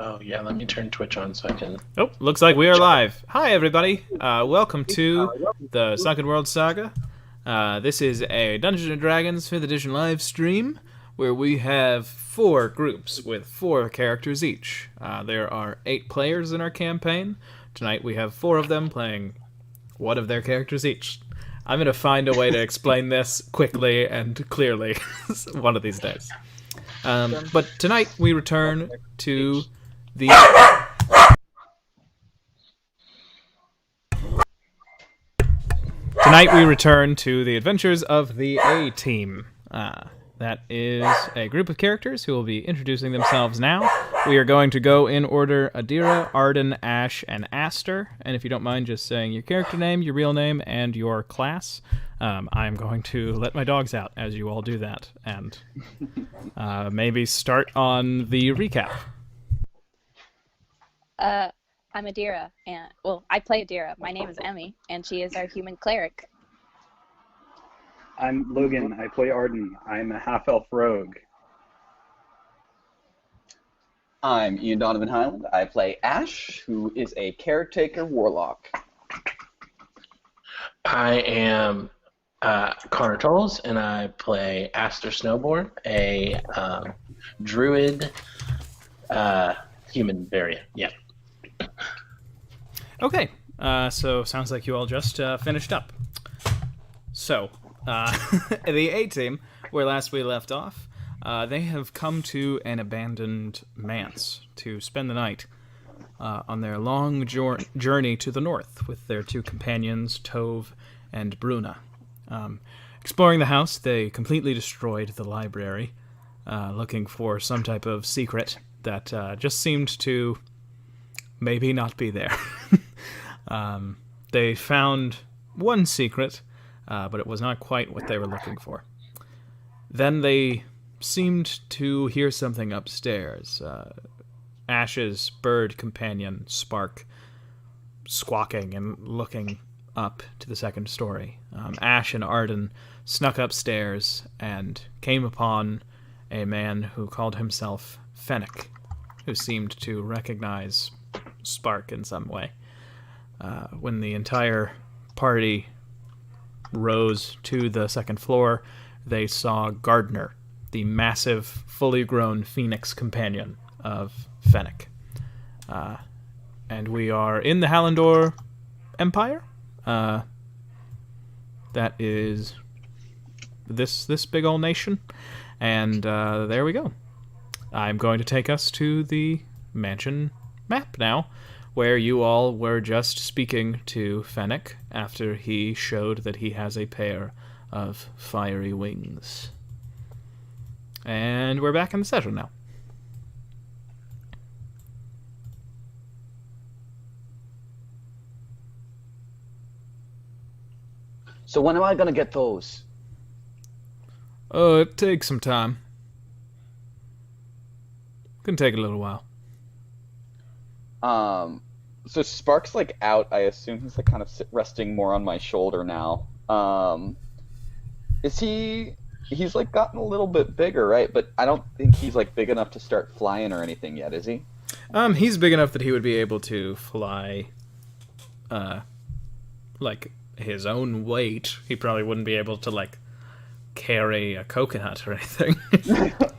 Oh, yeah, let me turn Twitch on so I can... Oh, looks like we are live. Hi, everybody. Welcome to the Sunken World Saga. This is a Dungeons & Dragons 5th edition live stream where we have 4 groups with 4 characters each. There are 8 players in our campaign. Tonight we have 4 of them playing 1 of their characters each. I'm going to find a way to explain this quickly and clearly one of these days. But tonight we return to the... Tonight we return to the adventures of the A-Team. That is a group of characters who will be introducing themselves now. We are going to go in order: Adira, Arden, Ash, and Aster. And if you don't mind just saying your character name, your real name, and your class, I'm going to let my dogs out as you all do that. And maybe start on the recap. I'm Adira, and I play Adira. My name is Emmy, and she is our human cleric. I'm Logan. I play Arden. I'm a half-elf rogue. I'm Ian Donovan Highland. I play Ash, who is a caretaker warlock. I am Connor Tolles, and I play Aster Snowborn, a druid human variant. Yeah. Okay, so sounds like you all just finished up. So, the A-Team, where last we left off, they have come to an abandoned manse to spend the night on their long journey to the north with their 2 companions, Tove and Bruna. Exploring the house, they completely destroyed the library, looking for some type of secret that just seemed to maybe not be there. They found one secret, but it was not quite what they were looking for. Then they seemed to hear something upstairs. Ash's bird companion, Spark, squawking and looking up to the 2nd story. Ash and Arden snuck upstairs and came upon a man who called himself Fennec, who seemed to recognize Spark in some way. When the entire party rose to the 2nd floor, they saw Gardner, the massive, fully grown phoenix companion of Fennec. And we are in the Hallandor Empire. That is this big old nation. And there we go. I'm going to take us to the mansion map now, where you all were just speaking to Fennec after he showed that he has a pair of fiery wings. And we're back in the session now. So when am I going to get those? Oh, it takes some time. Can take a little while. So Spark's like out. I assume he's like kind of resting more on my shoulder now. Is he? He's like gotten a little bit bigger, right? But I don't think he's like big enough to start flying or anything yet, is he? He's big enough that he would be able to fly, like his own weight. He probably wouldn't be able to like carry a coconut or anything.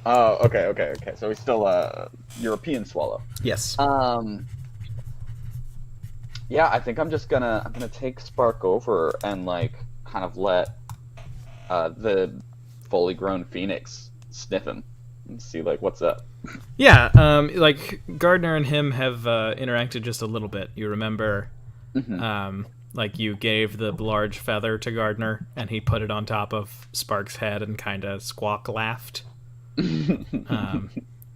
Oh, okay. So he's still a European swallow. Yes. Yeah, I think I'm gonna take Spark over and like kind of let the fully grown phoenix sniff him and see like what's up. Yeah, like Gardner and him have interacted just a little bit. You remember, like you gave the large feather to Gardner and he put it on top of Spark's head and kind of squawk laughed.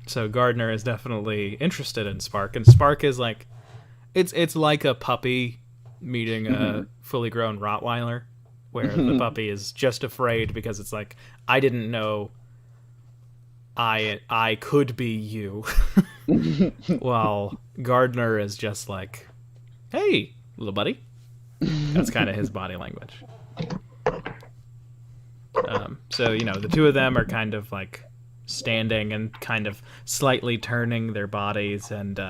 So Gardner is definitely interested in Spark, and Spark is like, it's like a puppy meeting a fully grown Rottweiler, where the puppy is just afraid because it's like, I didn't know I could be you. While Gardner is just like, hey, little buddy. That's kind of his body language. So, the 2 of them are kind of like standing and kind of slightly turning their bodies, and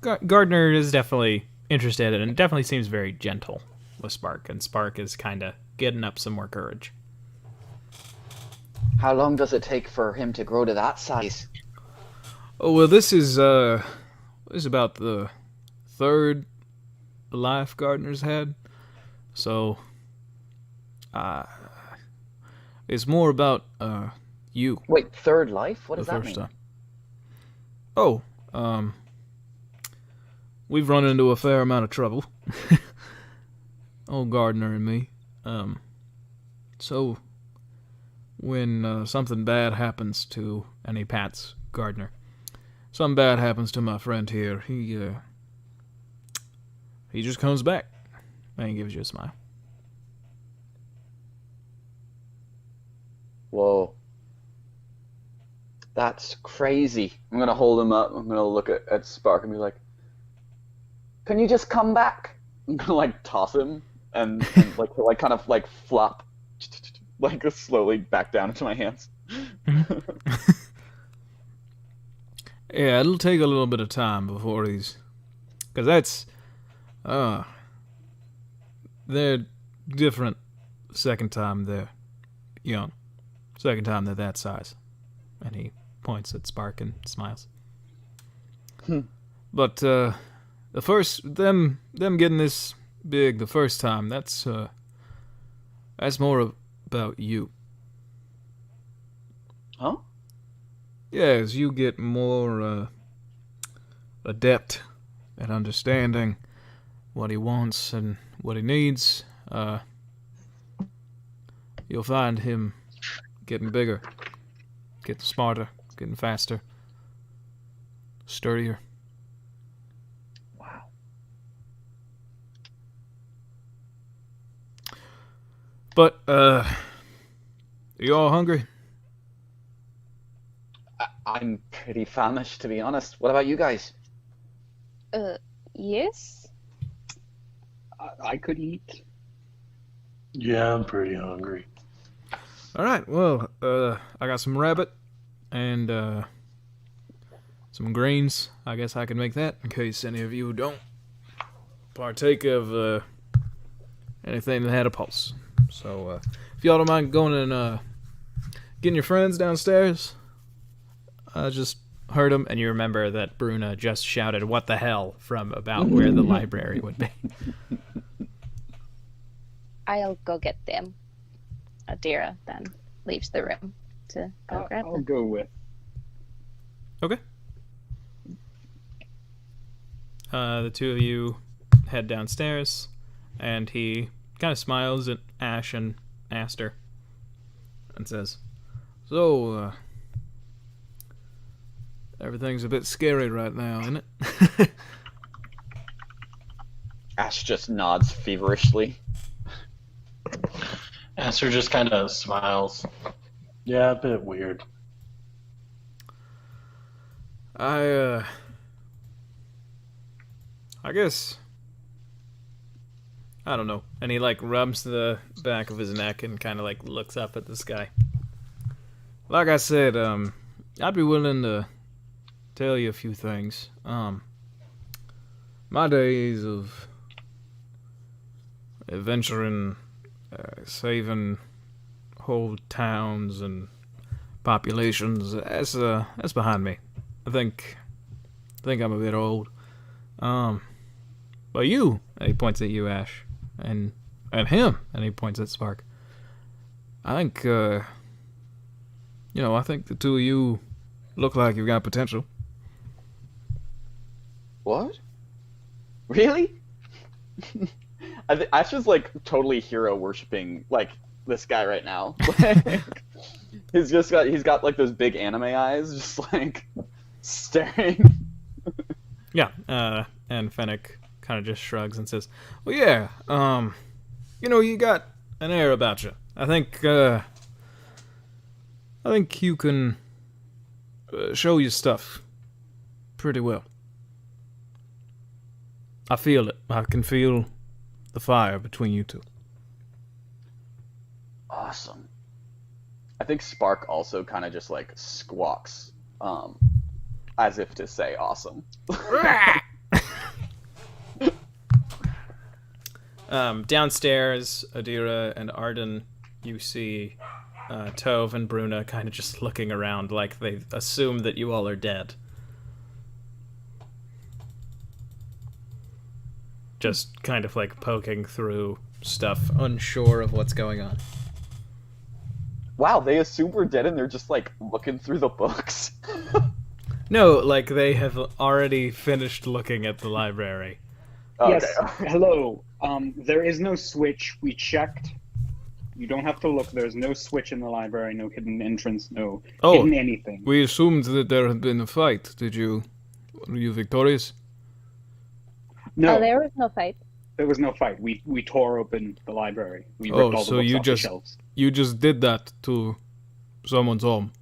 Gardner is definitely interested and definitely seems very gentle with Spark, and Spark is kind of getting up some more courage. How long does it take for him to grow to that size? Oh, well, this is about the third life Gardner's had, so it's more about you. Wait, third life? What The does that first mean? time. Oh, we've run into a fair amount of trouble. Old Gardner and me. So when something bad happens to, and he pats Gardner, something bad happens to my friend here, he just comes back and he gives you a smile. Whoa. That's crazy. I'm gonna hold him up. I'm gonna look at Spark and be like, "Can you just come back?" I'm gonna like toss him and like kind of like flop like slowly back down into my hands. Yeah, it'll take a little bit of time before he's... Because that's... they're different second time they're young. Second time they're that size. And he points at Spark and smiles. But, the first... Them getting this big the first time, that's more about you. Huh? Yeah, as you get more adept at understanding what he wants and what he needs, you'll find him getting bigger, getting smarter, getting faster, sturdier. Wow. But, are you all hungry? I'm pretty famished, to be honest. What about you guys? Yes. I could eat. Yeah, I'm pretty hungry. Alright, well, I got some rabbit and some greens. I guess I can make that in case any of you don't partake of anything that had a pulse. So, if y'all don't mind going and getting your friends downstairs, I just heard them, and you remember that Bruna just shouted, "What the hell?" from about where the library would be. I'll go get them. Adira then leaves the room to go grab I'll them. go with. Okay. The two of you head downstairs, and he kind of smiles at Ash and Aster and says, "So, everything's a bit scary right now, isn't it?" Ash just nods feverishly. Aster just kind of smiles. Yeah, a bit weird. I guess, I don't know. And he like rubs the back of his neck and kind of like looks up at the sky. Like I said, I'd be willing to tell you a few things. My days of adventuring, saving whole towns and populations, that's behind me. I think I'm a bit old. But you, and he points at you, Ash, and him, and he points at Spark. I think, I think the two of you look like you've got potential. What? Really? Ash is like totally hero worshipping like this guy right now. He's got like those big anime eyes, just like staring. Yeah, and Fennec kind of just shrugs and says, "Well, yeah, you got an air about you. I think you can show your stuff pretty well. I feel it. I can feel the fire between you two." Awesome. I think Spark also kind of just like squawks, as if to say awesome. Downstairs, Adira and Arden, you see Tove and Bruna kind of just looking around like they assume that you all are dead. Just kind of like poking through stuff, unsure of what's going on. Wow, they assume we're dead and they're just like looking through the books. No, like they have already finished looking at the library. Okay. Yes. Hello. There is no switch. We checked. You don't have to look. There's no switch in the library. No hidden entrance. No hidden anything. We assumed that there had been a fight. Were you victorious? No, Oh, there was no fight. there was no fight. We tore open the library. We ripped all the so books you off the shelves. You just did that to someone's home.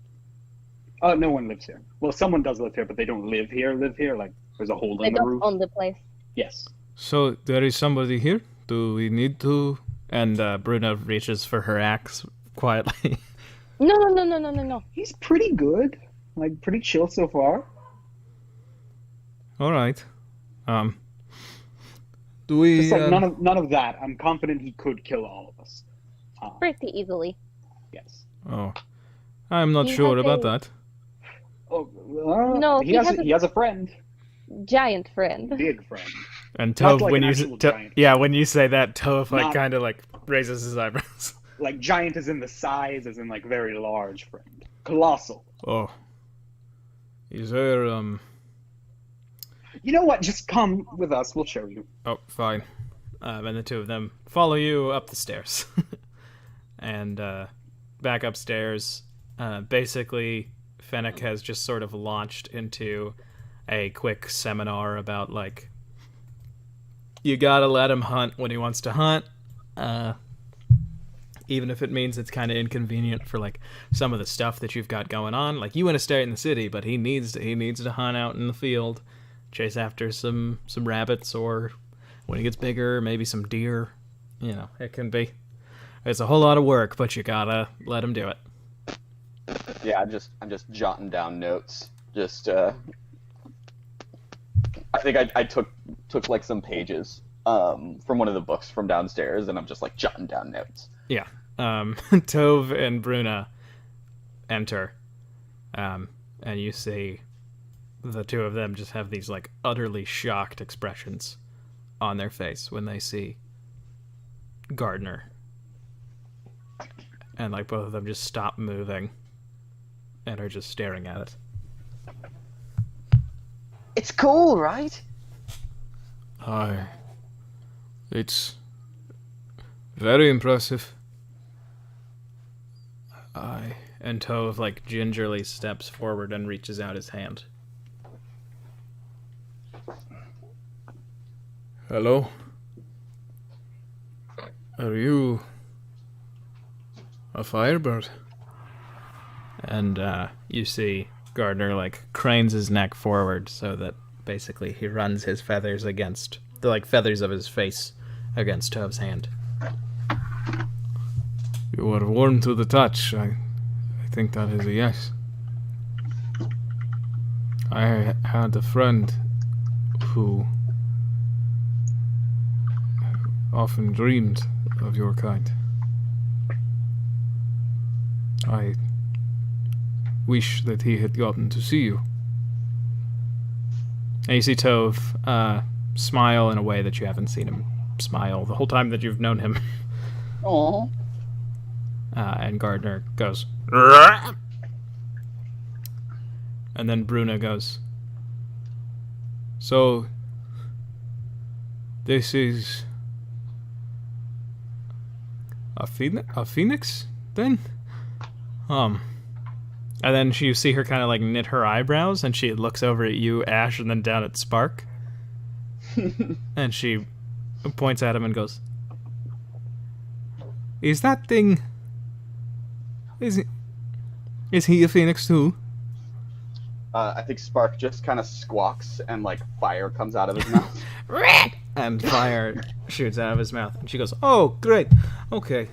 No one lives here. Well, someone does live here, but they don't live here. Like there's a hole They in the don't roof. own the place. Yes. So there is somebody here? Do we need to? And Bruna reaches for her axe quietly. No. He's pretty good. Like pretty chill so far. All right. Do we? Just like none of that. I'm confident he could kill all of us. Pretty easily. Yes. Oh, I'm not He sure has about a- that. Oh, No, he he has has a- he has a friend, Giant friend. big friend. And Not Tove, like when an you actual giant. when you say that, Tove like Not- kind of like raises his eyebrows. Like giant is in the size, as in like very large friend. Colossal. Oh, is there You know what? Just come with us. We'll show you. Oh, fine. And the two of them follow you up the stairs. And back upstairs, basically, Fennec has just sort of launched into a quick seminar about, like, you gotta let him hunt when he wants to hunt, even if it means it's kind of inconvenient for, like, some of the stuff that you've got going on. Like, you want to stay in the city, but he needs to hunt out in the field, chase after some rabbits, or when he gets bigger, maybe some deer. You know, it's a whole lot of work, but you gotta let him do it. Yeah, I'm just jotting down notes. Just I think I took like some pages from one of the books from downstairs, and I'm just like jotting down notes. Yeah. Tove and Bruna enter, and you see the two of them just have these like utterly shocked expressions on their face when they see Gardner. And like both of them just stop moving and are just staring at it. It's cool, right? It's very impressive. And Tove like gingerly steps forward and reaches out his hand. Hello? Are you a firebird? And you see Gardner like cranes his neck forward so that basically he runs his feathers against the like feathers of his face against Tove's hand. You are warm to the touch. I think that is a yes. I had a friend who often dreamed of your kind. I wish that he had gotten to see you. And you see Tove smile in a way that you haven't seen him smile the whole time that you've known him. Aww. And Gardner goes, "Rah!" And then Bruna goes, so this is a phoenix then? And then you see her kind of like knit her eyebrows, and she looks over at you, Ash, and then down at Spark. And she points at him and goes, is that thing... Is he a phoenix too? I think Spark just kind of squawks and like fire comes out of his mouth. And fire shoots out of his mouth. And she goes, oh, great. Okay.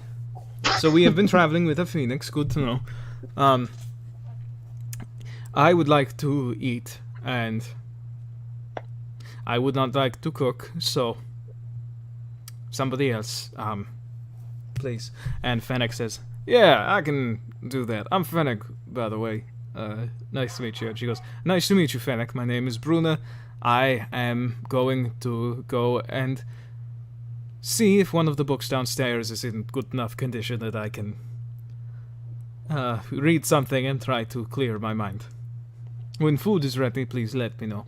So we have been traveling with a phoenix. Good to know. I would like to eat, and I would not like to cook, so somebody else, please. And Fennec says, yeah, I can do that. I'm Fennec, by the way. Nice to meet you. And she goes, nice to meet you, Fennec. My name is Bruna. I am going to go and see if one of the books downstairs is in good enough condition that I can read something and try to clear my mind. When food is ready, please let me know.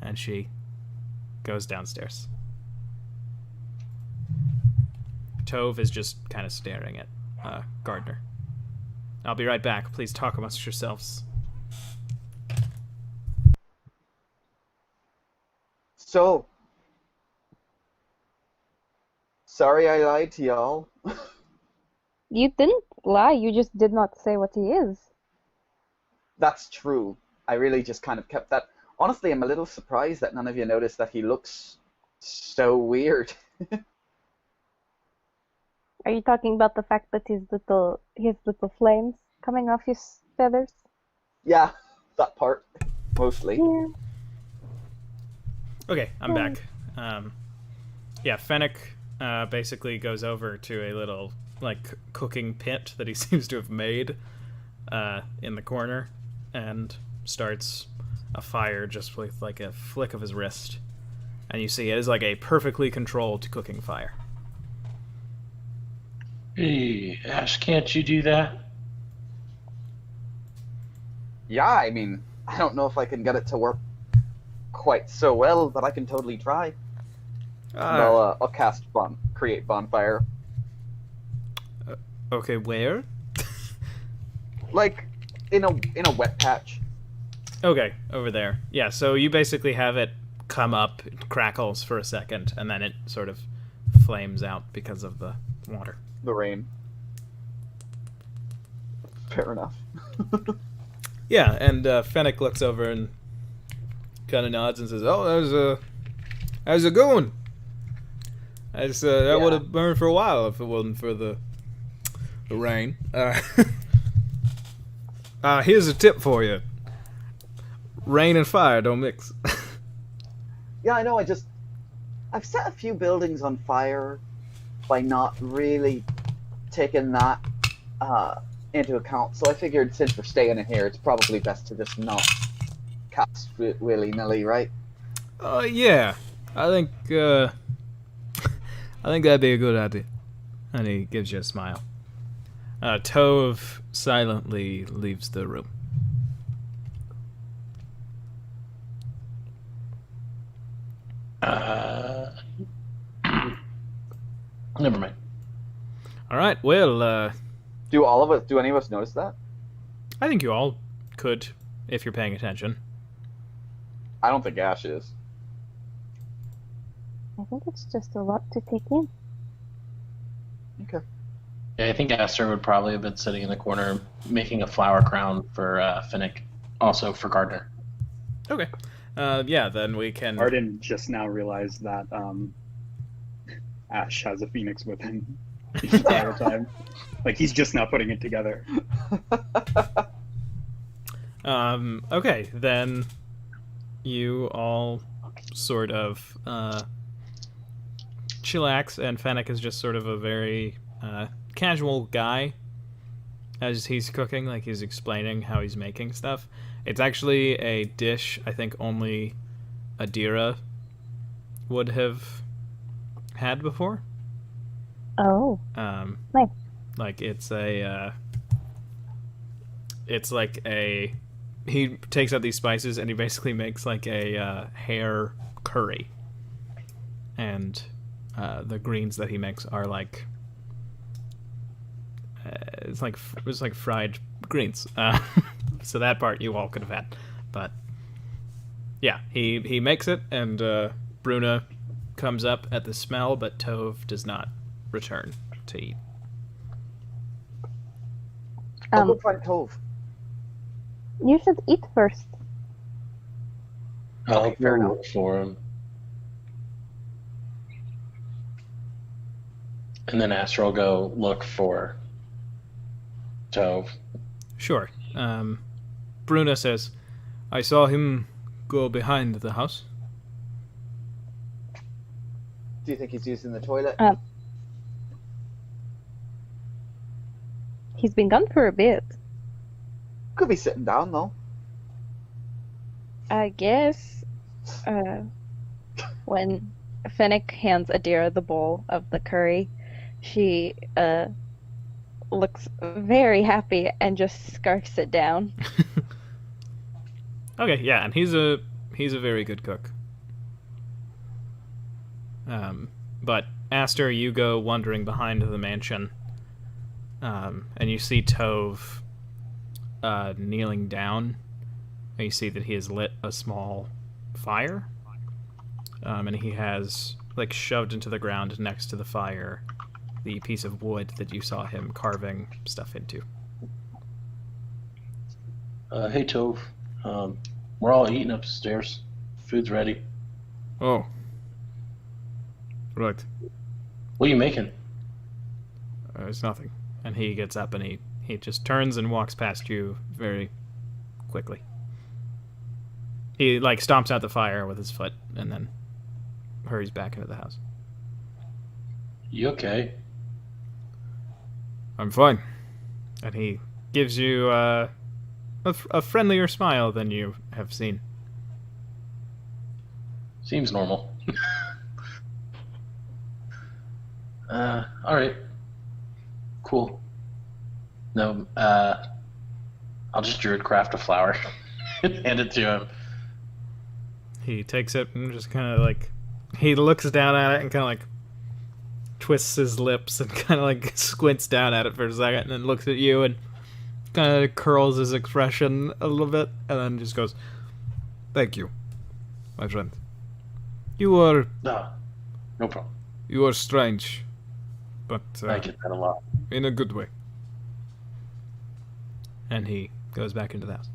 And she goes downstairs. Tove is just kind of staring at Gardner. I'll be right back. Please talk amongst yourselves. So, sorry I lied to y'all. You didn't lie, you just did not say what he is. That's true. I really just kind of kept that. Honestly, I'm a little surprised that none of you noticed that he looks so weird. Are you talking about the fact that his little flames coming off his feathers? Yeah, that part, mostly. Yeah. Okay, I'm back. Yeah, Fennec basically goes over to a little, like, cooking pit that he seems to have made in the corner and starts a fire just with, like, a flick of his wrist. And you see it is, like, a perfectly controlled cooking fire. Hey, Ash, can't you do that? Yeah, I mean, I don't know if I can get it to work quite so well, but I can totally try. I'll cast create bonfire. Okay, where? Like, in a wet patch. Okay, over there. Yeah, so you basically have it come up, it crackles for a second, and then it sort of flames out because of the water. The rain. Fair enough. Yeah, and Fennec looks over and kind of nods and says, "Oh, that was a good one. That would have burned for a while if it wasn't for the rain. Here's a tip for you: rain and fire don't mix." Yeah, I know. I've set a few buildings on fire by not really taking that into account. So I figured since we're staying in here, it's probably best to just not cast willy-nilly, right? Yeah. I think that'd be a good idea. And he gives you a smile. Tove silently leaves the room. Never mind. All right. Well, Do any of us notice that? I think you all could if you're paying attention. I don't think Ash is. I think it's just a lot to take in. Okay. Yeah, I think Aster would probably have been sitting in the corner making a flower crown for Finnick, also for Gardner. Okay. Yeah, then we can... Arden just now realized that Ash has a phoenix with him the entire time. Like, he's just now putting it together. Okay, then you all sort of chillax, and Fennec is just sort of a very casual guy as he's cooking, like he's explaining how he's making stuff. It's actually a dish I think only Adira would have had before. Oh. Nice. Like it's like a he takes out these spices and he basically makes like a hare curry. And the greens that he makes are like it's like fried greens. So that part you all could have had, but yeah, he makes it, and Bruna comes up at the smell, but Tove does not return to eat. I'll go find Tove. You should eat first. I'll fair enough. look for him. And then Aster will go look for Tove. Sure. Bruna says, I saw him go behind the house. Do you think he's using the toilet? He's been gone for a bit. Could be sitting down though. I guess. When Finnick hands Adira the bowl of the curry, she looks very happy and just scarfs it down. Okay, yeah, and he's a very good cook. But Aster, you go wandering behind the mansion, and you see Tove kneeling down, and you see that he has lit a small fire, and he has like shoved into the ground next to the fire the piece of wood that you saw him carving stuff into. Hey, Tove. We're all eating upstairs. Food's ready. Oh. Right. What are you making? It's nothing. And he gets up and he just turns and walks past you very quickly. He, like, stomps out the fire with his foot and then hurries back into the house. You okay? I'm fine. And he gives you a friendlier smile than you have seen. Seems normal. Alright. Cool. No, I'll just druidcraft a flower and hand it to him. He takes it and just kind of like... He looks down at it and kind of like twists his lips and kind of like squints down at it for a second and then looks at you and kind of curls his expression a little bit and then just goes, "Thank you, my friend. You are... No problem. You are strange, but I get that a lot. in a good way." And he goes back into the house.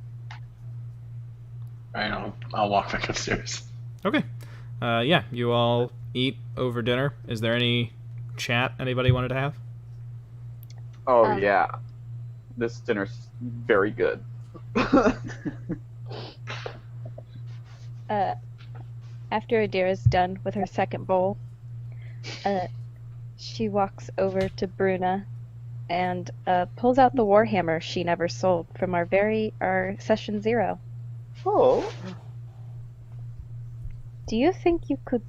Alright, I'll walk back upstairs. Okay. Yeah, you all eat over dinner. Is there any chat anybody wanted to have? Oh yeah, this dinner's very good. After Adira's done with her second bowl, she walks over to Bruna and pulls out the warhammer she never sold from our session 0. Oh. Do you think you could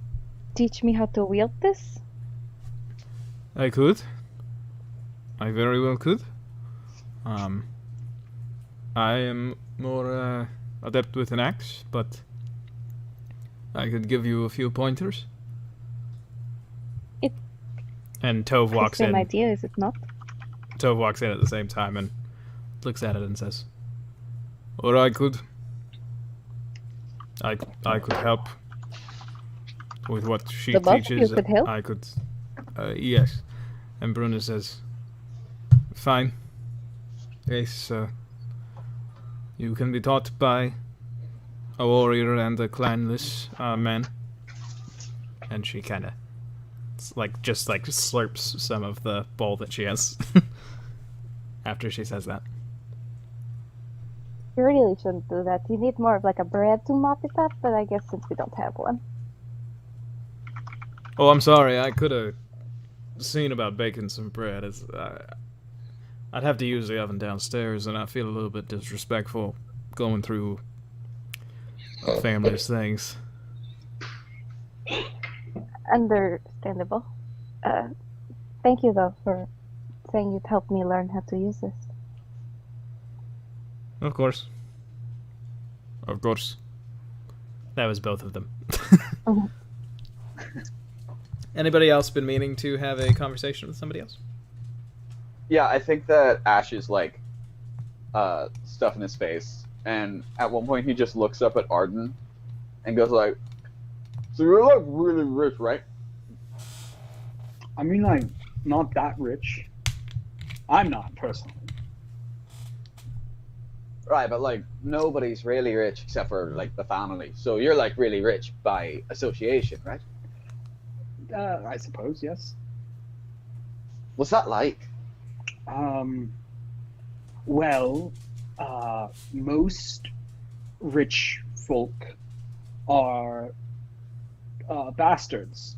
teach me how to wield this? I could. I very well could. I am more adept with an axe, but I could give you a few pointers. And Tove walks Same in. idea, is it not? Tove walks in at the same time and looks at it and says, "Or I could. I could help with what she The both of teaches. you could help? I could, yes." And Bruna says, "Fine. Yes, you can be taught by a warrior and a clanless man." And she kind of just slurps some of the bowl that she has after she says that. You really shouldn't do that. You need more of like a bread to mop it up, but I guess since we don't have one. Oh, I'm sorry. I could have seen about baking some bread. I'd have to use the oven downstairs, and I feel a little bit disrespectful going through family's things. Understandable. Thank you, though, for saying you'd help me learn how to use this. Of course. Of course. That was both of them. Mhm. Anybody else been meaning to have a conversation with somebody else? Yeah, I think that Ash is like stuff in his face, and at one point he just looks up at Arden and goes like, "So you're like really rich, right?" I mean, like, not that rich. I'm not, personally. Right, but like nobody's really rich except for like the family. So you're like really rich by association, right? I suppose, yes. What's that like? Well, most rich folk are bastards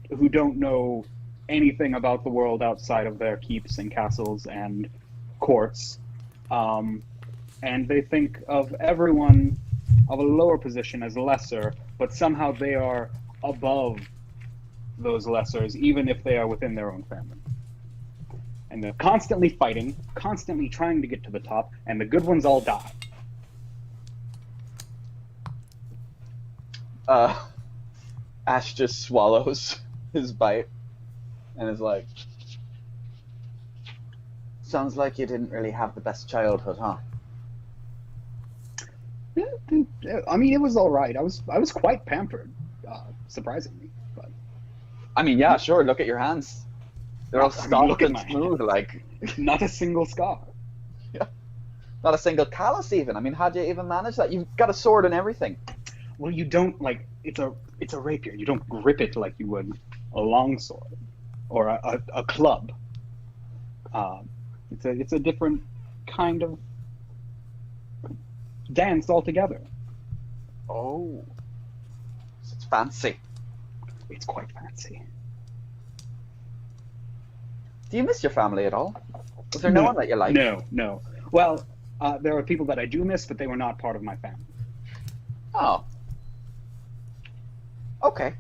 who don't know anything about the world outside of their keeps and castles and courts. And they think of everyone of a lower position as lesser, but somehow they are above those lessers, even if they are within their own family. And they're constantly fighting, constantly trying to get to the top, and the good ones all die. Ash just swallows his bite and is like, sounds like you didn't really have the best childhood, huh? I mean, it was all right. I was quite pampered, surprisingly. But I mean, yeah, sure, look at your hands. They're all I mean, soft look at and my smooth, like, not a single scar. not a single callus even. I mean, how do you even manage that? You've got a sword and everything. Well, you don't like it's a rapier. You don't grip it like you would a longsword or a club. It's a different kind of dance altogether. Oh. It's fancy. It's quite fancy. Do you miss your family at all? Was there no one that you liked? No. Well, there are people that I do miss, but they were not part of my family. Oh. Okay.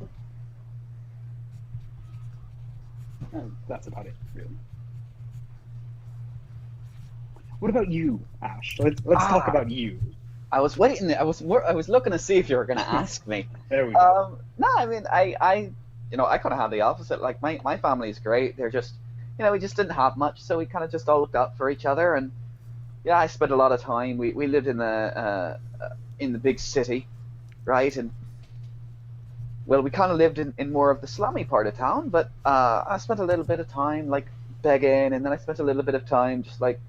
That's about it, really. What about you, Ash? Let's talk about you. I was waiting. I was looking to see if you were going to ask me. There we go. No, I mean, I kind of have the opposite. Like my family is great. They're just, we just didn't have much, so we kind of just all looked out for each other. And yeah, I spent a lot of time. We lived in the big city, right? And well, we kind of lived in more of the slummy part of town. But I spent a little bit of time like begging, and then I spent a little bit of time just like,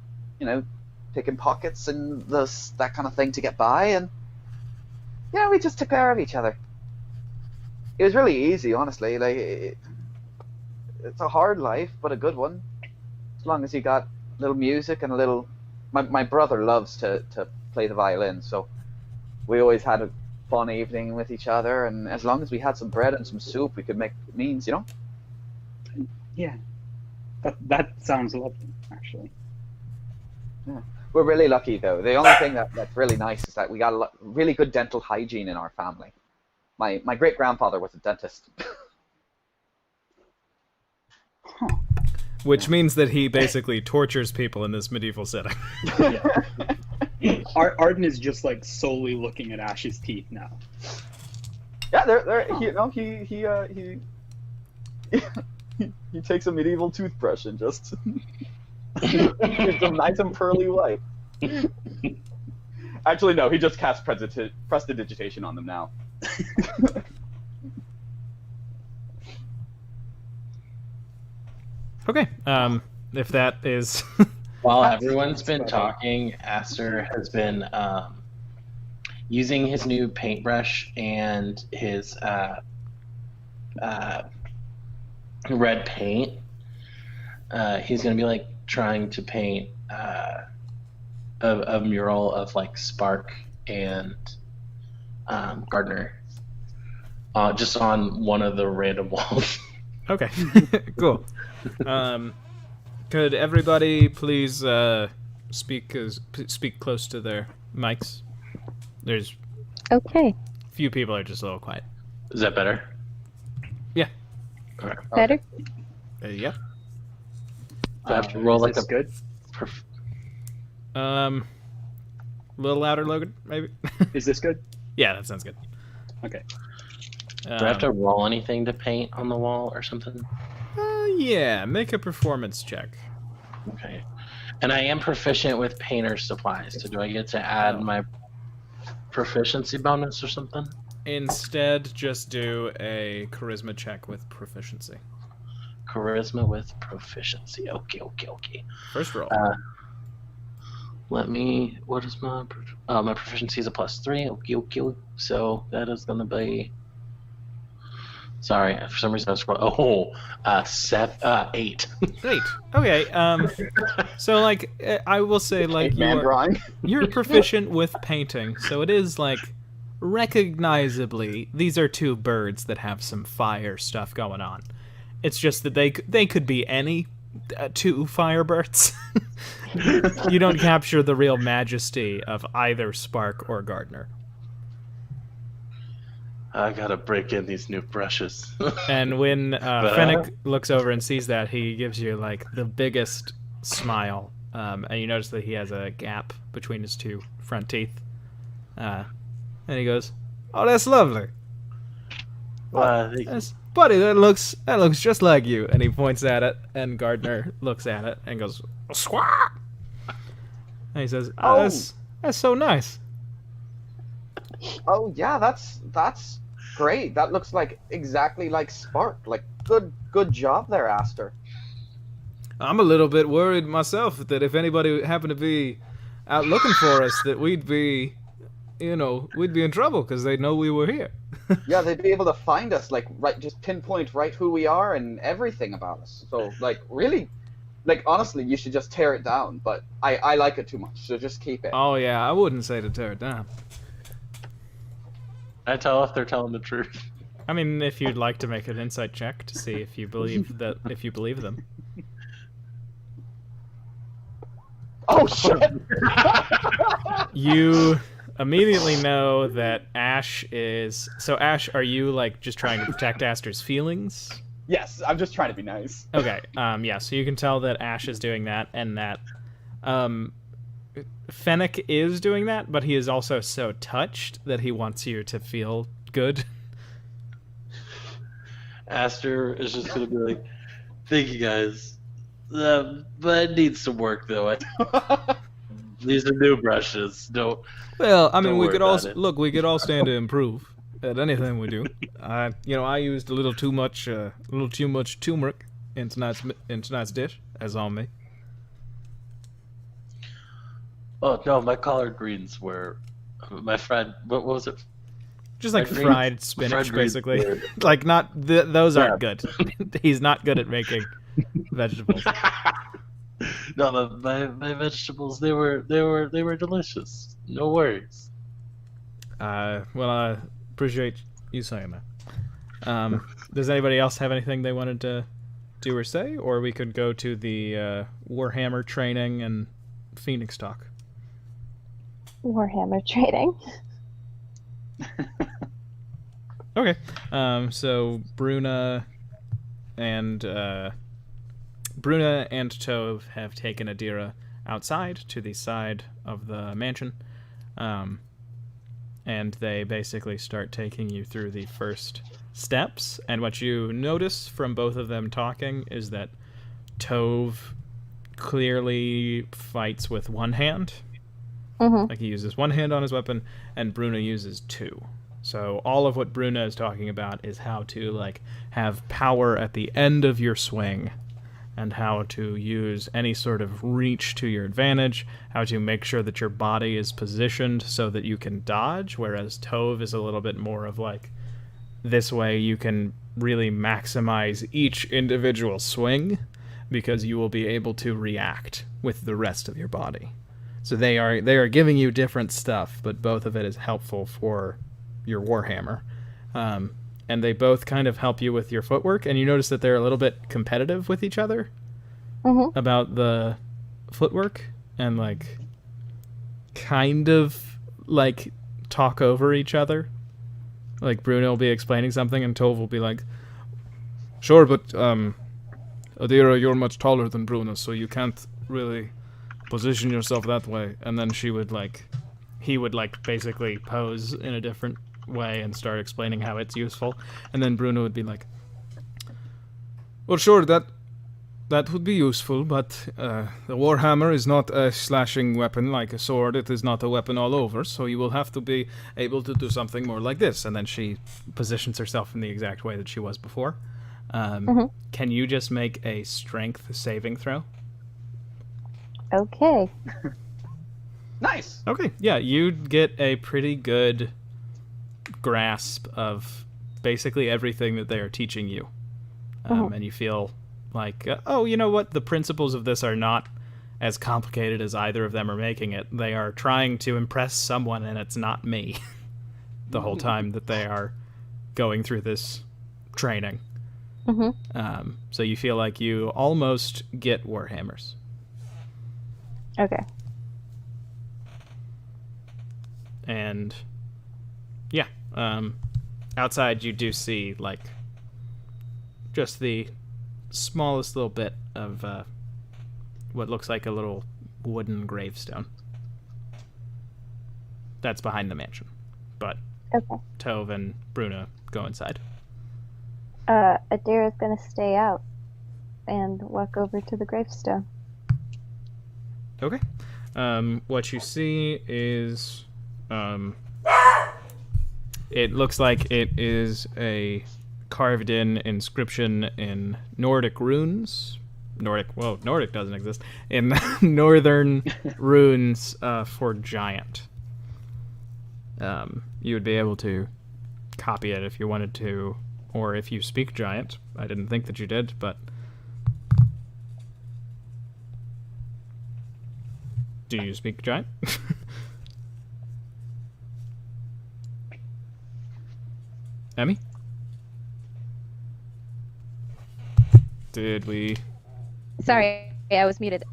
picking pockets and that kind of thing to get by. And we just took care of each other. It was really easy, honestly. Like it's a hard life, but a good one. As long as you got a little music and a little. My brother loves to play the violin, so we always had a fun evening with each other. And as long as we had some bread and some soup, we could make means, Yeah, that sounds lovely, actually. Yeah. We're really lucky, though. The only thing that's really nice is that we got really good dental hygiene in our family. My great-grandfather was a dentist. Huh. Which means that he basically tortures people in this medieval setting. Yeah. Arden is just like solely looking at Ash's teeth now. Yeah, he takes a medieval toothbrush and just keeps them nice and pearly white. Actually, no, he just casts prestidigitation on them now. Okay, if that is... While everyone's been talking, Aster has been using his new paintbrush and his red paint. He's going to be like trying to paint a mural of like Spark and Gardner just on one of the random walls. Okay, cool. Could everybody please speak close to their mics? There's Okay. few people are just a little quiet. Is that better? Yeah. Okay. Better? Yep. Do I have to roll Is like this a good? A little louder, Logan, maybe? Is this good? Yeah, that sounds good. Okay. Do I have to roll anything to paint on the wall or something? Yeah, make a performance check. Okay. And I am proficient with painter's supplies, so do I get to add my proficiency bonus or something? Instead, just do a charisma check with proficiency. Charisma with proficiency. Okay. First roll. What is my my proficiency is a +3. Okay. So that is gonna be Sorry, for some reason I was scrolling. 8. Great. Okay. So like, I will say like Man drawing. you're proficient with painting, so it is like recognizably these are two birds that have some fire stuff going on. It's just that they could be any two firebirds. You don't capture the real majesty of either Spark or Gardner. I gotta break in these new brushes. And when Fennec looks over and sees that, he gives you like the biggest smile, and you notice that he has a gap between his two front teeth. And he goes, "Oh, that's lovely, buddy. That looks just like you." And he points at it, and Gardner looks at it and goes, "Squawk!" And he says, "Oh, that's so nice." Oh yeah, that's great. That looks like exactly like Spark. Like good job there, Aster. I'm a little bit worried myself that if anybody happened to be out looking for us, that we'd be in trouble because they'd know we were here. Yeah, they'd be able to find us, like just pinpoint right who we are and everything about us. So like really, like honestly, you should just tear it down. But I like it too much, so just keep it. Oh yeah, I wouldn't say to tear it down. I tell if they're telling the truth. I mean, if you'd like to make an insight check to see if you believe them. Oh shit! You immediately know that Ash is... So Ash, are you like just trying to protect Aster's feelings? Yes, I'm just trying to be nice. Okay, yeah, so you can tell that Ash is doing that, and that Fennec is doing that, but he is also so touched that he wants you to feel good. Aster is just gonna be like, "Thank you guys, but it needs some work though. These are new brushes. Well, I mean, we worry could all about it." look. We could all stand to improve at anything we do. I used a little too much turmeric in tonight's dish, as on me. Oh no, my collard greens were my friend. What was it? Just like Fried fried greens- spinach, fried greens basically. were- Like not those aren't Yeah. good. He's not good at making vegetables. No, my vegetables they were delicious. No worries. Well, I appreciate you saying that. Does anybody else have anything they wanted to do or say, or we could go to the Warhammer training and Phoenix talk? Warhammer trading. Okay. So Bruna and Tove have taken Adira outside to the side of the mansion, and they basically start taking you through the first steps. And what you notice from both of them talking is that Tove clearly fights with one hand. Mm-hmm. Like he uses one hand on his weapon, and Bruna uses two. So all of what Bruna is talking about is how to like have power at the end of your swing, and how to use any sort of reach to your advantage, how to make sure that your body is positioned so that you can dodge, whereas Tove is a little bit more of like, this way you can really maximize each individual swing, because you will be able to react with the rest of your body. So they are giving you different stuff, but both of it is helpful for your Warhammer. And they both kind of help you with your footwork, and you notice that they're a little bit competitive with each other about the footwork, and like kind of like talk over each other. Like Bruno will be explaining something, and Tove will be like, "Sure, but Adira, you're much taller than Bruno, so you can't really position yourself that way." And then he would basically pose in a different way and start explaining how it's useful. And then Bruno would be like, "Well, sure, that would be useful, but the Warhammer is not a slashing weapon like a sword. It is not a weapon all over, so you will have to be able to do something more like this." And then she positions herself in the exact way that she was before. Can you just make a strength saving throw? Okay. Nice. Okay, yeah, you get a pretty good grasp of basically everything that they are teaching you. And you feel like, oh, you know what? The principles of this are not as complicated as either of them are making it. They are trying to impress someone, and it's not me the whole time that they are going through this training. So you feel like you almost get Warhammers. Okay. And yeah, outside you do see like just the smallest little bit of what looks like a little wooden gravestone. That's behind the mansion. But Okay. Tove and Bruna go inside. Adira's gonna stay out and walk over to the gravestone. Okay. What you see is, it looks like it is a carved-in inscription in Nordic runes. Nordic doesn't exist. In Northern runes for giant. You would be able to copy it if you wanted to, or if you speak giant. I didn't think that you did, but... Do you speak giant? Emmy? Did we... Sorry, I was muted.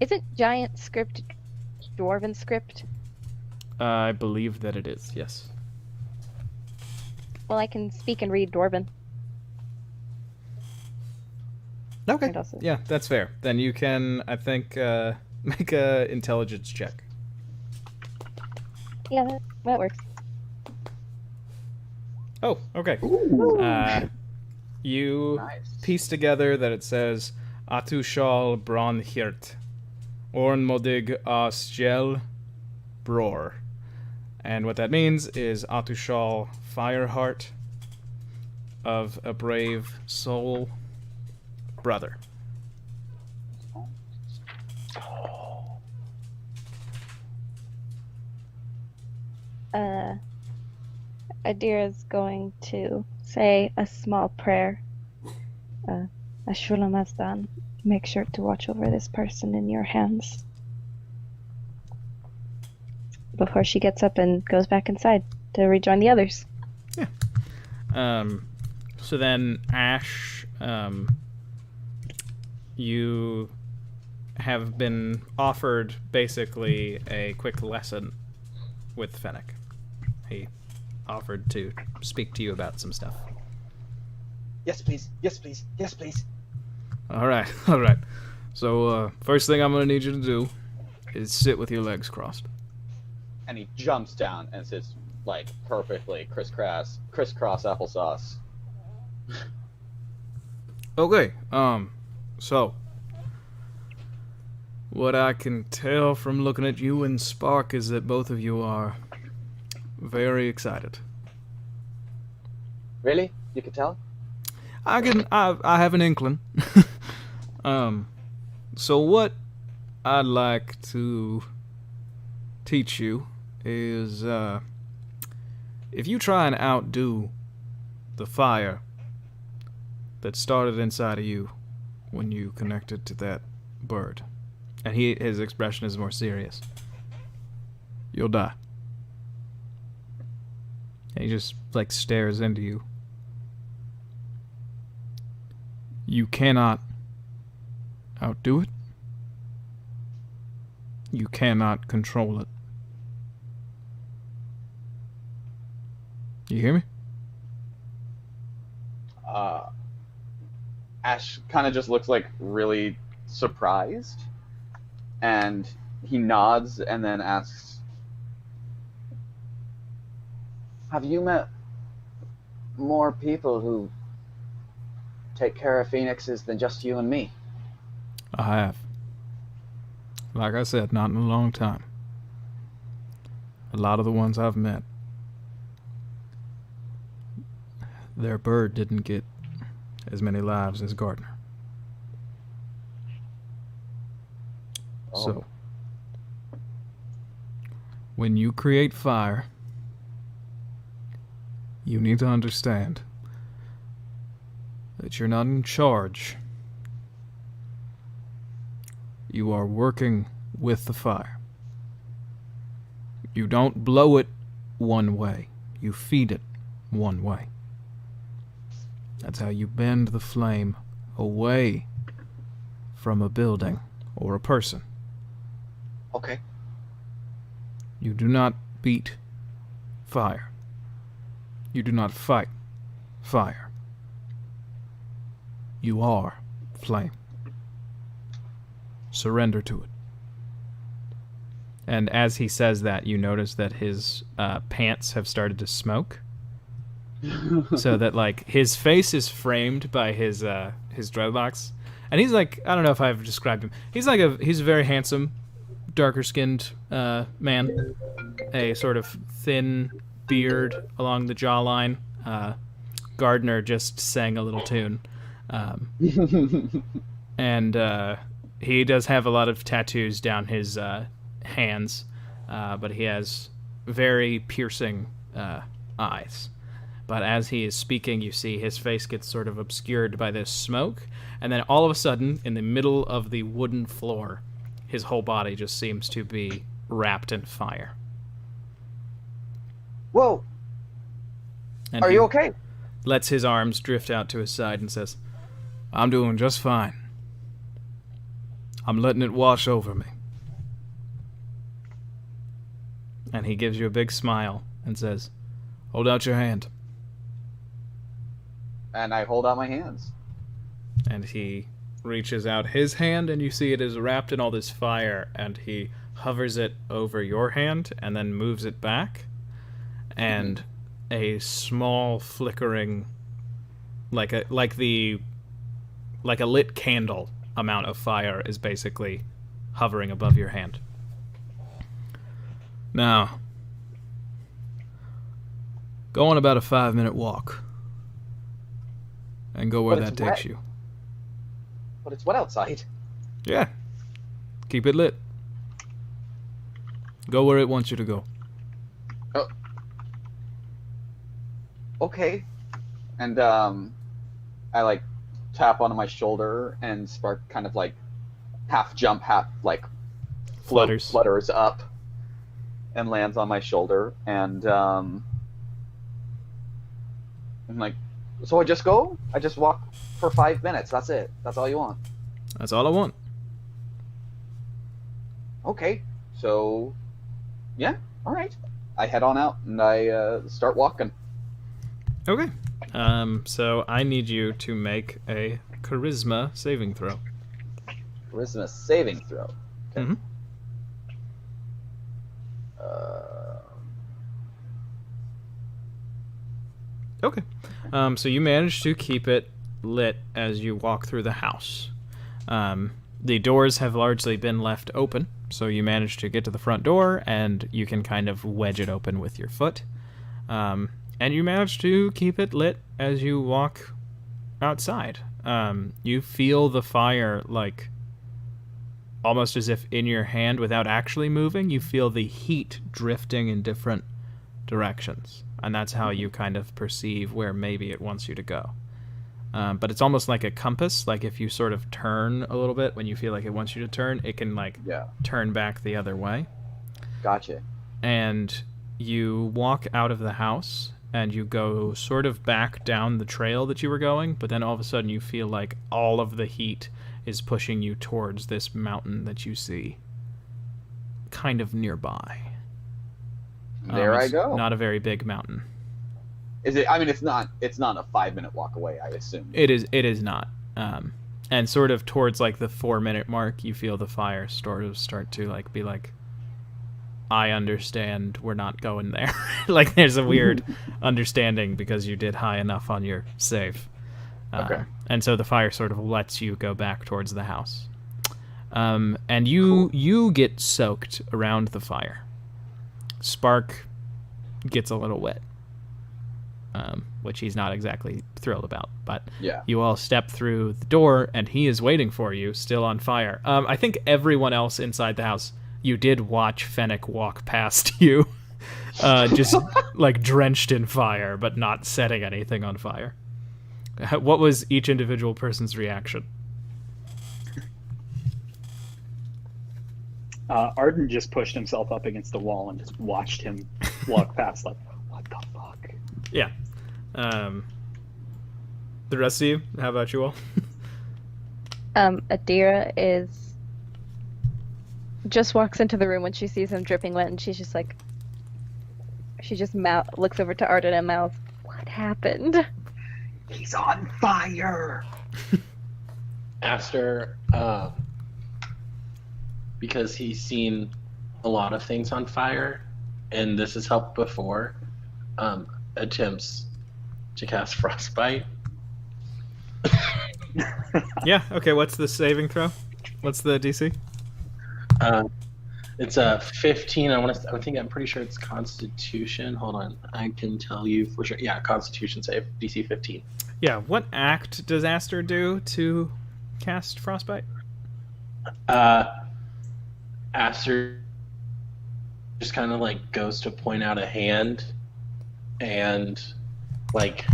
Isn't giant script dwarven script? I believe that it is, yes. Well, I can speak and read dwarven. Okay. And also- Yeah, that's fair. Then you can, I think, make a intelligence check. Yeah, that works. Oh, okay. You Nice. piece together that it says Atushal Bronhirt Ornmodig Asgel Bror. And what that means is Atushal Fireheart of a brave soul brother. Adira's going to say a small prayer. Ashula Mazdan, make sure to watch over this person in your hands. Before she gets up and goes back inside to rejoin the others. So then, Ash, you have been offered basically a quick lesson with Fennec. He offered to speak to you about some stuff. Yes, please. Yes, please. Yes, please. All right. So, first thing I'm going to need you to do is sit with your legs crossed. And he jumps down and sits like perfectly crisscross applesauce. Okay, so what I can tell from looking at you and Spark is that both of you are very excited. Really? You can tell? I have an inkling. So what I'd like to teach you is, if you try and outdo the fire that started inside of you when you connected to that bird, and his expression is more serious, you'll die. And he just, like, stares into you. You cannot outdo it. You cannot control it. You hear me? Ash kind of just looks like really surprised, and he nods and then asks, "Have you met more people who take care of phoenixes than just you and me?" I have. Like I said, not in a long time. A lot of the ones I've met, their bird didn't get as many lives as Gardner. Oh. So, when you create fire, You need to understand that you're not in charge. You are working with the fire. You don't blow it one way. You feed it one way. That's how you bend the flame away from a building or a person. Okay. You do not beat fire. You do not fight fire. You are flame. Surrender to it. And as he says that, you notice that his pants have started to smoke. So that, like, his face is framed by his dreadlocks. And he's like, I don't know if I've described him. He's a very handsome, darker skinned man. A sort of thin beard along the jawline. Gardner just sang a little tune. And he does have a lot of tattoos down his hands, but he has very piercing eyes. But as he is speaking, you see his face gets sort of obscured by this smoke, and then all of a sudden, in the middle of the wooden floor, his whole body just seems to be wrapped in fire. Whoa! And Are he you okay? lets his arms drift out to his side and says, I'm doing just fine. I'm letting it wash over me. And he gives you a big smile and says, hold out your hand. And I hold out my hands. And he reaches out his hand, and you see it is wrapped in all this fire, and he hovers it over your hand and then moves it back. And a small flickering, like a lit candle amount of fire is basically hovering above your hand. Now, go on about a 5-minute walk and go where But that it's takes wet. you. But it's wet outside. Yeah. Keep it lit. Go where it wants you to go. Oh. Okay. And I like tap onto my shoulder, and Spark kind of like half jump, half like flutters up and lands on my shoulder, and I'm like, so I just go? I just walk for 5 minutes, that's it? That's all you want? That's all I want. Okay, so yeah, alright. I head on out and I start walking. Okay. So I need you to make a charisma saving throw. Charisma saving throw. Okay. Mm-hmm. Okay. So you manage to keep it lit as you walk through the house. The doors have largely been left open, so you manage to get to the front door, and you can kind of wedge it open with your foot. And you manage to keep it lit as you walk outside. You feel the fire, like, almost as if in your hand without actually moving. You feel the heat drifting in different directions. And that's how you kind of perceive where maybe it wants you to go. But it's almost like a compass. Like if you sort of turn a little bit when you feel like it wants you to turn, it can turn back the other way. Gotcha. And you walk out of the house and you go sort of back down the trail that you were going, but then all of a sudden you feel like all of the heat is pushing you towards this mountain that you see kind of nearby. There I go. Not a very big mountain. Is it? I mean, it's not a 5-minute walk away, I assume. It is not. And sort of towards like the 4-minute mark, you feel the fire sort of start to like be like, I understand we're not going there. Like there's a weird understanding because you did high enough on your save. Okay. And so the fire sort of lets you go back towards the house. And you get soaked around the fire. Spark gets a little wet, which he's not exactly thrilled about. But yeah. You all step through the door, and he is waiting for you, still on fire. I think everyone else inside the house, you did watch Fennec walk past you just like drenched in fire, but not setting anything on fire. What was each individual person's reaction? Arden just pushed himself up against the wall and just watched him walk past, like, what the fuck? Yeah. The rest of you, how about you all? Adira just walks into the room when she sees him dripping wet, and she's just like, looks over to Arden and mouths, "What happened?" He's on fire! Aster, because he's seen a lot of things on fire, and this has helped before, attempts to cast Frostbite. Yeah, okay, what's the saving throw? What's the DC? It's a 15. I'm pretty sure it's Constitution. Hold on, I can tell you for sure. Yeah, Constitution save, DC 15. Yeah, what act does Aster do to cast Frostbite? Aster just kind of like goes to point out a hand, and like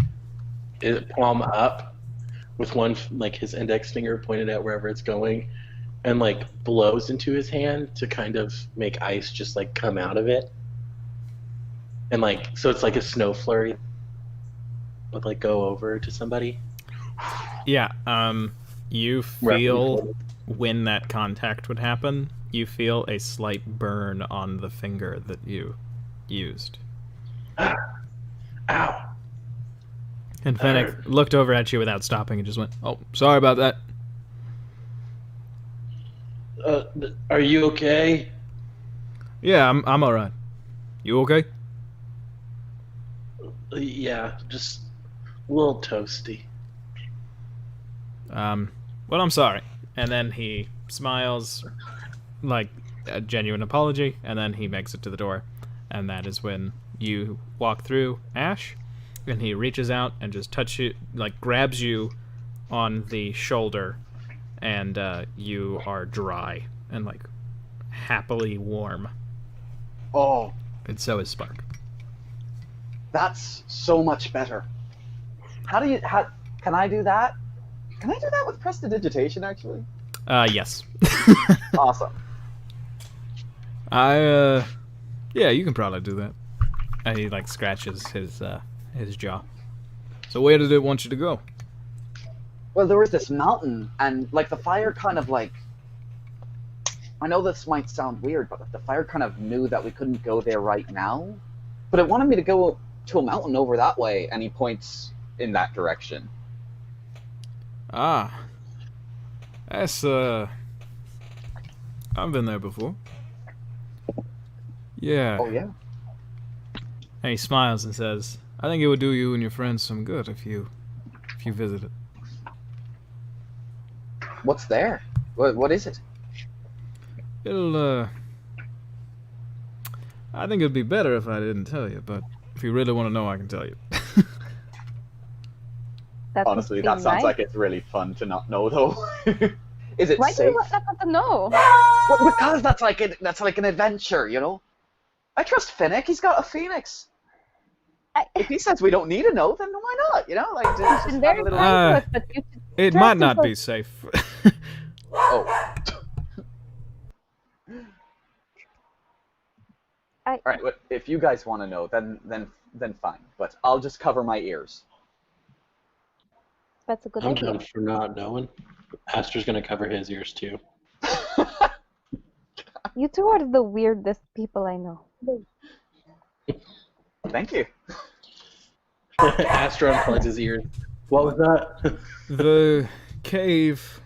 palm up with one, like his index finger pointed at wherever it's going, and like blows into his hand to kind of make ice just like come out of it, and like so it's like a snow flurry would like go over to somebody. Yeah, you feel when that contact would happen, you feel a slight burn on the finger that you used. Ow. And Fennec looked over at you without stopping and just went, "Oh, sorry about that." Are you okay? Yeah, I'm all right. You okay? Yeah, just a little toasty. Well, I'm sorry. And then he smiles, like a genuine apology, and then he makes it to the door. And that is when you walk through Ash, and he reaches out and just grabs you on the shoulder, and you are dry and like happily warm. Oh, And so is Spark. that's so much better. Can I do that? Can I do that with prestidigitation, actually? Yes. Awesome. Yeah, you can probably do that. And he like scratches his jaw. So where did it want you to go? Well, there was this mountain, and like the fire kind of like... I know this might sound weird, but the fire kind of knew that we couldn't go there right now. But it wanted me to go to a mountain over that way, and he points in that direction. Ah. That's, I've been there before. Yeah. Oh, yeah? And he smiles and says, "I think it would do you and your friends some good if you visited." What's there? What is it? It'll, I think it'd be better if I didn't tell you, but if you really want to know, I can tell you. That's Honestly, that sounds nice. like it's really fun to not know, though. Is it Why do safe? you want them to know? Well, because that's like an adventure, you know? I trust Finnick, he's got a phoenix. If he says we don't need to know, then why not, you know? Like, just It's have very a little... kind to us, but you should It trust might us not like- be safe. Oh. I- Alright, well, if you guys want to know, then fine. But I'll just cover my ears. That's a good I'm idea. down for not knowing. Aster's gonna cover his ears too. You two are the weirdest people I know. Thank you. Aster unplugs his ears. What was that? The cave,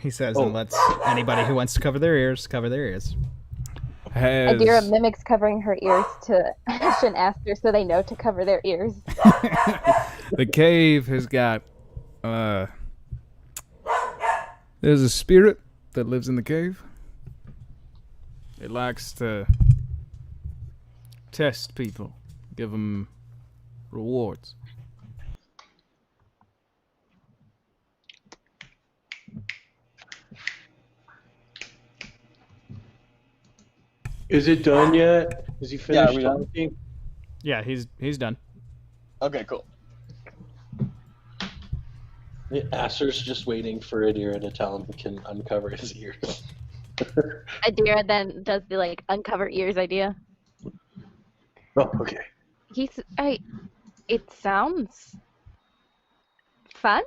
he says, Oh. and lets anybody who wants to cover their ears, has... Adira mimics covering her ears to Ash and Aster so they know to cover their ears. The cave has got, there's a spirit that lives in the cave. It likes to test people, give them rewards. Is it done yet? Is he finished we done. talking? Yeah, he's done. Okay, cool. Aster's just waiting for Adira to tell him he can uncover his ears. Adira then does the like uncover ears idea. Oh, okay. It sounds fun.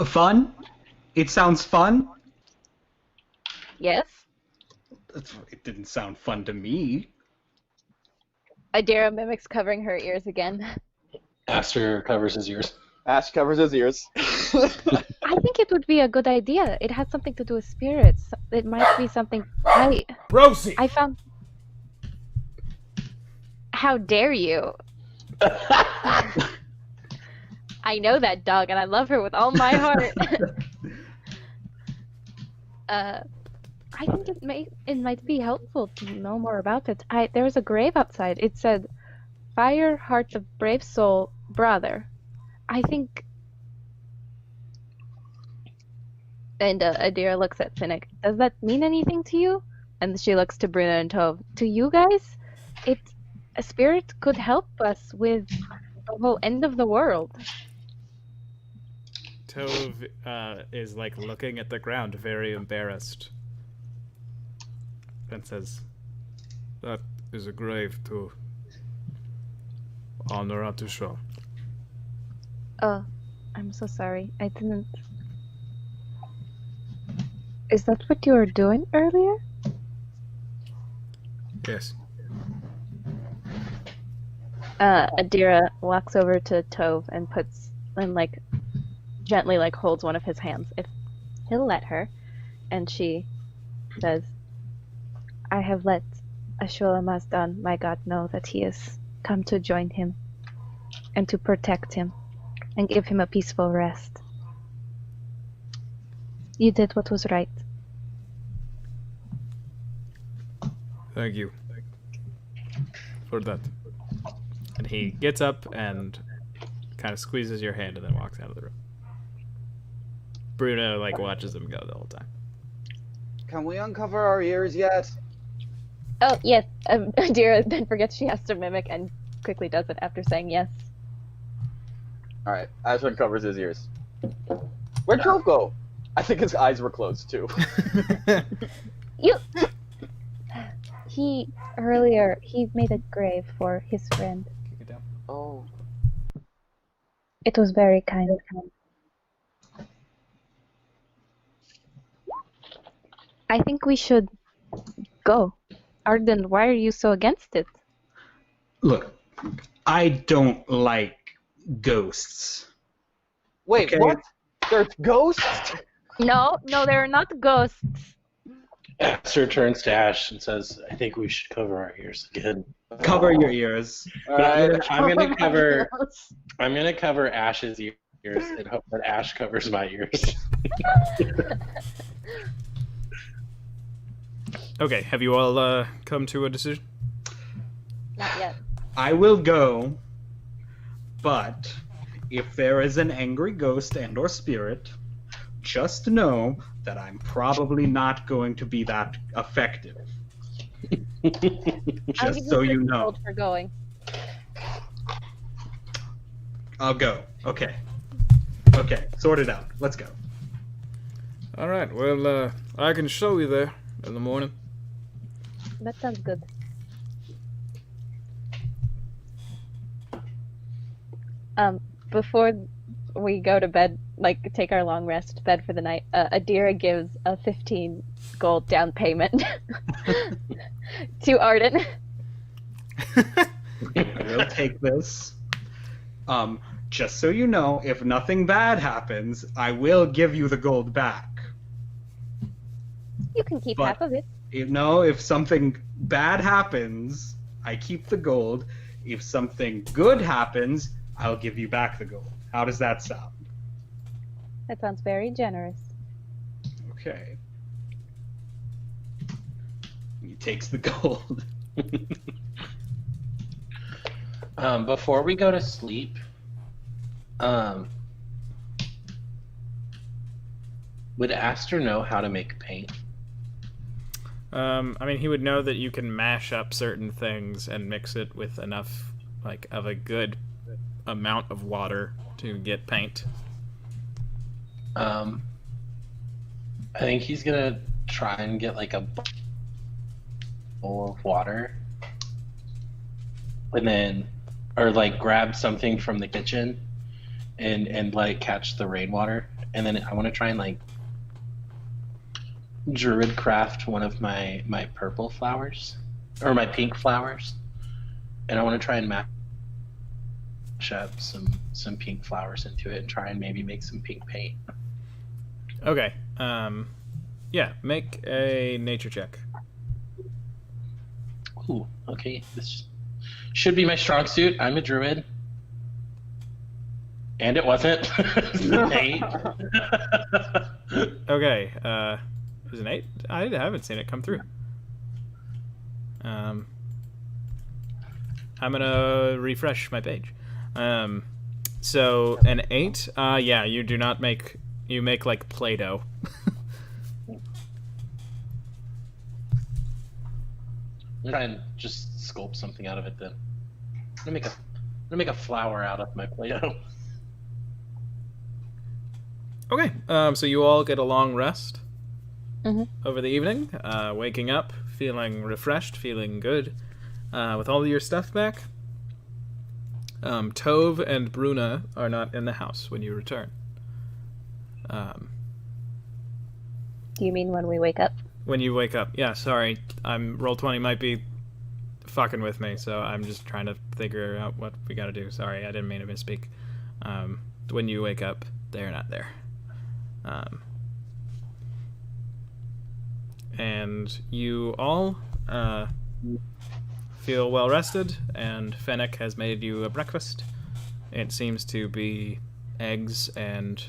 Fun? It sounds fun? Yes. It didn't sound fun to me. Adira mimics covering her ears again. Aster covers his ears. Ash covers his ears. I think it would be a good idea. It has something to do with spirits. It might be something Rosie! I found. How dare you? I know that dog, and I love her with all my heart. I think it might be helpful to know more about it. There was a grave outside. It said, "Fire, heart of brave soul, brother." I think. And Adira looks at Finnick. Does that mean anything to you? And she looks to Bruna and Tove. To you guys, a spirit could help us with the whole end of the world. Tove is like looking at the ground, very embarrassed, and says, "That is a grave to honor Atusha." Oh, I'm so sorry. I didn't. Is that what you were doing earlier? Yes. Adira walks over to Tove and gently holds one of his hands if he'll let her, and she says, "I have let Ashura Mazdan, my god, know that he has come to join him and to protect him and give him a peaceful rest. You did what was right." Thank you for that. And he gets up and kind of squeezes your hand and then walks out of the room. Bruno watches him go the whole time. Can we uncover our ears yet? Oh, yes. Adira then forgets she has to mimic and quickly does it after saying yes. Alright, Ash uncovers his ears. Where'd Tove go? I think his eyes were closed too. He made a grave for his friend. Kick it down. Oh. It was very kind of him. I think we should go. Arden, why are you so against it? Look, I don't like ghosts. Wait, Okay. what? There's ghosts? No, they're not ghosts. Aster turns to Ash and says, "I think we should cover our ears again." Cover your ears. Alright. I'm gonna cover Ash's ears and hope that Ash covers my ears. Okay, have you all come to a decision? Not yet. I will go, but if there is an angry ghost and or spirit, just know that I'm probably not going to be that effective. I'll give Just so you know. gold for going. I'll go. Okay. Okay, sort it out. Let's go. Alright, well, I can show you there in the morning. That sounds good. Before we go to bed, take our long rest, bed for the night, Adira gives a 15 gold down payment to Arden. I will take this. Just so you know, if nothing bad happens, I will give you the gold back. You can keep But- half of it. If something bad happens, I keep the gold. If something good happens, I'll give you back the gold. How does that sound? That sounds very generous. Okay. He takes the gold. Before we go to sleep, would Aster know how to make paint? I mean, he would know that you can mash up certain things and mix it with enough, like, of a good amount of water to get paint. I think he's gonna try and get like a bowl of water, and then, or like grab something from the kitchen, and like catch the rainwater, and then I want to try and like druid craft one of my purple flowers or my pink flowers, and I want to try and mash up some pink flowers into it and try and maybe make some pink paint. Okay. Yeah, make a nature check. Ooh, okay. This should be my strong suit. I'm a druid. And it wasn't. It's an 8. Okay, is it an 8? I haven't seen it come through. I'm gonna refresh my page. So an 8, yeah, you do not make, you make like Play-Doh. I'm gonna try and just sculpt something out of it then. I'm gonna make a flower out of my Play-Doh. Okay, so you all get a long rest Mhm. over the evening, waking up, feeling refreshed, feeling good, with all of your stuff back. Tove and Bruna are not in the house when you return. Do you mean when we wake up? When you wake up, yeah, sorry, Roll20 might be fucking with me, so I'm just trying to figure out what we gotta do. Sorry, I didn't mean to misspeak. When you wake up, they're not there. And you all feel well rested, and Fennec has made you a breakfast. It seems to be eggs and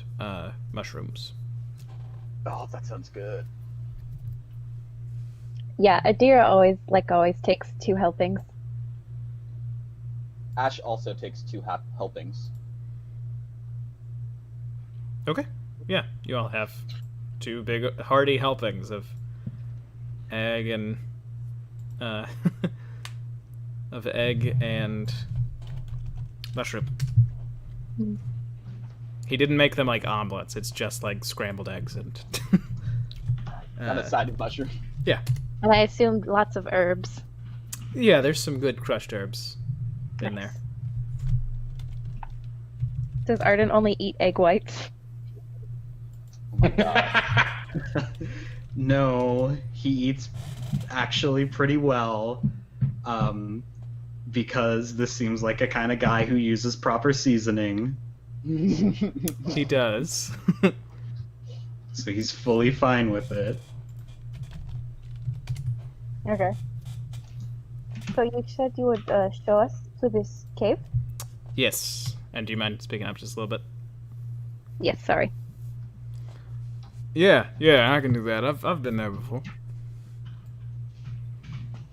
mushrooms. Oh, that sounds good. Yeah, Adira always takes 2 helpings. Ash also takes 2 helpings. Okay. Yeah, you all have 2 big hearty helpings of egg and of egg and mushroom. Mm. He didn't make them like omelets. It's just like scrambled eggs and On a side of mushroom. yeah. And I assumed lots of herbs. Yeah, there's some good crushed herbs in there. Does Arden only eat egg whites? Oh my god. No, he eats actually pretty well, because this seems like a kind of guy who uses proper seasoning, He does. so he's fully fine with it. Okay. So you said you would show us to this cave? Yes. And do you mind speaking up just a little bit? Yes, sorry. Yeah, I can do that. I've been there before.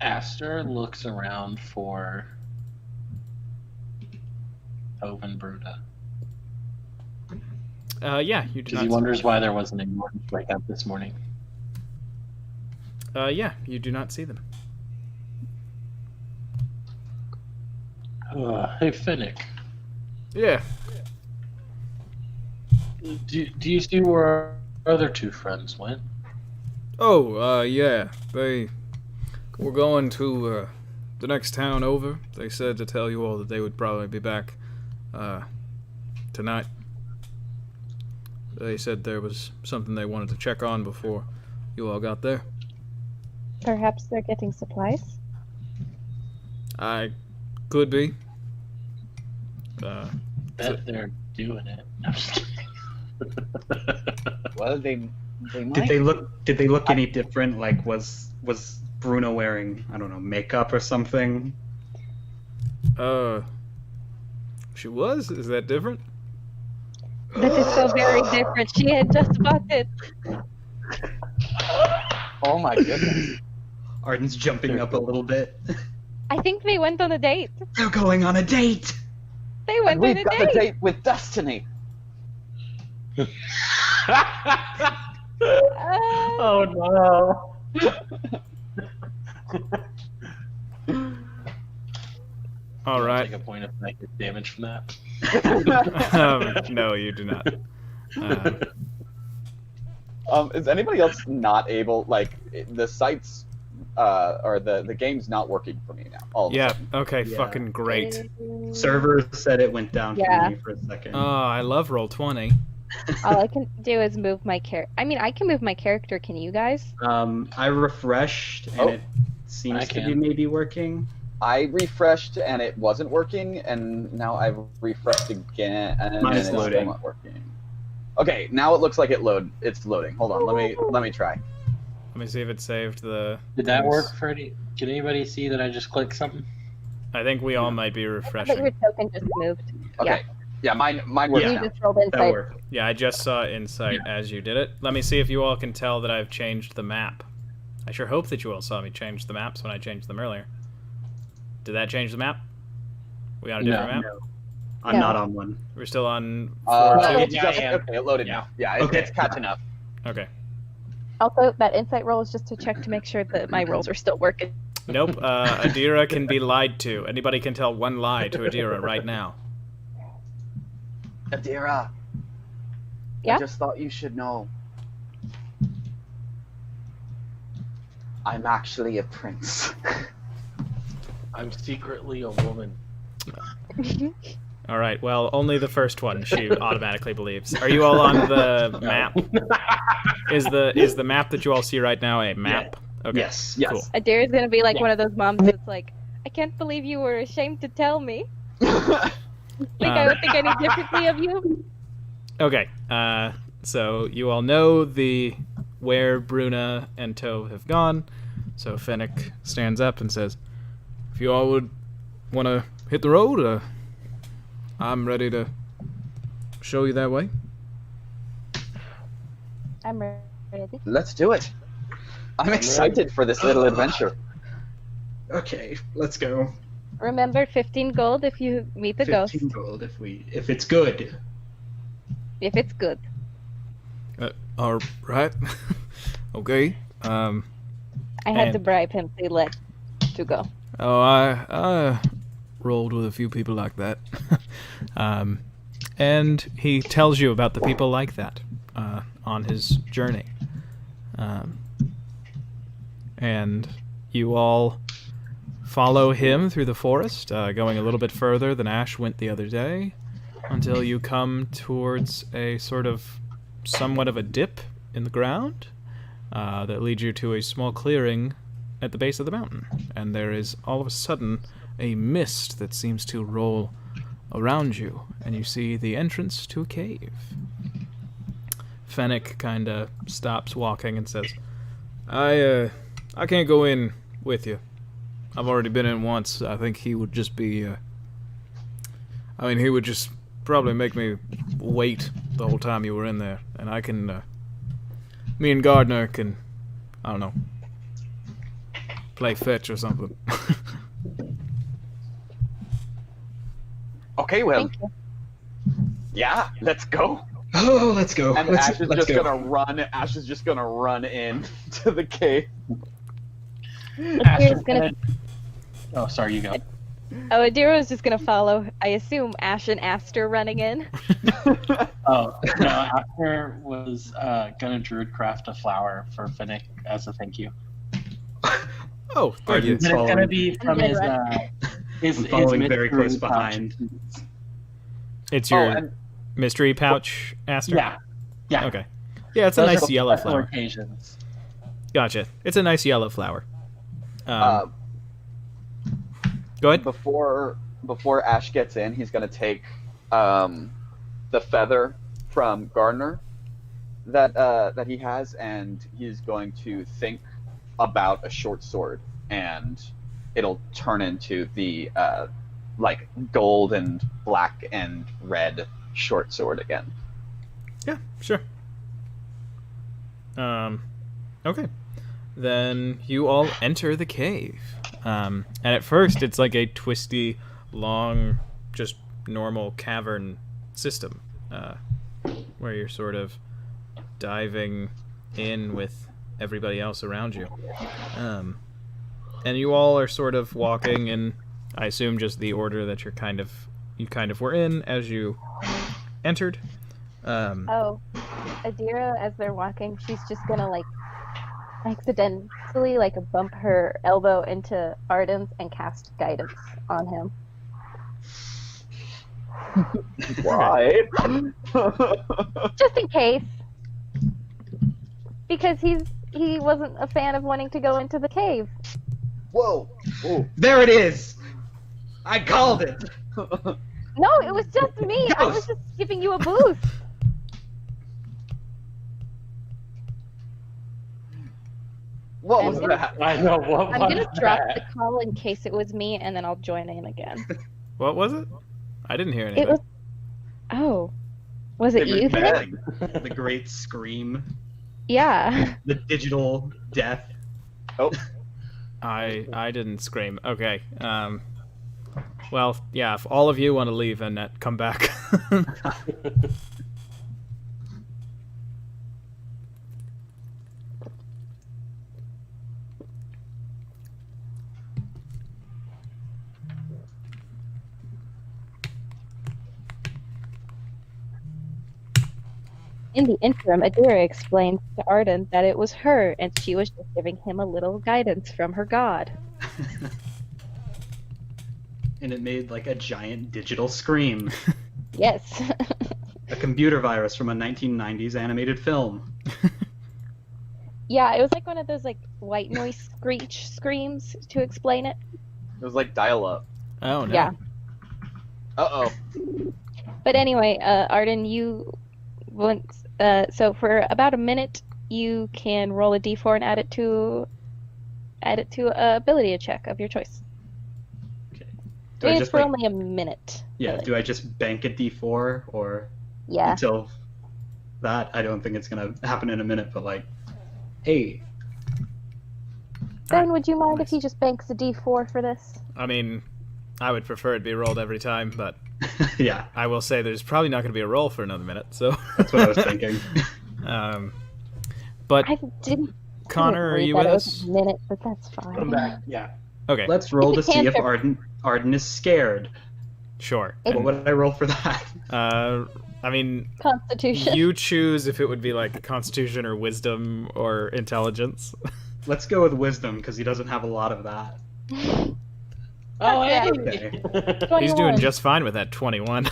Aster looks around for Tove and Bruna. Yeah, you do Because not. he wonders why there wasn't a morning wake up this morning. Yeah, you do not see them. Hey, Finnick. Yeah. Do you see where our other 2 friends went? Oh, yeah. They were going to the next town over. They said to tell you all that they would probably be back tonight. They said there was something they wanted to check on before you all got there. Perhaps they're getting supplies? I could be. Bet they're doing it. I'm just kidding. Well, they might. Did they look any different? Like, was Bruno wearing, I don't know, makeup or something? She was? Is that different? This is so very different. She had just bought it. Oh my goodness. Arden's jumping up a little bit. I think they went on a date. They're going on a date! They went on We've a got date. a date with Destiny. Oh no. All Do I right. take a point of negative damage from that. No, you do not. Is anybody else not able, like, the sites, or the game's not working for me now? All of a Yeah. sudden. Okay. Yeah. Fucking great. Server said it went down Yeah. for me for a second. Oh, I love Roll20. All I can do is move my character. I mean, I can move my character. Can you guys? I refreshed and Oh, it seems I to be can. maybe working. I refreshed and it wasn't working, and now I've refreshed again and Mine is it's still loading. not working. Okay, now it looks like it's loading. Hold on, let me try. Let me see if it saved the. Did that things. work, Freddie? Can anybody see that I just clicked something? I think we all might be I thought refreshing. your token just moved. Okay. Yeah, mine works You now. just rolled That insight. worked. Yeah, I just saw Insight as you did it. Let me see if you all can tell that I've changed the map. I sure hope that you all saw me change the maps when I changed them earlier. Did that change the map? We on a different map? No. I'm No. not on one. We're still on 4-2? It's Yeah, just, I am. okay, it loaded Yeah. now. Yeah, Okay. it's catching up. Okay. Also, that insight roll is just to check to make sure that my rolls are still working. Nope, Adira can be lied to. Anybody can tell one lie to Adira right now. Adira. Yeah? I just thought you should know. I'm actually a prince. I'm secretly a woman. Alright, well, only the first one she automatically believes. Are you all on the map? Is the map that you all see right now a map? Okay. Yes. Yes. Cool. Adira's gonna be like Yeah. one of those moms that's like, I can't believe you were ashamed to tell me. Think I would think any differently of you? Okay, so you all know where Bruna and Toe have gone. So Fennec stands up and says, "If you all would want to hit the road, I'm ready to show you that way." I'm ready. Let's do it. I'm excited for this little adventure. Okay, let's go. Remember, 15 gold if you meet the 15 ghost. gold if it's good. If it's good. All right. Okay. I had to And- bribe him to let to go. Oh, I rolled with a few people like that. And he tells you about the people like that on his journey. And you all follow him through the forest, going a little bit further than Ash went the other day, until you come towards a sort of somewhat of a dip in the ground that leads you to a small clearing at the base of the mountain. And there is all of a sudden a mist that seems to roll around you, and you see the entrance to a cave. Fennec kind of stops walking and says, I can't go in with you. I've already been in once. I think he would just be, he would just probably make me wait the whole time you were in there. And I can, me and Gardner can, I don't know, play fetch or something. Okay, well, Thank you. yeah, let's go. Oh, let's go. And let's, Ash is let's just go. gonna run. Ash is just gonna run in to the cave. Adira's gonna. Oh, sorry, you go. Oh, Adira's just gonna follow. I assume Ash and Aster running in. Oh, no, After was gonna druidcraft a flower for Finnick as a thank you. Oh, thank you. And it's gonna be from his I'm following very mystery close pouch. behind. It's your and mystery pouch, Aster? Yeah. Yeah. Okay. Yeah, it's a Those are nice for yellow special flower. occasions. Gotcha. It's a nice yellow flower. Go ahead. before Ash gets in, he's gonna take the feather from Gardner that he has, and he's going to think about a short sword, and it'll turn into the like gold and black and red short sword again. Yeah, sure. Okay. Then you all enter the cave. And at first, it's like a twisty, long, just normal cavern system, where you're sort of diving in with everybody else around you. and you all are sort of walking in, I assume, just the order that you kind of were in as you entered. Oh, Adira, as they're walking, she's just gonna like accidentally like bump her elbow into Arden's and cast guidance on him. Why? Just in case. Because he wasn't a fan of wanting to go into the cave. Whoa! Whoa! There it is! I called it! No, it was just me. I was just giving you a boost. What I'm was gonna- that? I know what I'm was gonna drop that? the call in case it was me, and then I'll join in again. What was it? I didn't hear anything. It was. Oh, was it you? Then? The great scream. Yeah. The digital death. Oh, I didn't scream. Okay. Well, yeah. If all of you want to leave and come back. In the interim, Adira explained to Arden that it was her, and she was just giving him a little guidance from her god. And it made like a giant digital scream. Yes. A computer virus from a 1990s animated film. Yeah, it was like one of those like white noise screech screams to explain it. it was like dial-up. Oh no. Yeah. Uh-oh. But anyway, Arden, you once so for about a minute you can roll a d4 and add it to a ability check of your choice. Okay. I Do I mean, it's just for like, only a minute. yeah, really. do I just bank a d4 or Yeah. until that? I don't think it's gonna happen in a minute, but like, hey, Ben, would you mind Nice. if he just banks a d4 for this? I mean, I would prefer it be rolled every time, but yeah, I will say there's probably not going to be a roll for another minute. So that's what I was thinking. But I didn't. Connor, are agree you that with it was us? a minute, but that's fine. Come back. Yeah. Okay, Let's roll to see if Cantrip. Arden is scared. sure. It- What would I roll for that? I mean, Constitution. you choose if it would be like Constitution or Wisdom or Intelligence. Let's go with wisdom because he doesn't have a lot of that. Oh, Yeah. hey. He's doing 21. just fine with that 21.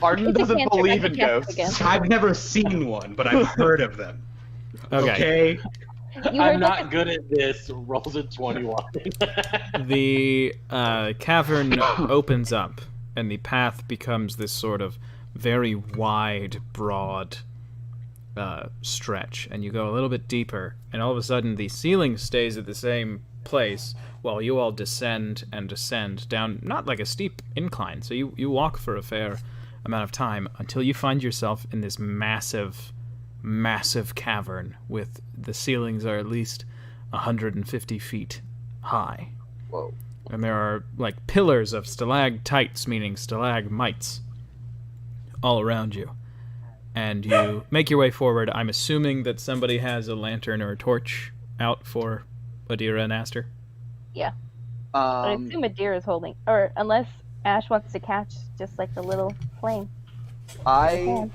Arden It's a doesn't cantrip, believe I in can cast it ghosts. again. I've never seen one, but I've heard of them. Okay. You heard I'm like not good at this. Rolls a 21. The cavern opens up, and the path becomes this sort of very wide, broad stretch, and you go a little bit deeper, and all of a sudden the ceiling stays at the same place while you all descend and descend down, not like a steep incline, so you walk for a fair amount of time until you find yourself in this massive cavern with the ceilings are at least 150 feet high. Whoa. And there are like pillars of stalactites, meaning stalagmites, all around you. And you make your way forward. I'm assuming that somebody has a lantern or a torch out for Adira and Aster. I assume Adira is holding, or unless Ash wants to catch just like the little flame. I'm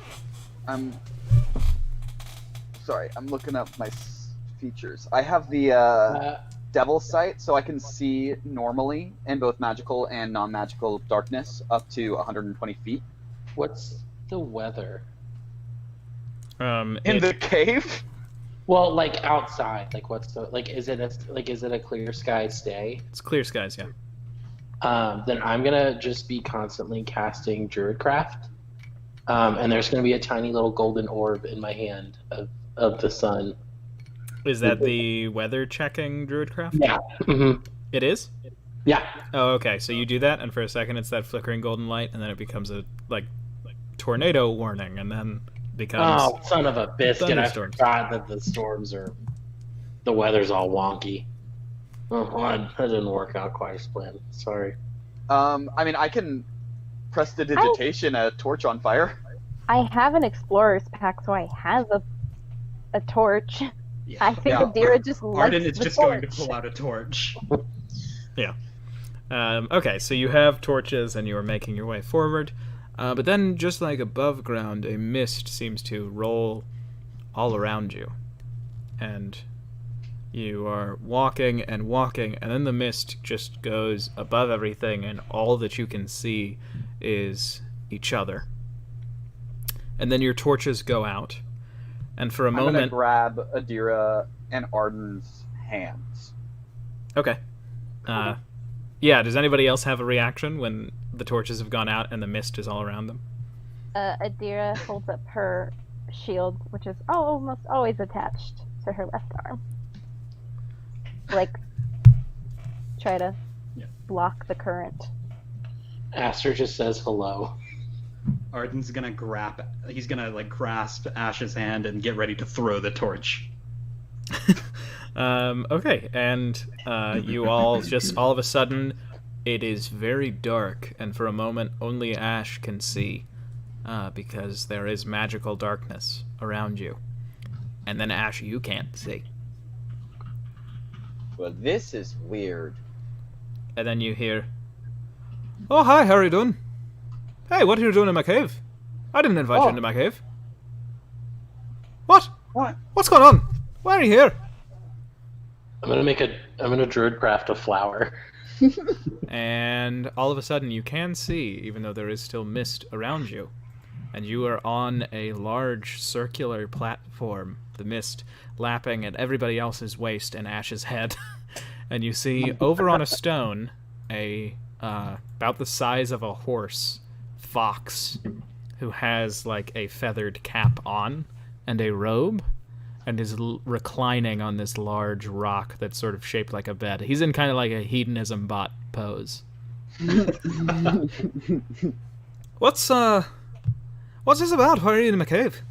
sorry. I'm looking up my features. I have the Devil Sight, so I can see normally in both magical and non-magical darkness up to 120 feet. What's the weather? In the cave? Well, like outside. Like, what's the like? Is it a clear sky day? It's clear skies, yeah. Then I'm gonna just be constantly casting Druidcraft, and there's gonna be a tiny little golden orb in my hand of the sun. Is that the weather checking druidcraft? Yeah. Mm-hmm. It is? Yeah. Oh, okay. So you do that, and for a second it's that flickering golden light, and then it becomes a like tornado warning, and then becomes Oh, son of a biscuit! I thunderstorms. forgot that the weather's all wonky. Oh, well, that didn't work out quite as planned. Sorry. I mean, I can prestidigitation a torch on fire. I have an explorer's pack, so I have a torch. Yeah. I think Yeah. Adira just likes Arden is the just torch. going to pull out a torch. Yeah. Okay, so you have torches and you are making your way forward. But then, just like above ground, a mist seems to roll all around you. And you are walking, and then the mist just goes above everything, and all that you can see is each other. And then your torches go out. And for a I'm gonna moment... grab Adira and Arden's hands. Okay. Yeah, does anybody else have a reaction when the torches have gone out and the mist is all around them? Adira holds up her shield, which is almost always attached to her left arm. Like, try to block the current. Aster just says hello. Arden's gonna he's gonna like grasp Ash's hand and get ready to throw the torch. Okay, and you all just all of a sudden, it is very dark, and for a moment only Ash can see, because there is magical darkness around you. And then Ash, you can't see. Well, this is weird. And then you hear, "Oh, hi, how are you doing? Hey, what are you doing in my cave? I didn't invite you into my cave." What? What? What's going on? Why are you here? I'm gonna druid craft a flower. And all of a sudden you can see, even though there is still mist around you. And you are on a large circular platform, the mist lapping at everybody else's waist and Ash's head. And you see over on a stone a about the size of a horse fox who has like a feathered cap on and a robe and is reclining on this large rock that's sort of shaped like a bed. He's in kind of like a hedonism bot pose. What's this about? Why are you in my cave?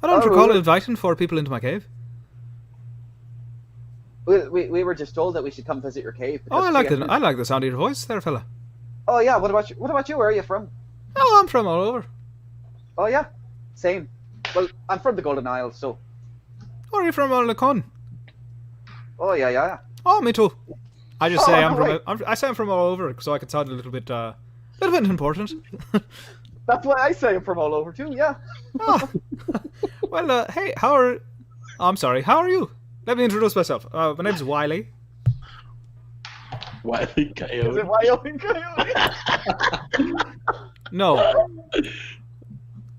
I don't recall inviting 4 people into my cave. We were just told that we should come visit your cave. Oh, I like the sound of your voice there, fella. Oh yeah, what about you? Where are you from? Oh, I'm from all over. Oh yeah, same. Well, I'm from the Golden Isles, so. Where are you from, Olacon? Oh yeah. Oh, me too. I just say right. I say I'm from all over, so I can sound a little bit important. That's why I say I'm from all over too. Yeah. Oh. Well, hey, I'm sorry. How are you? Let me introduce myself. My name's Wiley. Wiley Coyote. Is it Wyoming Coyote? No.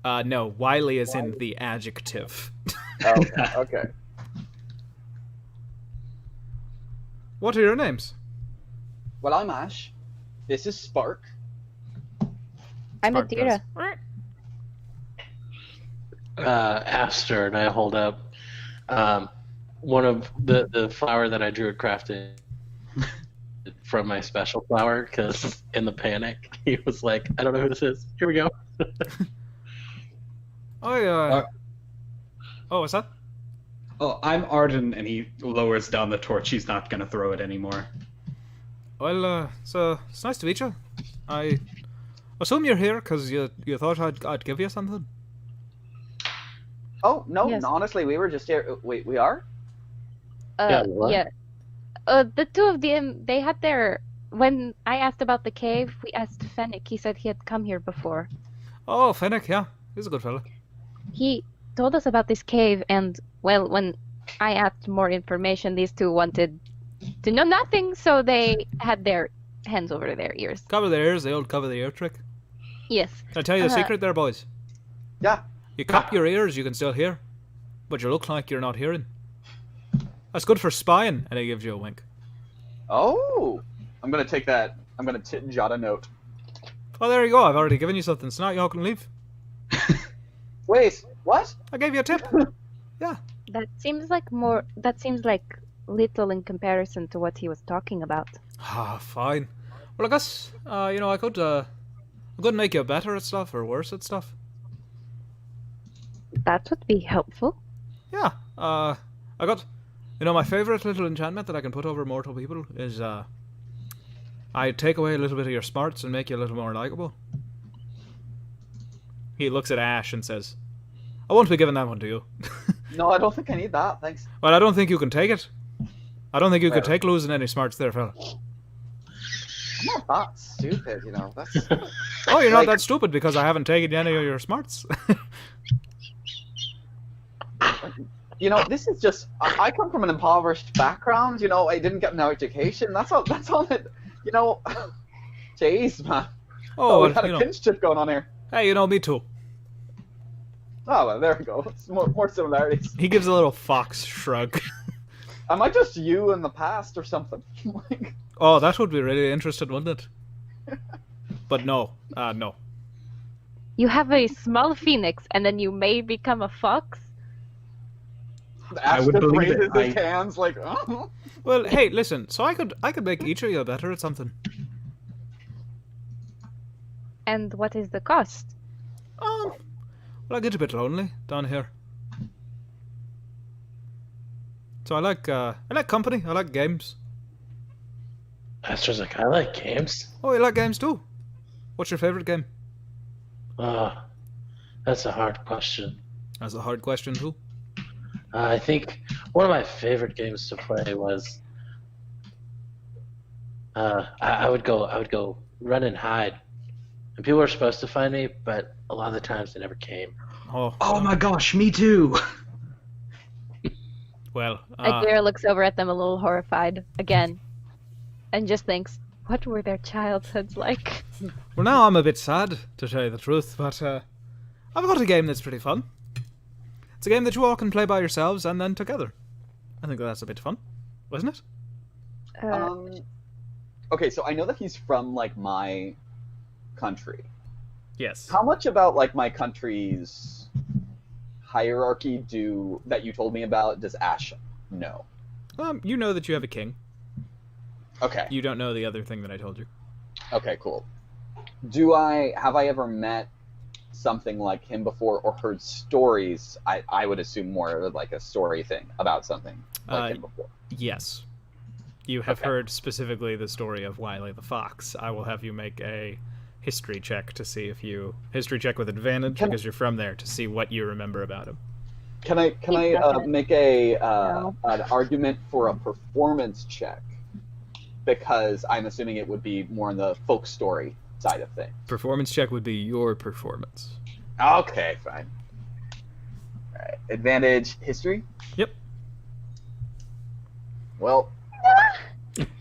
No. Wiley is in the adjective. Oh, okay. What are your names? Well, I'm Ash. This is Spark. I'm Spark Adira. Aster, and I hold up one of the flower that I druid crafted from my special flower, because in the panic he was like, I don't know who this is. Here we go. Oh, what's that? Oh, I'm Arden, and he lowers down the torch. He's not gonna throw it anymore. Well, so it's nice to meet you. I assume you're here because you thought I'd give you something. Oh no, Yes. honestly, we were just here. Wait, we are? Yeah, what? Yeah. The two of them, they had their... When I asked about the cave, we asked Fennec. He said he had come here before. Oh, Fennec, yeah, he's a good fella. He told us about this cave, and, well, when I asked more information, these two wanted to know nothing, so they had their hands over their ears. Cover their ears, the old cover the ear trick. Yes. Can I tell you a secret there, boys? Yeah. You cup your ears, you can still hear, but you look like you're not hearing. That's good for spying, and he gives you a wink. Oh, I'm gonna take that. I'm gonna jot a note. Oh, there you go. I've already given you something, so now you all can leave. Wait, what? I gave you a tip. Yeah. That seems like little in comparison to what he was talking about. Ah, fine. Well, I guess I could make you better at stuff or worse at stuff. That would be helpful. Yeah. I got, my favorite little enchantment that I can put over mortal people is I take away a little bit of your smarts and make you a little more likable. He looks at Ash and says, "I won't be giving that one to you." No, I don't think I need that. Thanks. Well, I don't think you can take it. I don't think you could take losing any smarts there, fella. I'm not that stupid, you know. That's Oh, you're not Like- that stupid because I haven't taken any of your smarts. you know, this is just. I come from an impoverished background. You know, I didn't get an education. That's all. That's all it. You know. Jeez, man. Oh, we well, got you a know. pinch tip going on here. Hey, you know, me too. Oh, well, there we go. It's more similarities. He gives a little fox shrug. Am I just you in the past or something? Like, Oh, that would be really interesting, wouldn't it? But no, no. You have a small phoenix, and then you may become a fox? I would Ashton believe raises it. his hands like, oh. Well, hey, listen. So I could make each of you better at something. And what is the cost? Well, I get a bit lonely down here. So I like company. I like games. Astro's like, I like games. Oh, you like games too? What's your favorite game? That's a hard question. That's a hard question too. I think one of my favorite games to play was. I would go run and hide, and people were supposed to find me, but a lot of the times they never came. Oh my gosh, me too. Well, Adira looks over at them a little horrified again, and just thinks, what were their childhoods like? well, now I'm a bit sad to tell you the truth, but I've got a game that's pretty fun. It's a game that you all can play by yourselves and then together. I think that's a bit fun, wasn't it? Okay, so I know that he's from like my country. Yes. How much about like my country's hierarchy that you told me about does Ash know? You know that you have a king. Okay. You don't know the other thing that I told you. Okay, cool. Have I ever met something like him before or heard stories? I would assume more of like a story thing about something like him before. Yes. You have Okay. heard specifically the story of Wily the Fox. I will have you make a history check to see if you with advantage because you're from there to see what you remember about him. Can I doesn't. make an argument for a performance check? Because I'm assuming it would be more on the folk story side of things. Performance check would be your performance. Okay, fine. All right. Advantage history? Yep. Well,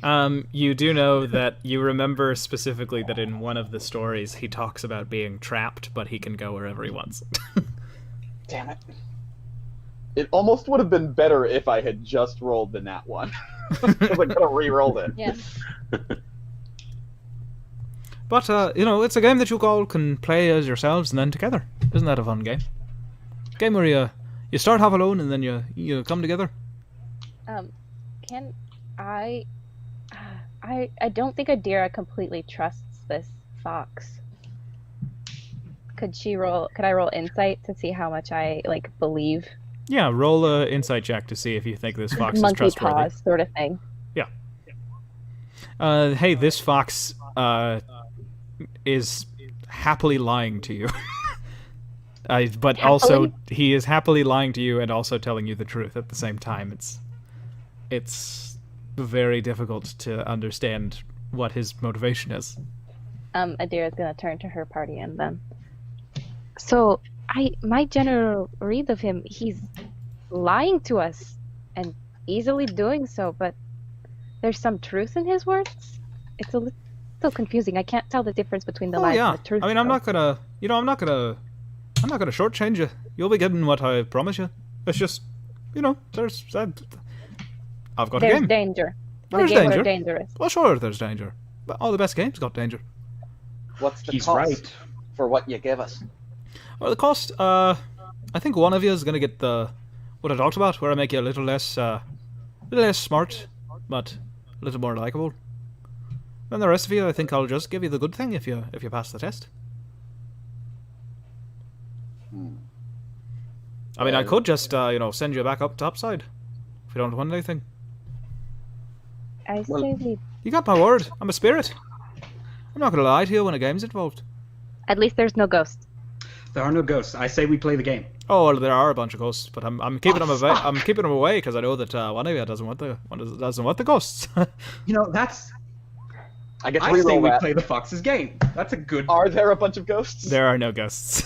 You do know that you remember specifically that in one of the stories he talks about being trapped, but he can go wherever he wants. damn it. It almost would have been better if I had just rolled the nat one. Because I could have re-rolled it. Yeah. But, it's a game that you all can play as yourselves and then together. Isn't that a fun game? Game where you start half alone and then you come together. Can I don't think Adira completely trusts this fox. Could I roll insight to see how much I believe? Yeah, roll a insight check to see if you think this fox is Monkey trustworthy. paws sort of thing. Hey, this fox is happily lying to you. But also, he is happily lying to you and also telling you the truth at the same time. It's very difficult to understand what his motivation is. Adira's gonna turn to her party and then. So, my general read of him, he's lying to us and easily doing so, but there's some truth in his words. It's a little confusing. I can't tell the difference between the lies yeah. and the truth. I mean, I'm not gonna shortchange you. You'll be getting what I promise you. It's just, I've got a There's game. danger. There's the game danger. are dangerous. Well, sure, there's danger. But all the best games got danger. What's the He's cost right. for what you give us? Well, the cost, I think one of you is gonna get what I talked about, where I make you a little less smart, but a little more likable. And the rest of you, I think I'll just give you the good thing if you pass the test. I mean, I could just send you back up topside if you don't want anything. I say we. You got my word. I'm a spirit. I'm not gonna lie to you when a game's involved. At least there's no ghost. There are no ghosts. I say we play the game. Oh, well, there are a bunch of ghosts, but I'm keeping them away. I'm keeping them away because I know that one of you doesn't want the ghosts. You know, that's. I get to I say reroll we that. play the Fox's game. That's a good. Are there a bunch of ghosts? There are no ghosts.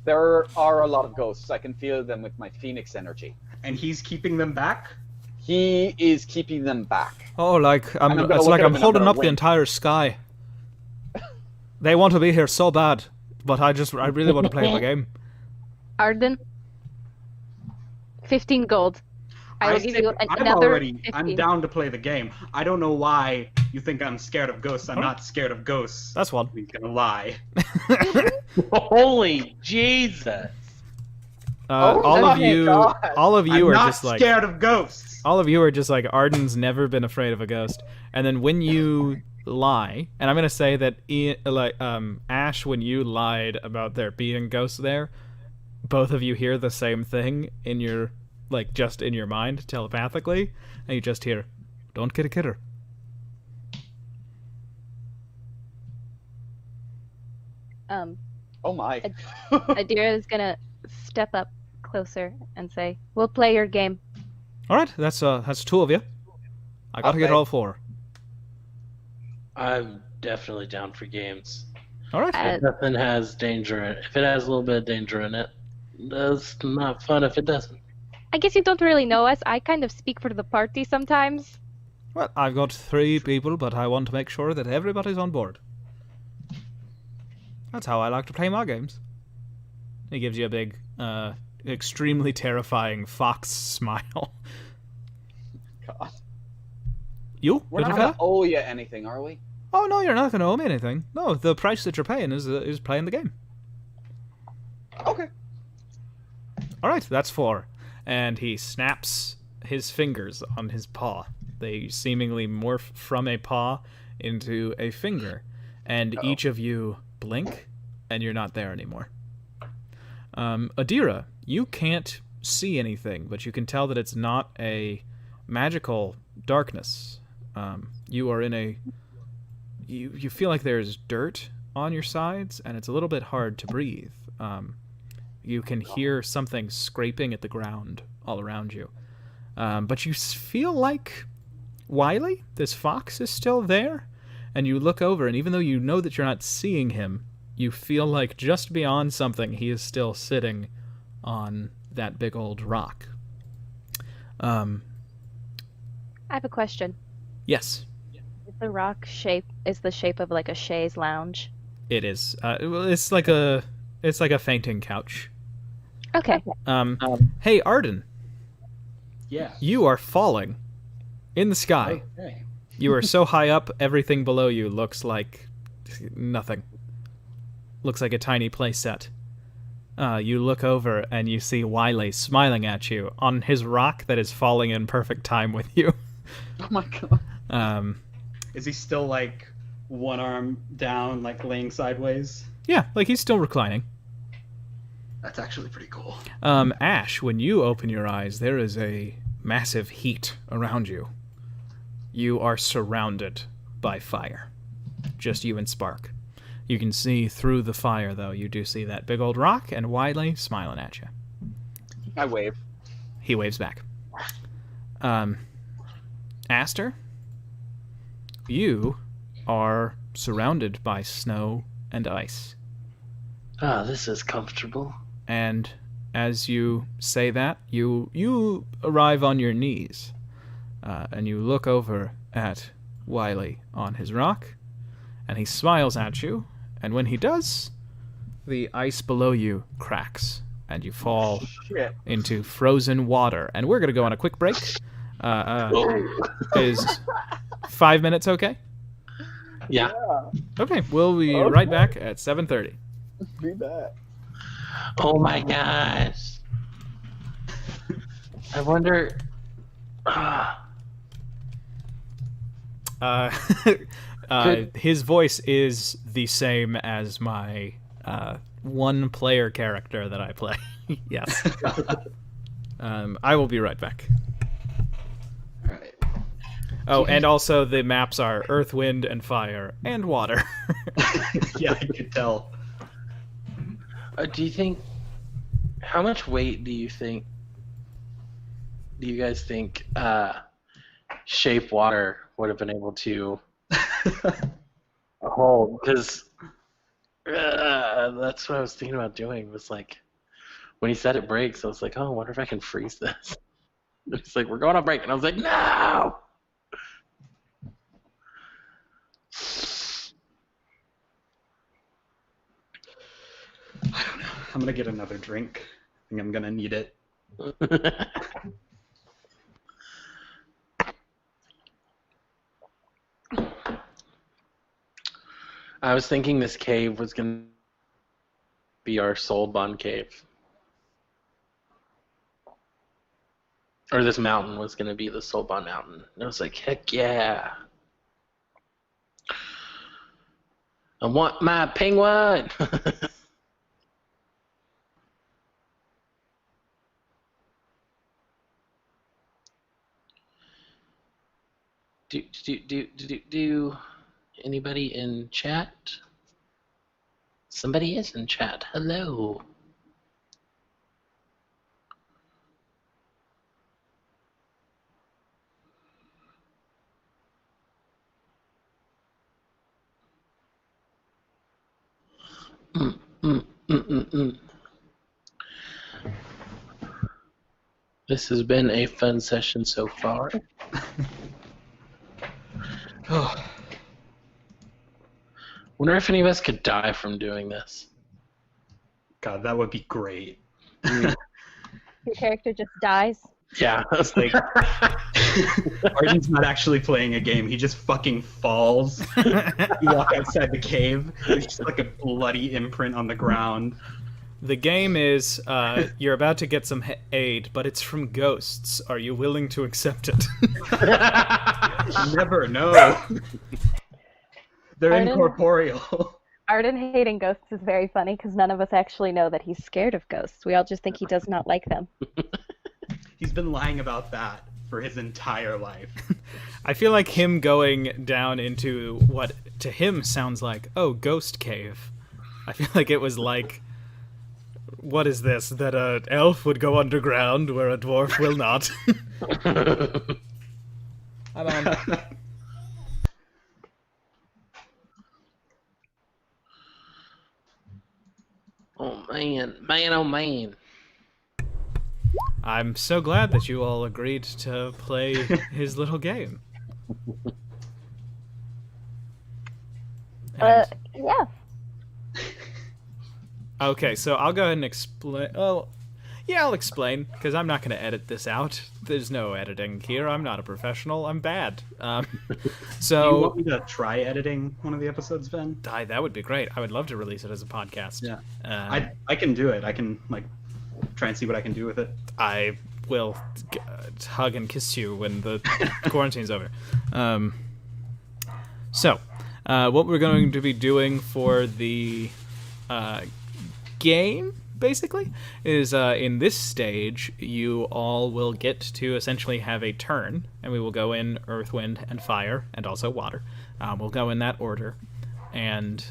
There are a lot of ghosts. I can feel them with my phoenix energy. And he's keeping them back. He is keeping them back. Oh, like I'm gonna it's look like at I'm him and I'm holding gonna up the wink. entire sky. They want to be here so bad, but I really want to play the game. Arden, 15 gold. I will give you another 15. I'm down to play the game. I don't know why you think I'm scared of ghosts. I'm not scared of ghosts. That's one. I'm gonna lie. Holy Jesus! All my of you God. I'm are not just like scared of ghosts. all of you are just like Arden's never been afraid of a ghost. And then when you lie, and I'm gonna say that Ash, when you lied about there being ghosts there, both of you hear the same thing in your just in your mind telepathically, and you just hear, "Don't get a kidder." Oh my. Adira is gonna step up closer and say, "We'll play your game." All right, that's two of you. I gotta get Okay. all four. I'm definitely down for games. All right. Uh, Nothing has danger in it. If it has a little bit of danger in it, that's not fun if it doesn't. I guess you don't really know us. I kind of speak for the party sometimes. Well, I've got 3 people, but I want to make sure that everybody's on board. That's how I like to play my games. He gives you a big, extremely terrifying fox smile. God. You, We're little not fella? gonna owe you anything, are we? Oh no, you're not going to owe me anything. No, the price that you're paying is playing the game. Okay. All right, that's 4. And he snaps his fingers on his paw. They seemingly morph from a paw into a finger, and each of you blink, and you're not there anymore. Adira, you can't see anything, but you can tell that it's not a magical darkness. You are in a... You feel like there's dirt on your sides, and it's a little bit hard to breathe. You can hear something scraping at the ground all around you. But you feel like Wiley, this fox, is still there. And you look over, and even though you know that you're not seeing him, you feel like just beyond something, he is still sitting on that big old rock. I have a question. Yes, Is the rock is the shape of like a chaise lounge? it is. Well, it's like a fainting couch. Okay. Hey, Arden, Yeah. you are falling in the sky. Okay. You are so high up, everything below you looks like nothing. Looks like a tiny playset. You look over and you see Wiley smiling at you on his rock that is falling in perfect time with you. Oh my god. Is he still like one arm down, like laying sideways? Yeah, like he's still reclining. That's actually pretty cool. Ash, when you open your eyes, there is a massive heat around you. You are surrounded by fire. Just you and Spark. You can see through the fire, though. You do see that big old rock and Wiley smiling at you. I wave. He waves back. Aster, you are surrounded by snow and ice. Ah, this is comfortable. And as you say that, you arrive on your knees, and you look over at Wiley on his rock, and he smiles at you, and when he does, the ice below you cracks, and you fall Shit. into frozen water. And we're going to go on a quick break. Is 5 minutes okay? Yeah. Okay, we'll be right back at 7:30. Be back. Oh my gosh. I wonder. His voice is the same as my one-player character that I play. Yes. I will be right back. All right. Oh, and also the maps are Earth, Wind, and Fire, and Water. Yeah, I could tell. Do you think? How much weight do you guys think Shape Water would have been able to hold? Because that's what I was thinking about doing. Was like when he said it breaks, I was like, oh, I wonder if I can freeze this. It's like we're going on break, and I was like, no. I don't know. I'm gonna get another drink. I think I'm gonna need it. I was thinking this cave was gonna be our soul bond cave. Or this mountain was going to be the Soul Bond Mountain. And I was like, heck yeah. I want my penguin. do anybody in chat? Somebody is in chat. Hello. This has been a fun session so far. Oh, Wonder if any of us could die from doing this. God, that would be great. Your character just dies. Yeah, I was like, Arden's not actually playing a game. He just fucking falls. You walk outside the cave. There's just like a bloody imprint on the ground. The game is you're about to get some aid, but it's from ghosts. Are you willing to accept it? You never know. They're Arden? incorporeal. Arden hating ghosts is very funny because none of us actually know that he's scared of ghosts. We all just think he does not like them. He's been lying about that for his entire life. I feel like him going down into what to him sounds like, oh, ghost cave. I feel like it was like, what is this? That an elf would go underground where a dwarf will not. I'm on. oh man, oh man. I'm so glad that you all agreed to play his little game. And- Yeah. Okay, so I'll go ahead and explain. Oh, yeah, I'll explain, because I'm not going to edit this out. There's no editing here. I'm not a professional. I'm bad. Do you So want me to try editing one of the episodes, Ben? that would be great. I would love to release it as a podcast. Yeah. Uh, I can do it. I can like try and see what I can do with it. I will hug and kiss you when the quarantine's over. So, what we're going to be doing for the game, basically, is in this stage, you all will get to essentially have a turn, and we will go in Earth, Wind, and Fire, and also Water. We'll go in that order, and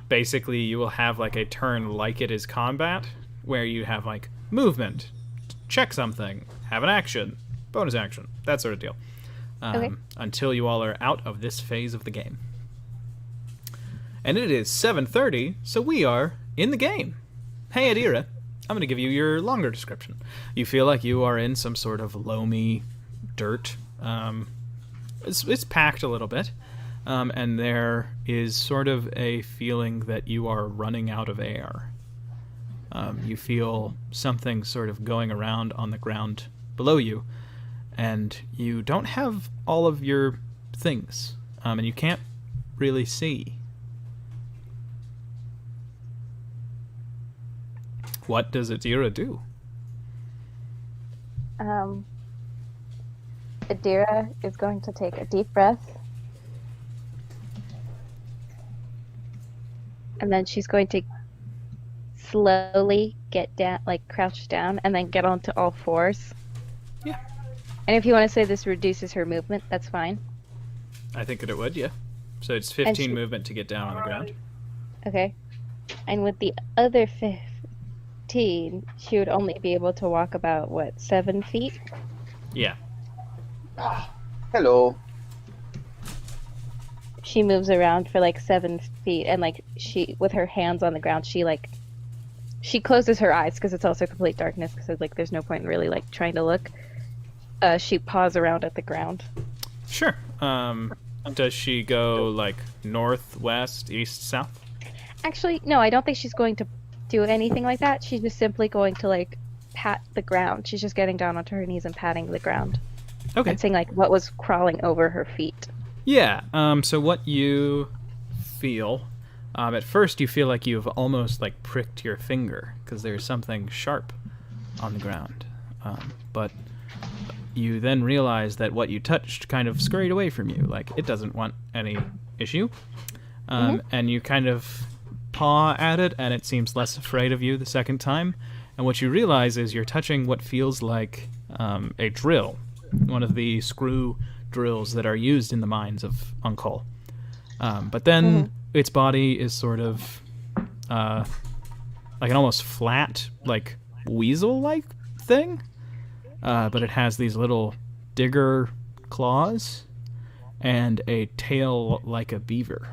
basically you will have like a turn like it is combat, where you have like movement, check something, have an action, bonus action, that sort of deal. Okay. Until you all are out of this phase of the game. And it is 7:30, so we are in the game. Hey, Adira, I'm going to give you your longer description. You feel like you are in some sort of loamy dirt. It's packed a little bit, and there is sort of a feeling that you are running out of air. You feel something sort of going around on the ground below you, and you don't have all of your things, and you can't really see. What does Adira do? Adira is going to take a deep breath. And then she's going to slowly get down, like crouch down, and then get onto all fours. Yeah. And if you want to say this reduces her movement, that's fine. I think that it would, yeah. So it's 15 she- movement to get down on the ground. Okay. And with the other 15, she would only be able to walk about, what, 7 feet? Yeah. Hello. She moves around for like 7 feet, and like she, with her hands on the ground, she closes her eyes because it's also complete darkness. Because like there's no point in really like trying to look. She paws around at the ground. Sure. Does she go like north, west, east, south? Actually, no, I don't think she's going to do anything like that. She's just simply going to like pat the ground. She's just getting down onto her knees and patting the ground. Okay. And seeing like what was crawling over her feet. Yeah. So what you feel? At first, you feel like you've almost like pricked your finger because there's something sharp on the ground. But you then realize that what you touched kind of scurried away from you, like it doesn't want any issue. And you kind of paw at it, and it seems less afraid of you the second time. And what you realize is you're touching what feels like a drill, one of the screw drills that are used in the mines of Uncol. But then its body is sort of like an almost flat, like weasel-like thing. But it has these little digger claws and a tail like a beaver.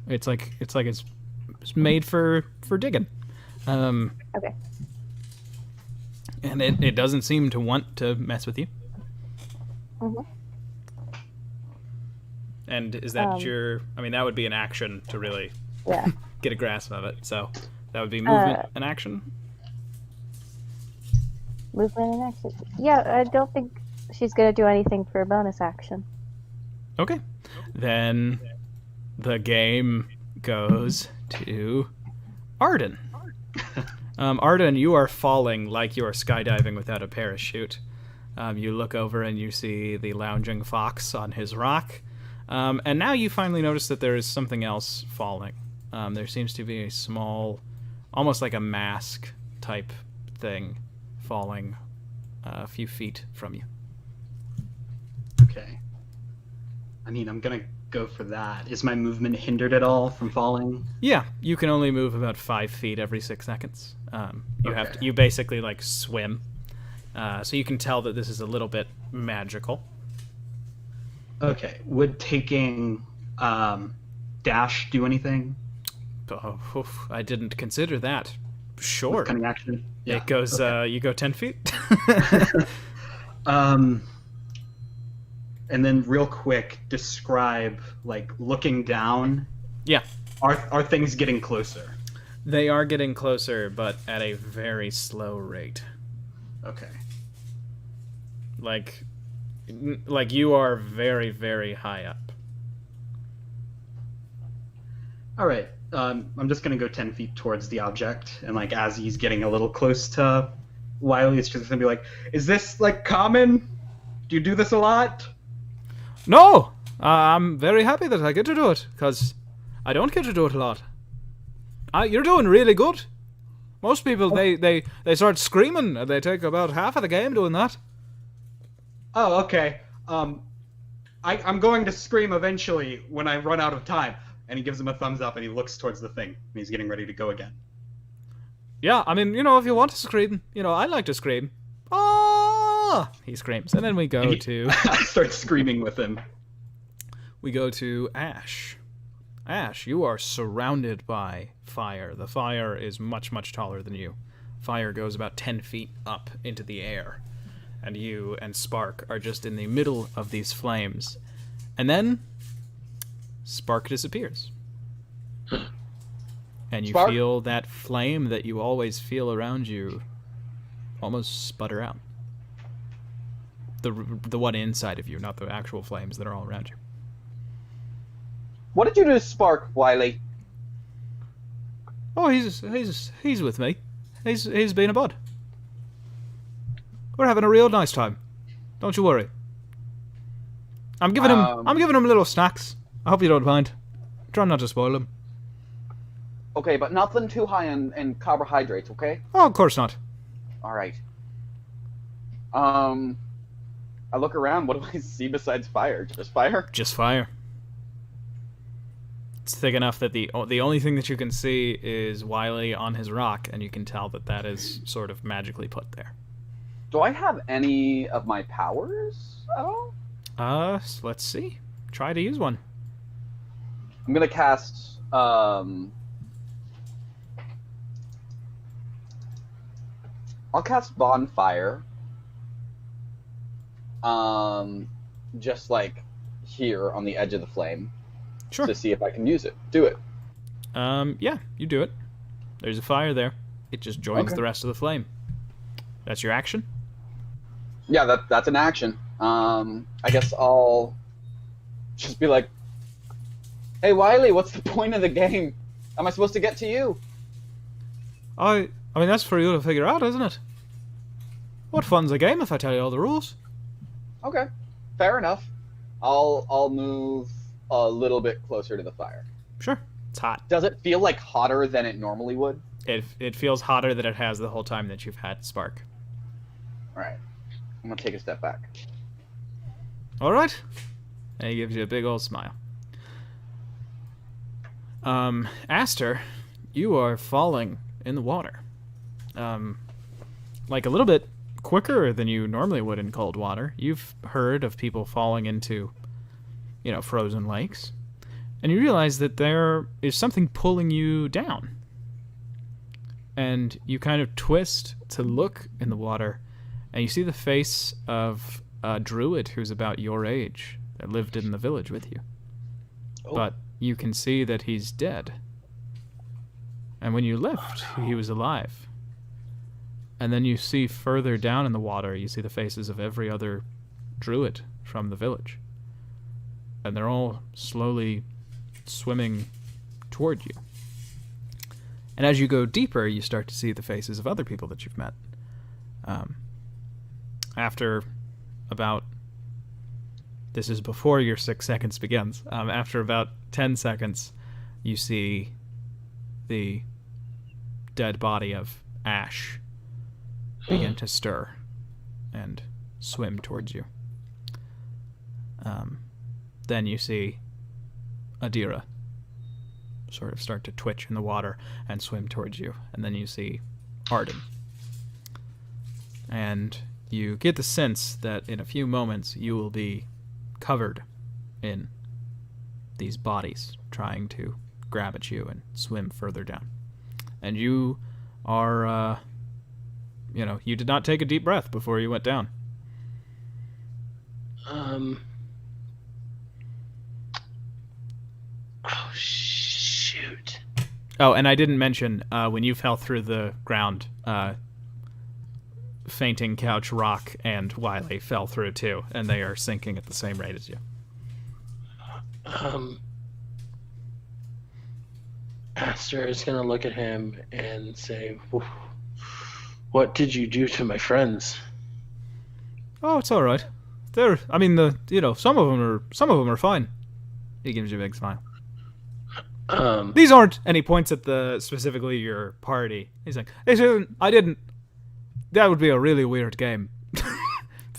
It's made for digging. Okay. And it doesn't seem to want to mess with you. And is that your... I mean, that would be an action to really get a grasp of it. So that would be movement and action. Movement and action. Yeah, I don't think she's going to do anything for a bonus action. Okay. Then the game goes to Arden. Arden, you are falling like you are skydiving without a parachute. You look over and you see the lounging fox on his rock. And now you finally notice that there is something else falling. There seems to be a small, almost like a mask type thing falling a few feet from you. Okay. I mean, I'm gonna go for that. Is my movement hindered at all from falling? Yeah, you can only move about 5 feet every 6 seconds. Okay. You basically like swim. So you can tell that this is a little bit magical. Okay. Would taking dash do anything? Oh, oof, I didn't consider that. Sure. Cunning action. Yeah. It goes. Okay. You go 10 feet. And then real quick, describe like looking down. Yeah. Are things getting closer? They are getting closer, but at a very slow rate. Okay. Like you are very, very high up. All right. I'm just gonna go 10 feet towards the object, and like as he's getting a little close to Wiley, it's just gonna be like, "Is this like common? Do you do this a lot?" No, I'm very happy that I get to do it because I don't get to do it a lot. You're doing really good. Most people they start screaming and they take about half of the game doing that. Oh, okay. I'm going to scream eventually when I run out of time. And he gives him a thumbs up, and he looks towards the thing, and he's getting ready to go again. Yeah, I mean, if you want to scream, I like to scream. Ah! He screams, and then we go to... I start screaming with him. We go to Ash. Ash, you are surrounded by fire. The fire is much, much taller than you. Fire goes about 10 feet up into the air. And you and Spark are just in the middle of these flames. And then... Spark disappears. And you Spark? feel that flame that you always feel around you almost sputter out. The one inside of you, not the actual flames that are all around you. What did you do to Spark, Wiley? Oh, he's with me. He's been a bud. We're having a real nice time. Don't you worry. I'm giving him little snacks. I hope you don't mind. Try not to spoil them. Okay, but nothing too high in carbohydrates, okay? Oh, of course not. Alright. I look around, what do I see besides fire? Just fire? Just fire. It's thick enough that the only thing that you can see is Wiley on his rock, and you can tell that that is sort of magically put there. Do I have any of my powers at all? Let's see. Try to use one. I'm gonna cast I'll cast Bonfire. Just like here on the edge of the flame. Sure. To see if I can use it. Do it. Yeah, you do it. There's a fire there. It just joins Okay. the rest of the flame. That's your action? Yeah, that's an action. I guess I'll just be like, "Hey Wiley, what's the point of the game? Am I supposed to get to you?" I mean, that's for you to figure out, isn't it? What fun's a game if I tell you all the rules? Okay, fair enough. I'll move a little bit closer to the fire. Sure. It's hot. Does it feel like hotter than it normally would? It feels hotter than it has the whole time that you've had Spark. All right, I'm gonna take a step back. All right. And he gives you a big old smile. Aster, you are falling in the water. Like a little bit quicker than you normally would in cold water. You've heard of people falling into, frozen lakes. And you realize that there is something pulling you down. And you kind of twist to look in the water, and you see the face of a druid who's about your age that lived in the village with you. Oh. But you can see that he's dead. And when you lift, he was alive. And then you see further down in the water, you see the faces of every other druid from the village. And they're all slowly swimming toward you. And as you go deeper, you start to see the faces of other people that you've met. After about... This is before your 6 seconds begins. After about 10 seconds, you see the dead body of Ash begin to stir and swim towards you. Then you see Adira sort of start to twitch in the water and swim towards you. And then you see Arden. And you get the sense that in a few moments you will be covered in these bodies trying to grab at you and swim further down. And you are, you did not take a deep breath before you went down. Oh, shoot. Oh, and I didn't mention, when you fell through the ground, Fainting Couch, Rock, and Wiley fell through too, and they are sinking at the same rate as you. Aster is going to look at him and say, "What did you do to my friends?" Oh, it's all right. Some of them are fine. He gives you a big smile. These aren't, and he points at specifically your party. He's like, I didn't. That would be a really weird game.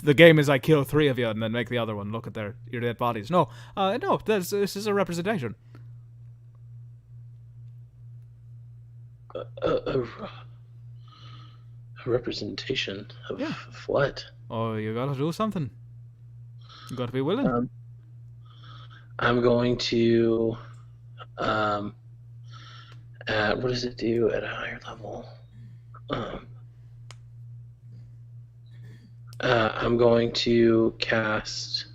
The game is I kill 3 of you and then make the other one look at your dead bodies. No, this is a representation. A representation of what? Oh, you gotta do something. You gotta be willing. I'm going to, what does it do at a higher level? I'm going to cast,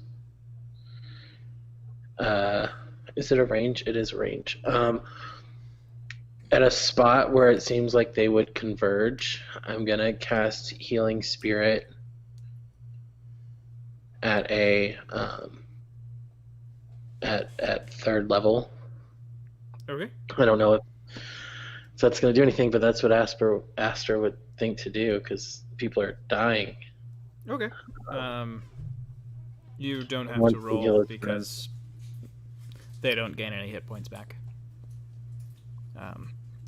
is it a range? It is a range. At a spot where it seems like they would converge, I'm going to cast Healing Spirit at a, at 3rd level. Okay. I don't know if that's going to do anything, but that's what Aster would think to do, because people are dying. Okay. You don't have One to roll singular because they don't gain any hit points back.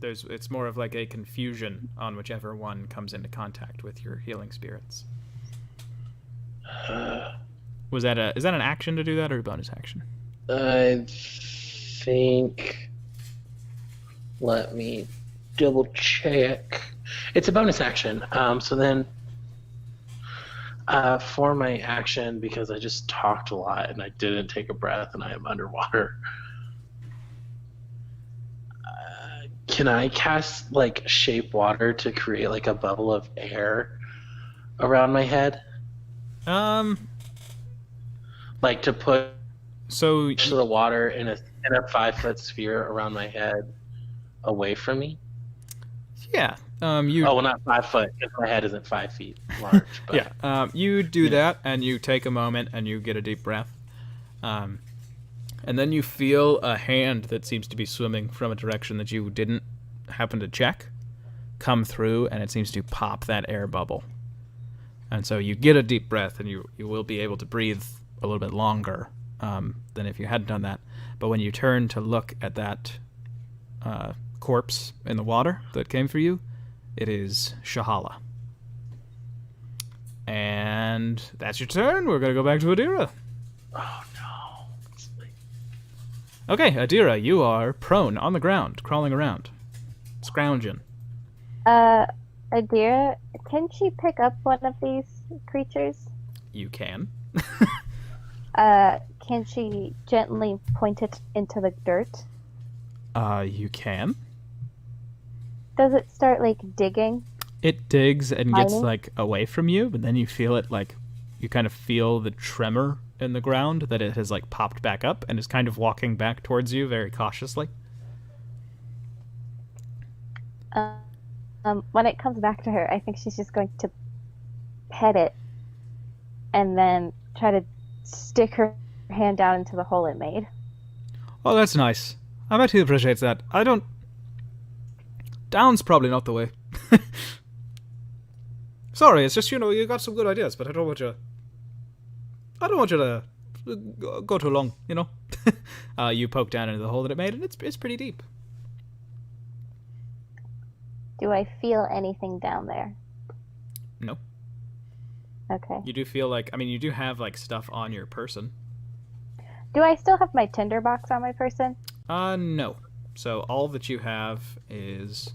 It's more of like a confusion on whichever one comes into contact with your healing spirits. Is that an action to do that or a bonus action? I think. Let me double check. It's a bonus action. So then, for my action, because I just talked a lot and I didn't take a breath and I am underwater, can I cast like shape water to create like a bubble of air around my head? Like to put So the water in a 5-foot sphere around my head, away from me. yeah, you Oh well, not 5 foot because my head isn't 5 feet large. But, yeah, you do that, and you take a moment, and you get a deep breath, and then you feel a hand that seems to be swimming from a direction that you didn't happen to check come through, and it seems to pop that air bubble. And so you get a deep breath, and you will be able to breathe a little bit longer than if you hadn't done that. But when you turn to look at that corpse in the water that came for you, it is Shahala. And that's your turn. We're going to go back to Adira. oh no. It's like- Okay, Adira, you are prone on the ground, crawling around, scrounging. Adira, can she pick up one of these creatures? You can. Can she gently point it into the dirt? You can. Does it start like digging? It digs and gets Mining? like away from you, but then you feel it like you kind of feel the tremor in the ground that it has like popped back up and is kind of walking back towards you very cautiously. When it comes back to her, I think she's just going to pet it and then try to stick her hand down into the hole it made. Oh, that's nice. I bet he appreciates that. I don't. Down's probably not the way. Sorry, it's just, you got some good ideas, but I don't want you to go too long, You poke down into the hole that it made, and it's pretty deep. Do I feel anything down there? No. Okay. You do feel like, you do have, like, stuff on your person. Do I still have my tinderbox on my person? No. So all that you have is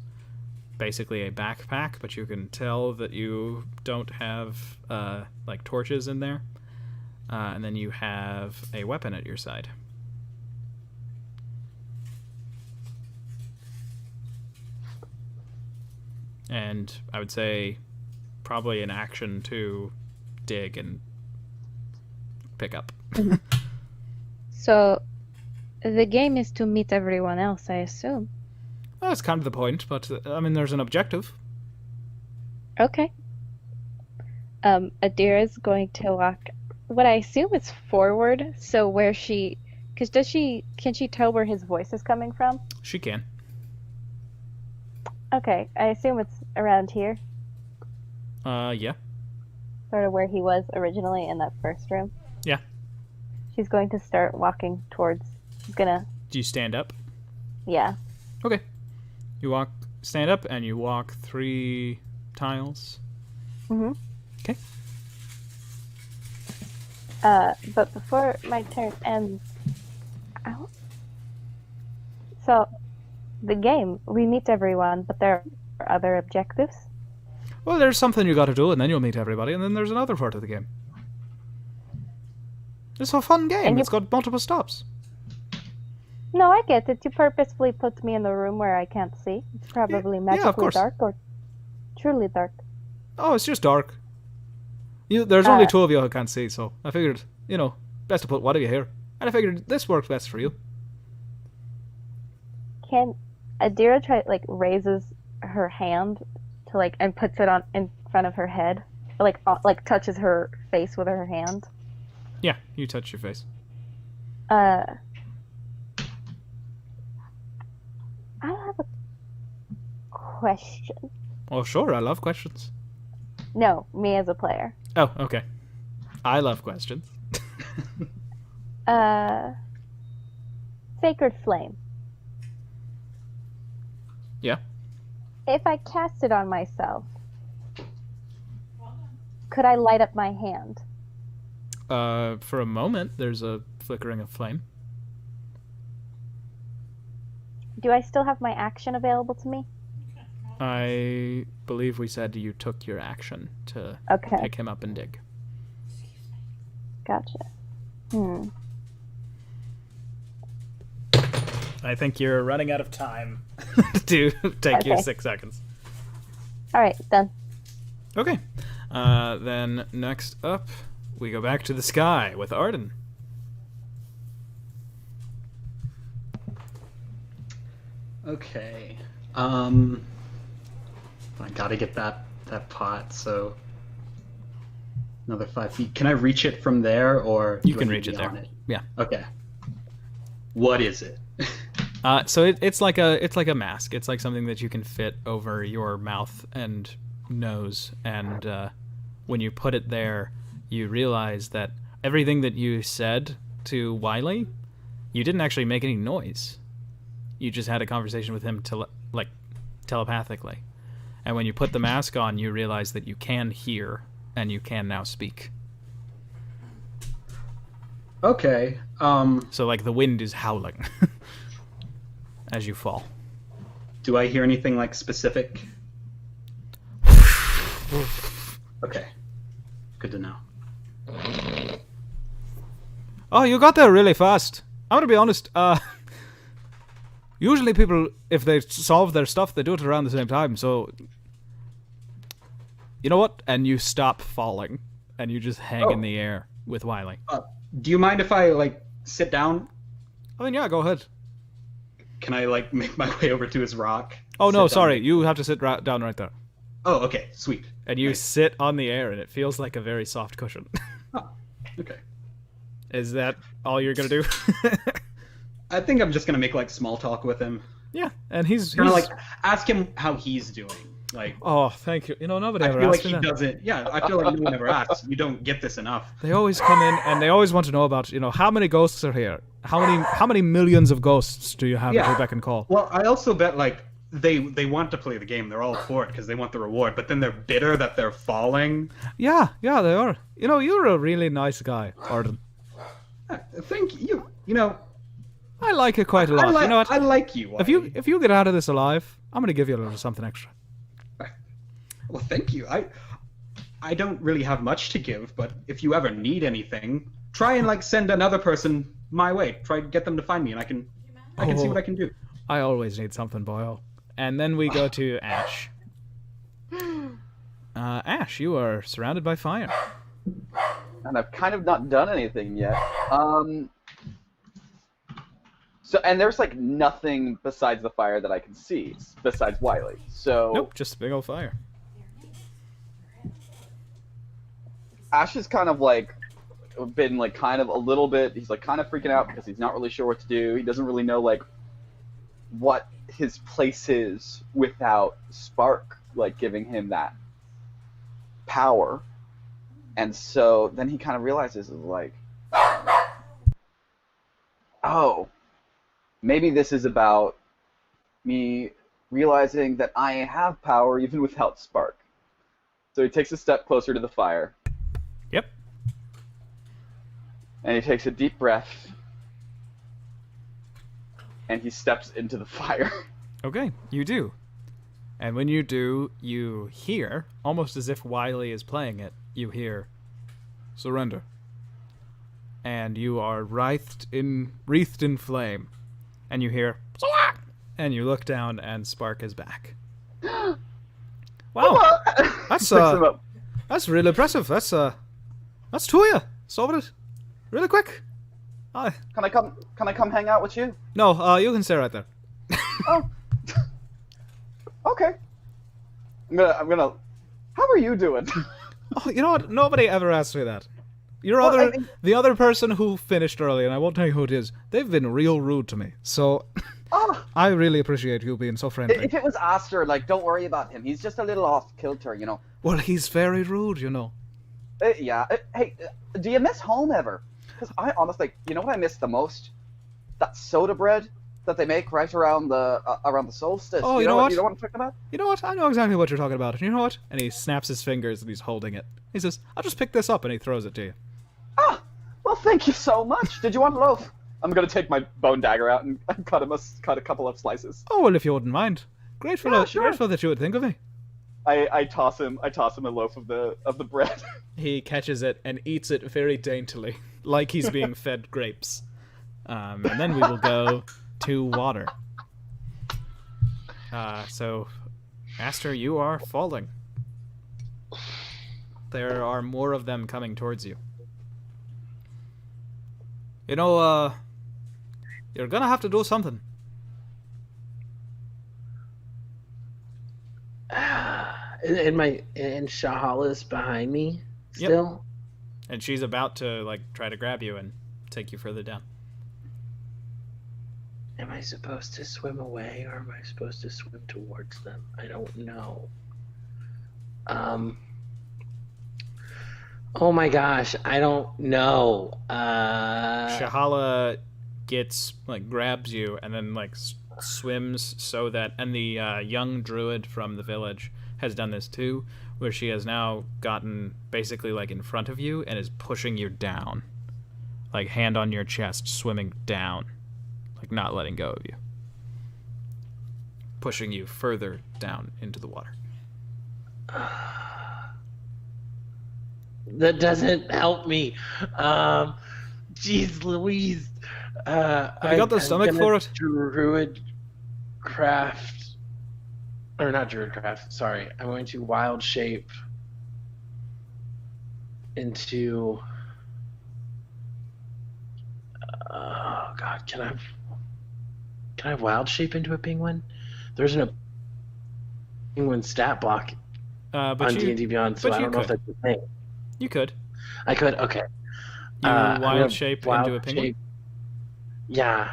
basically a backpack, but you can tell that you don't have, like, torches in there. And then you have a weapon at your side. And I would say probably an action to dig and pick up. So, the game is to meet everyone else, I assume. Well, that's kind of the point, but, there's an objective. Okay. Adira's going to walk what I assume is forward, so where she... Because can she tell where his voice is coming from? She can. Okay, I assume it's around here, Yeah. sort of where he was originally in that first room. Yeah. She's going to start walking towards... She's gonna... Do you stand up? Yeah. Okay. You stand up, and you walk 3 tiles. Mm-hmm. Okay. But before my turn ends... So, the game, we meet everyone, but there are other objectives. Well, there's something you gotta do, and then you'll meet everybody, and then there's another part of the game. It's a fun game. And It's got multiple stops. No, I get it. You purposefully put me in the room where I can't see. It's probably of magically course. dark or truly dark. Oh, it's just dark. There's only 2 of you who can't see, so I figured, best to put one of you here. And I figured this works best for you. Can Adira raises her hand to and puts it on in front of her head, like touches her face with her hand. Yeah, you touch your face. I have a question. Oh, sure, I love questions. No, me as a player. Oh, okay. I love questions. Sacred Flame. Yeah. If I cast it on myself, could I light up my hand? For a moment, there's a flickering of flame. Do I still have my action available to me? I believe we said you took your action to Okay. pick him up and dig. Gotcha. I think you're running out of time to take your Okay. 6 seconds. All right, done. Okay. Then next up, we go back to the sky with Arden. Okay. I gotta get that pot, so another 5 feet. Can I reach it from there, or You do I can need reach to it be on there. it? Yeah. Okay. What is it? So it's like a mask. It's like something that you can fit over your mouth and nose, and when you put it there, you realize that everything that you said to Wiley, you didn't actually make any noise. You just had a conversation with him telepathically. And when you put the mask on, you realize that you can hear and you can now speak. Okay. So like the wind is howling as you fall. Do I hear anything like specific? Okay. Good to know. Oh, you got there really fast. I'm gonna be honest. Usually people, if they solve their stuff, they do it around the same time. So, you know what? And you stop falling, and you just hang in the air with Wiley. Do you mind if I like sit down? I mean, yeah, go ahead. Can I like make my way over to his rock? Oh no, Sit down? sorry. You have to sit down right there. Oh, okay, sweet. And you Nice. sit on the air, and it feels like a very soft cushion. Oh, okay. Is that all you're gonna do? I think I'm just gonna make like small talk with him. Yeah, and he's Kind of like ask him how he's doing. Like, oh, thank you. You know, nobody I ever feel like asked me he that. doesn't. Yeah, I feel like no one ever asks. You don't get this enough. They always come in and they always want to know about, how many ghosts are here? How many millions of ghosts do you have at Yeah. your beck and call? Well, I also bet like they want to play the game. They're all for it because they want the reward. But then they're bitter that they're falling. Yeah, they are. You're a really nice guy, Arden. Thank you. You know, I like you quite a lot. You know what? I like you. If you get out of this alive, I'm gonna give you a little something extra. Well, thank you. I don't really have much to give, but if you ever need anything, try and like send another person my way. Try to get them to find me, and I can see what I can do. I always need something, boyo. And then we go to Ash. Ash, you are surrounded by fire. And I've kind of not done anything yet. So, and there's like nothing besides the fire that I can see, besides Wiley. So Nope, just a big old fire. Ash is kind of like been like kind of a little bit. He's like kind of freaking out because he's not really sure what to do. He doesn't really know like what his place is without Spark like giving him that power. And so then he kind of realizes like, oh, maybe this is about me realizing that I have power even without Spark. So he takes a step closer to the fire. Yep. And he takes a deep breath. And he steps into the fire. Okay, you do. And when you do, you hear, almost as if Wiley is playing it, you hear, surrender. And you are wreathed in flame. And you hear, "Swat!" And you look down and Spark is back. Wow, that's Picks him up. that's really impressive. That's two of you. Solved it really quick. Can I come hang out with you? No, you can stay right there. Oh. Okay. I'm gonna. How are you doing? Oh, you know what? Nobody ever asked me that. Well, The other person who finished early, and I won't tell you who it is, they've been real rude to me. So, Oh, I really appreciate you being so friendly. if it was Aster, like, don't worry about him. He's just a little off kilter, you know. Well, he's very rude, you know. Yeah. Hey, do you miss home ever? Because I honestly, you know what I miss the most? That soda bread that they make right around the solstice. Oh, you know what? You know what I'm talking about? You know what? I know exactly what you're talking about. And you know what? And he snaps his fingers and he's holding it. He says, I'll just pick this up, and he throws it to you. Ah, well, thank you so much. Did you want a loaf? I'm gonna take my bone dagger out and cut a couple of slices. Oh, well, if you wouldn't mind. Grateful, Yeah, sure. grateful that you would think of me. I toss him a loaf of the bread. He catches it and eats it very daintily, like he's being fed grapes. And then we will go to water. So, Aster, you are falling. There are more of them coming towards you. You know, you're gonna have to do something. And Shahala's behind me still. And she's about to like try to grab you and take you further down. Am I supposed to swim away or am I supposed to swim towards them? I don't know. Oh my gosh, I don't know. Shahala grabs you and then swims so that, and the young druid from the village has done this too, where she has now gotten basically in front of you and is pushing you down, hand on your chest, swimming down, not letting go of you, pushing you further down into the water. That doesn't help me. Jeez Louise. Have you got the stomach for it? Druid craft. Or not druid craft, sorry. I'm going to wild shape into... Oh god, can I wild shape into a penguin? There's a penguin stat block on D&D Beyond, so I don't know if that's the thing. You could. I could, okay. You wild shape into a penguin? Yeah.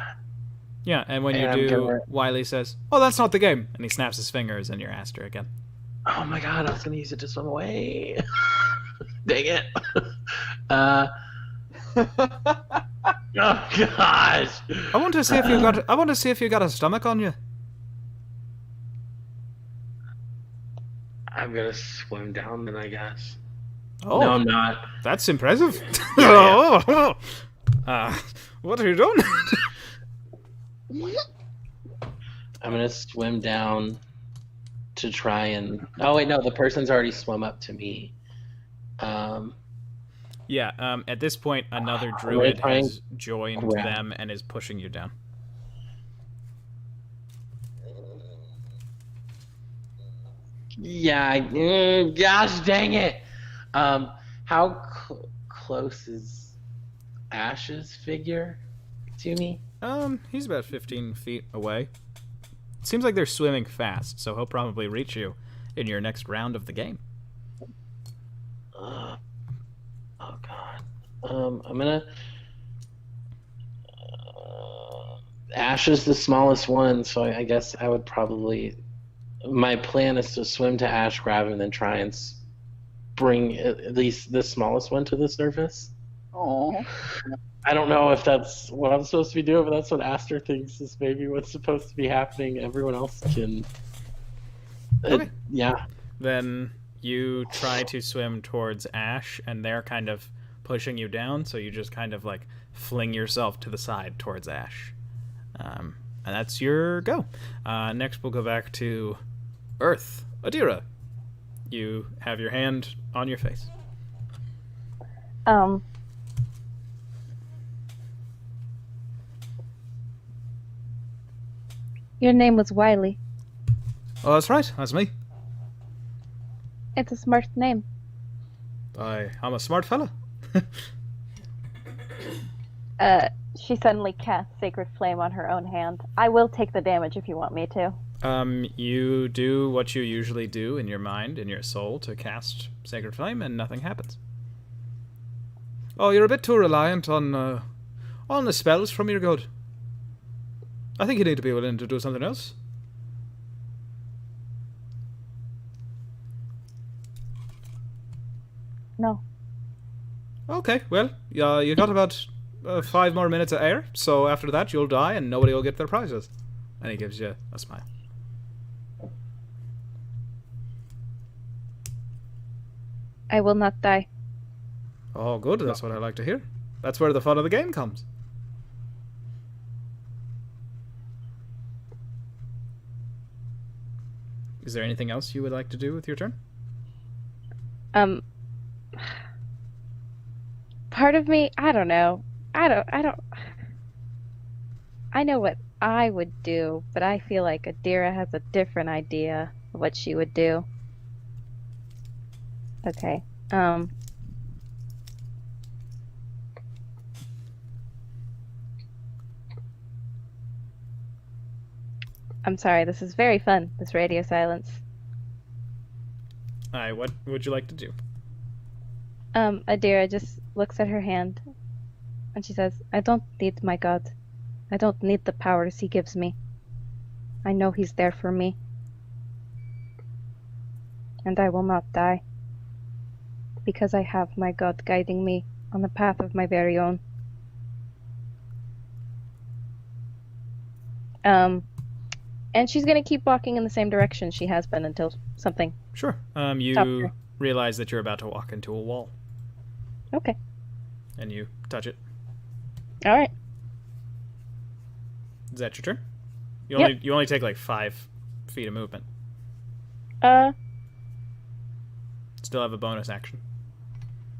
Yeah, and when you do, Wiley says, "Oh, that's not the game," and he snaps his fingers, and you're Aster again. Oh my god, I was gonna use it to swim away. Dang it. Oh gosh. I want to see if you got. I want to see if you got a stomach on you. I'm gonna swim down then, I guess. Oh, no, I'm not. That's impressive. Yeah. What are you doing? I'm gonna swim down to try and... Oh wait, no, the person's already swum up to me. Yeah, at this point, another druid has joined them and is pushing you down. Yeah, gosh dang it. How close is Ash's figure to me? He's about 15 feet away. Seems like they're swimming fast, so he'll probably reach you in your next round of the game. Oh god. I'm gonna... Ash is the smallest one, so I guess I would probably... My plan is to swim to Ash, grab him, and then try and bring at least the smallest one to the surface. Aww. I don't know if that's what I'm supposed to be doing, but that's what Aster thinks is maybe what's supposed to be happening. Everyone else can... Okay. Yeah. Then you try to swim towards Ash, and they're kind of pushing you down, so you just kind of fling yourself to the side towards Ash. And that's your go. Next we'll go back to Earth. Adira, you have your hand on your face. Your name was Wiley. Oh, that's right. That's me. It's a smart name. I'm a smart fella. She suddenly casts Sacred Flame on her own hand. I will take the damage if you want me to. You do what you usually do in your mind, in your soul, to cast Sacred Flame, and nothing happens. Oh, you're a bit too reliant on the spells from your god. I think you need to be willing to do something else. No. Okay, well, you got about 5 more minutes of air, so after that you'll die and nobody will get their prizes. And he gives you a smile. I will not die. Oh, good, that's what I like to hear. That's where the fun of the game comes. Is there anything else you would like to do with your turn? Part of me, I don't know. I know what I would do, but I feel like Adira has a different idea of what she would do. Okay. I'm sorry, this is very fun, this radio silence. What would you like to do? Adira just looks at her hand and she says, I don't need my god. I don't need the powers he gives me. I know he's there for me. And I will not die. Because I have my god guiding me on the path of my very own. And she's gonna keep walking in the same direction she has been until something. Sure. Stop You her. realize that you're about to walk into a wall, Okay. and you touch it. Alright. Is that your turn? You Yep. only take like 5 feet of movement. Still have a bonus action.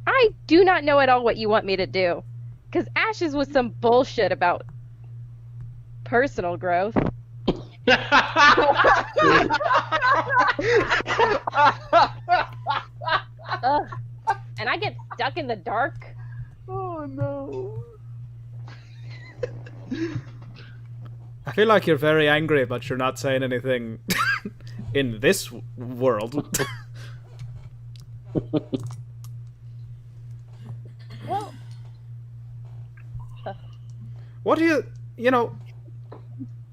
I do not know at all what you want me to do. Because Ashes was some bullshit about personal growth. Ugh. And I get stuck in the dark. Oh no. I feel like you're very angry, but you're not saying anything in this world. Well, What do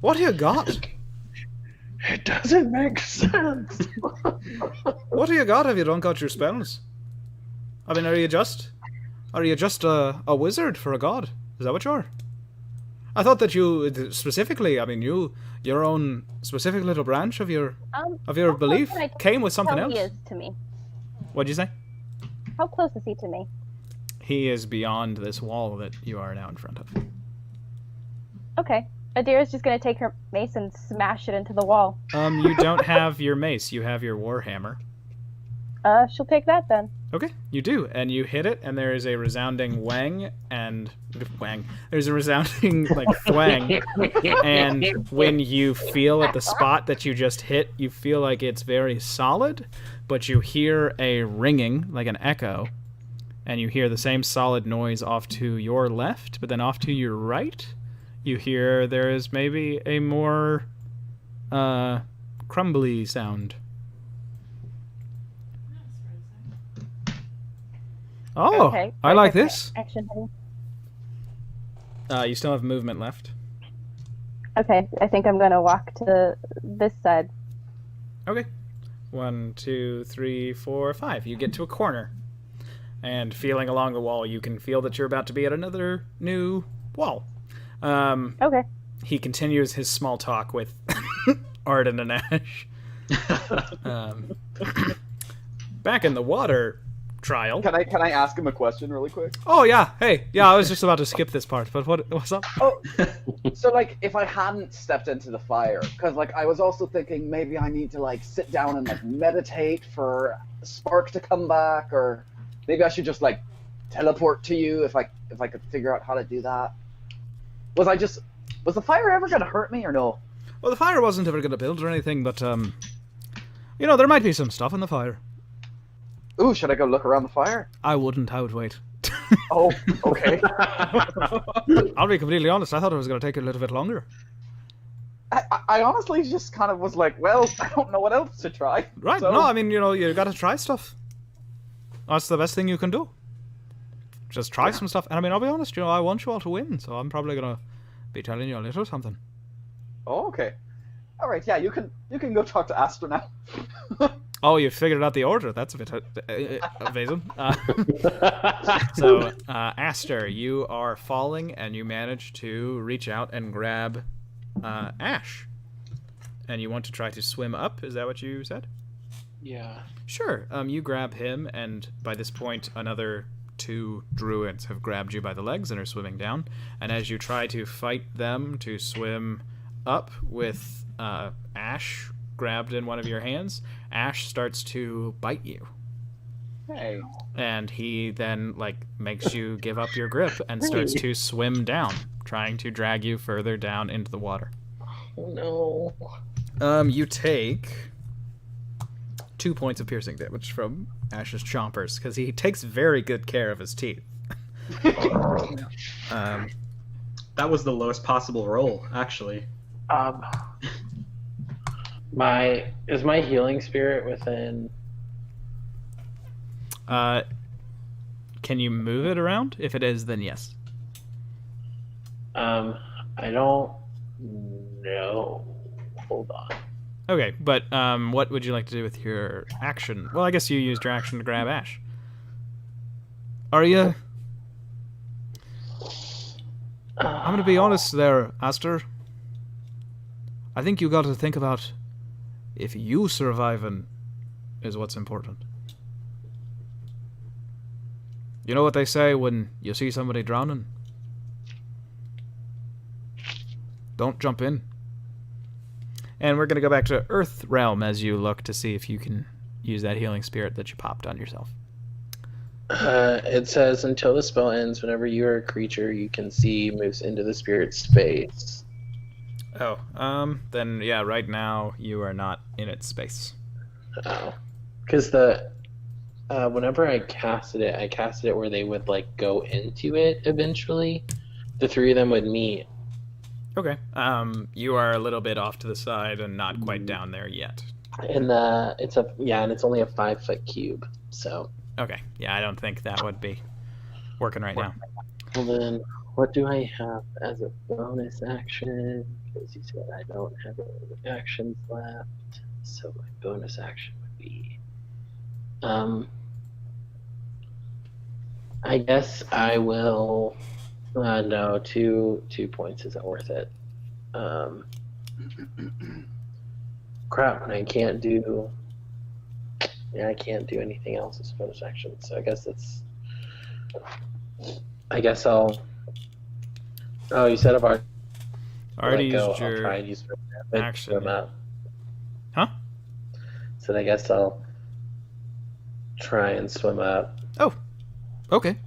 what do you got? It doesn't make sense. What do you got if you don't got your spells? I mean, are you just a wizard for a god? Is that what you are? I thought that you specifically, I mean, your own specific little branch of your how belief close can I came with something tell else. he is to me? What'd you say? How close is he to me? He is beyond this wall that you are now in front of. Okay. Adira's just gonna take her mace and smash it into the wall. You don't have your mace. You have your warhammer. She'll take that then. Okay, you do, and you hit it, and there is a resounding wang. There's a resounding like thwang, and when you feel at the spot that you just hit, you feel like it's very solid, but you hear a ringing, like an echo, and you hear the same solid noise off to your left, but then off to your right, you hear there is maybe a more crumbly sound. Oh, Okay. I like Okay. this. Action heading. You still have movement left. Okay, I think I'm gonna walk to this side. Okay. 1, 2, 3, 4, 5. You get to a corner. And feeling along the wall, you can feel that you're about to be at another new wall. Okay. He continues his small talk with Arden and Ash. Back in the water trial. Can I ask him a question really quick? Oh, yeah. Hey. Yeah, I was just about to skip this part, but what's up? Oh, so like if I hadn't stepped into the fire, because like I was also thinking maybe I need to like sit down and like meditate for Spark to come back, or maybe I should just like teleport to you if I could figure out how to do that. Was the fire ever gonna hurt me or no? Well, the fire wasn't ever going to build or anything, but, there might be some stuff in the fire. Ooh, should I go look around the fire? I wouldn't. I would wait. Oh, okay. I'll be completely honest. I thought it was going to take a little bit longer. I honestly just kind of was like, well, I don't know what else to try. Right. So- No, I mean, you got to try stuff. That's the best thing you can do. Just try some stuff. And I mean, I'll be honest, I want you all to win, so I'm probably going to be telling you a little something. Oh, okay. All right, yeah, you can go talk to Astra now. Oh, you figured out the order. That's a bit evasive. So, Aster, you are falling, and you manage to reach out and grab Ash. And you want to try to swim up? Is that what you said? Yeah. Sure. You grab him, and by this point, another 2 druids have grabbed you by the legs and are swimming down. And as you try to fight them to swim up with Ash grabbed in one of your hands, Ash starts to bite you. Hey. And he then, makes you give up your grip and starts to swim down, trying to drag you further down into the water. Oh, no. You take 2 points of piercing damage from Ash's chompers, because he takes very good care of his teeth. That was the lowest possible roll, actually. Is my healing spirit within? Can you move it around? If it is, then yes. I don't know. Hold on. Okay, but what would you like to do with your action? Well, I guess you used your action to grab Ash. Are you? I'm gonna be honest there, Aster. I think you got to think about if you surviving is what's important. You know what they say when you see somebody drowning? Don't jump in. And we're going to go back to Earth Realm as you look to see if you can use that healing spirit that you popped on yourself. It says, until the spell ends, whenever you are a creature you can see moves into the spirit space. Oh, then yeah, right now you are not in its space. Oh. Because whenever I casted it where they would, go into it eventually. The three of them would meet. Okay. You are a little bit off to the side and not quite down there yet. And it's only a 5-foot cube, so. Okay. Yeah, I don't think that would be working right now. Well then, what do I have as a bonus action? Because you said I don't have any actions left, so my bonus action would be, I guess I will. No, 2 points isn't worth it. Crap, and I can't do anything else as bonus action. So I guess I'll. Oh, you said I've already used I'll your try and use action. swim up. Huh? So I guess I'll try and swim up. Oh, okay.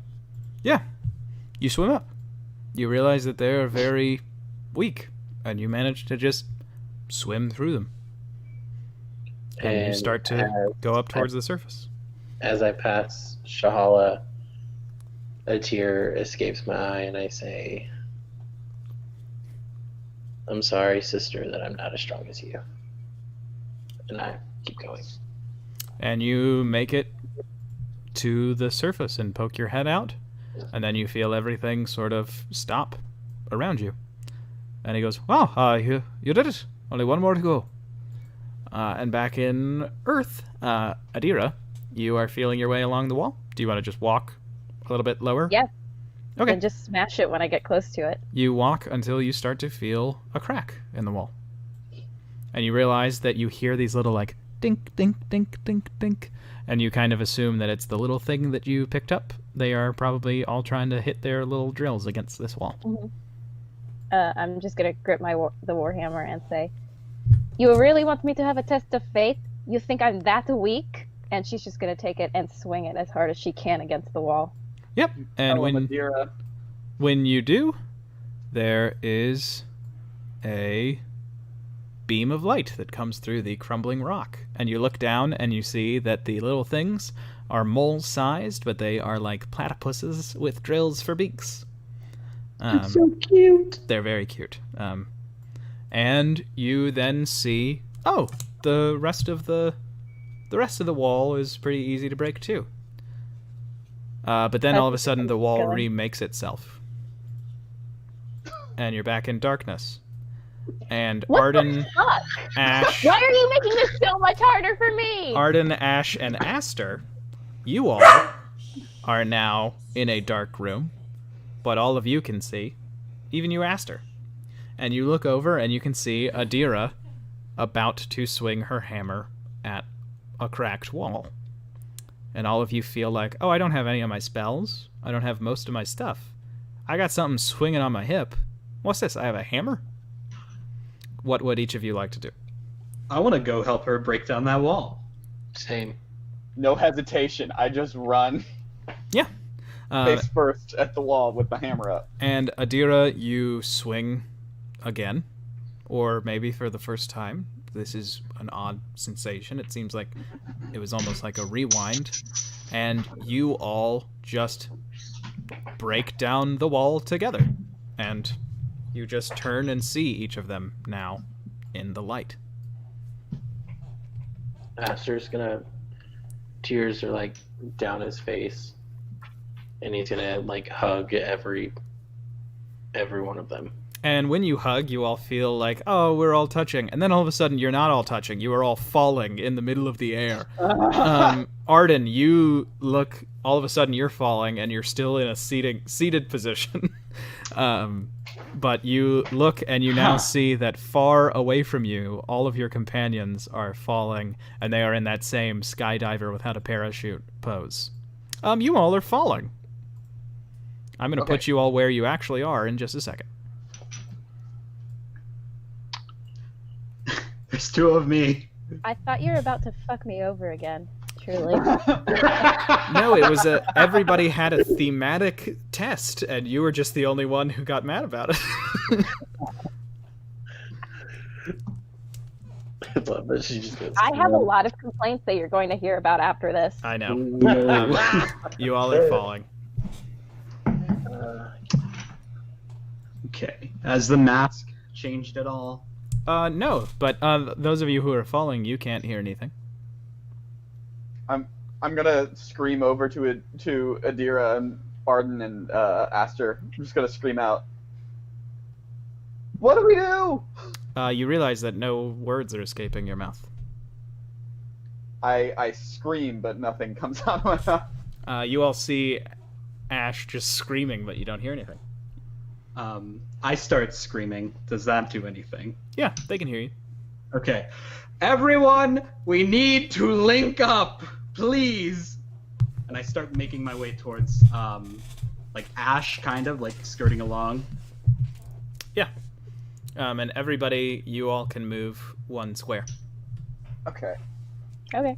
Yeah, you swim up. You realize that they're very weak, and you manage to just swim through them. And you start to go up towards the surface. As I pass Shahala, a tear escapes my eye, and I say, I'm sorry, sister, that I'm not as strong as you. And I keep going. And you make it to the surface and poke your head out, and then you feel everything sort of stop around you. And he goes, wow, you did it. Only one more to go. And back in Earth, Adira, you are feeling your way along the wall. Do you want to just walk a little bit lower? Yeah. Okay. And just smash it when I get close to it. You walk until you start to feel a crack in the wall. And you realize that you hear these little, dink, dink, dink, dink, dink. And you kind of assume that it's the little thing that you picked up. They are probably all trying to hit their little drills against this wall. Mm-hmm. I'm just going to grip the warhammer and say, you really want me to have a test of faith? You think I'm that weak? And she's just going to take it and swing it as hard as she can against the wall. Yep. And when you do, there is a beam of light that comes through the crumbling rock. And you look down and you see that the little things are mole-sized, but they are like platypuses with drills for beaks. It's so cute. They're very cute. And you then see, the rest of the wall is pretty easy to break too. But then all of a sudden the wall remakes itself. And you're back in darkness. And What Arden, the fuck? Ash... Why are you making this so much harder for me? Arden, Ash, and Aster, you all are now in a dark room. But all of you can see, even you, Aster. And you look over and you can see Adira about to swing her hammer at a cracked wall. And all of you feel like, I don't have any of my spells. I don't have most of my stuff. I got something swinging on my hip. What's this? I have a hammer? What would each of you like to do? I want to go help her break down that wall. Same. No hesitation. I just run Yeah. face first at the wall with the hammer up. And Adira, you swing again, or maybe for the first time. This is an odd sensation. It seems like it was almost like a rewind, and you all just break down the wall together, and you just turn and see each of them now in the light. Aster's gonna, tears are like down his face, and he's gonna like hug every one of them. And when you hug, you all feel like, oh, we're all touching. And then all of a sudden, you're not all touching. You are all falling in the middle of the air. Arden, you look, all of a sudden you're falling, and you're still in a seated position. But you look, and you now see that far away from you, all of your companions are falling, and they are in that same skydiver without a parachute pose. You all are falling. I'm going to put you all where you actually are in just a second. There's two of me. I thought you were about to fuck me over again. Truly. No, it was everybody had a thematic test, and you were just the only one who got mad about it. I love that she just goes, I have a lot of complaints that you're going to hear about after this. I know. You all are falling. Okay. Has the mask changed at all? No, but those of you who are falling, you can't hear anything. I'm gonna scream over to Adira and Arden and Aster. I'm just gonna scream out, "What do we do?" You realize that no words are escaping your mouth. I scream, but nothing comes out of my mouth. You all see Ash just screaming, but you don't hear anything. I start screaming. Does that do anything? Yeah, they can hear you. Okay. Everyone, we need to link up, please. And I start making my way towards, like Ash, kind of, like skirting along. Yeah. And everybody, you all can move one square. Okay. Okay.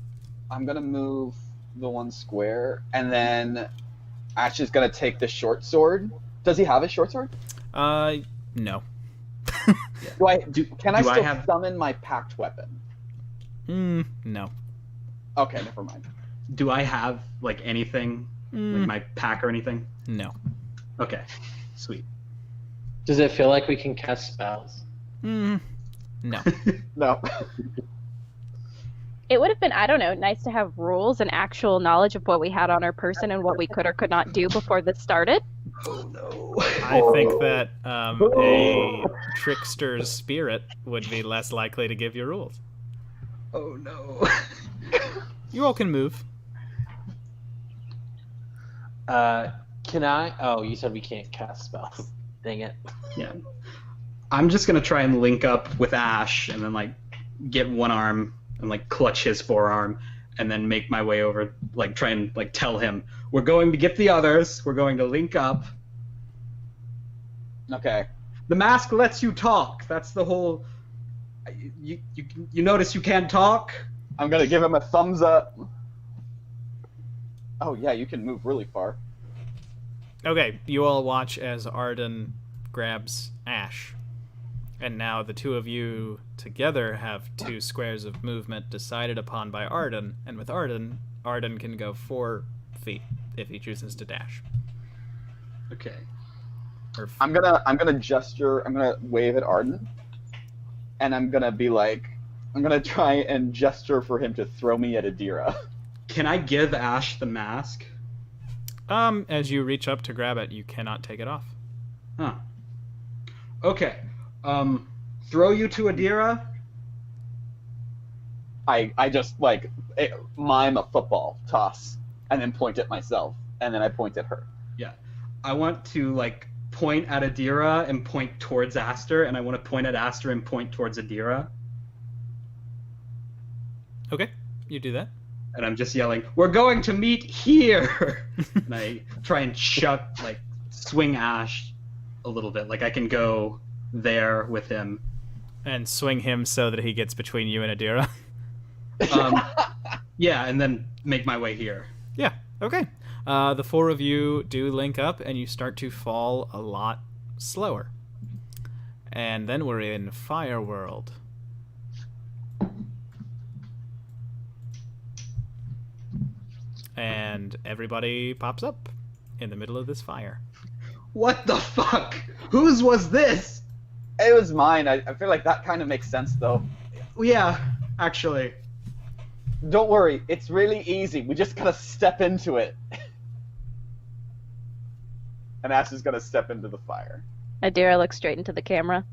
I'm gonna move the one square, and then Ash is gonna take the short sword. Does he have a short sword? No. Can I still summon my packed weapon? No. Okay, never mind. Do I have, like, anything? Like my pack or anything? No. Okay. Sweet. does it feel like we can cast spells? No. No. It would have been, I don't know, nice to have rules and actual knowledge of what we had on our person and what we could or could not do before this started. Oh no. I think that a trickster's spirit would be less likely to give you rules. Oh no. You all can move. Can I? Oh, you said we can't cast spells. Dang it. Yeah. I'm just gonna try and link up with Ash and then, like, get one arm and, like, clutch his forearm and then make my way over, like, try and, like, tell him, we're going to get the others, we're going to link up. Okay. The mask lets you talk. That's the whole... You notice you can't talk? I'm gonna give him a thumbs up. Oh yeah, you can move really far. Okay, you all watch as Arden grabs Ash. And now the two of you together have 2 squares of movement decided upon by Arden, and with Arden can go 4 feet if he chooses to dash. Okay. I'm gonna gesture. I'm gonna wave at Arden, and I'm gonna be like, I'm gonna try and gesture for him to throw me at Adira. Can I give Ash the mask? As you reach up to grab it, you cannot take it off. Huh. Okay. Throw you to Adira? I just, like, mime a football toss, and then point at myself, and then I point at her. Yeah. I want to, like, point at Adira and point towards Aster, and I want to point at Aster and point towards Adira. Okay, you do that. And I'm just yelling, we're going to meet here! And I try and swing Ash a little bit. Like, I can go there with him. And swing him so that he gets between you and Adira. Yeah, and then make my way here. Yeah, okay. The four of you do link up, and you start to fall a lot slower. And then we're in Fire World. And everybody pops up in the middle of this fire. What the fuck? Whose was this? It was mine. I feel like that kind of makes sense, though. Yeah, actually. Don't worry, it's really easy. We just gotta step into it. And Ash is gonna step into the fire. Adira looks straight into the camera.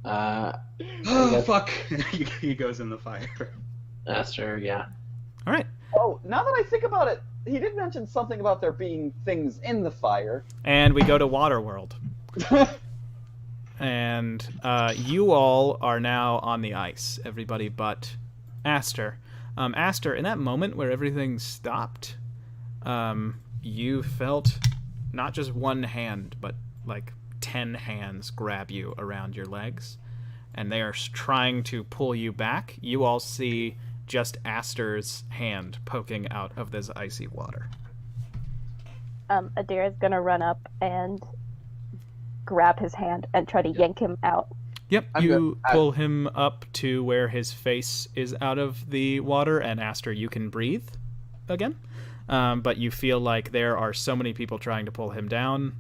Oh, fuck. He goes in the fire. Aster, yeah. All right. Oh, now that I think about it, he did mention something about there being things in the fire. And we go to Waterworld. And you all are now on the ice, everybody but Aster. Aster, in that moment where everything stopped, you felt not just one hand, but like 10 hands grab you around your legs, and they are trying to pull you back. You all see just Aster's hand poking out of this icy water. Adira's gonna run up and grab his hand and try to yank him out. Yep, you pull him up to where his face is out of the water, and Aster, you can breathe again. But you feel like there are so many people trying to pull him down.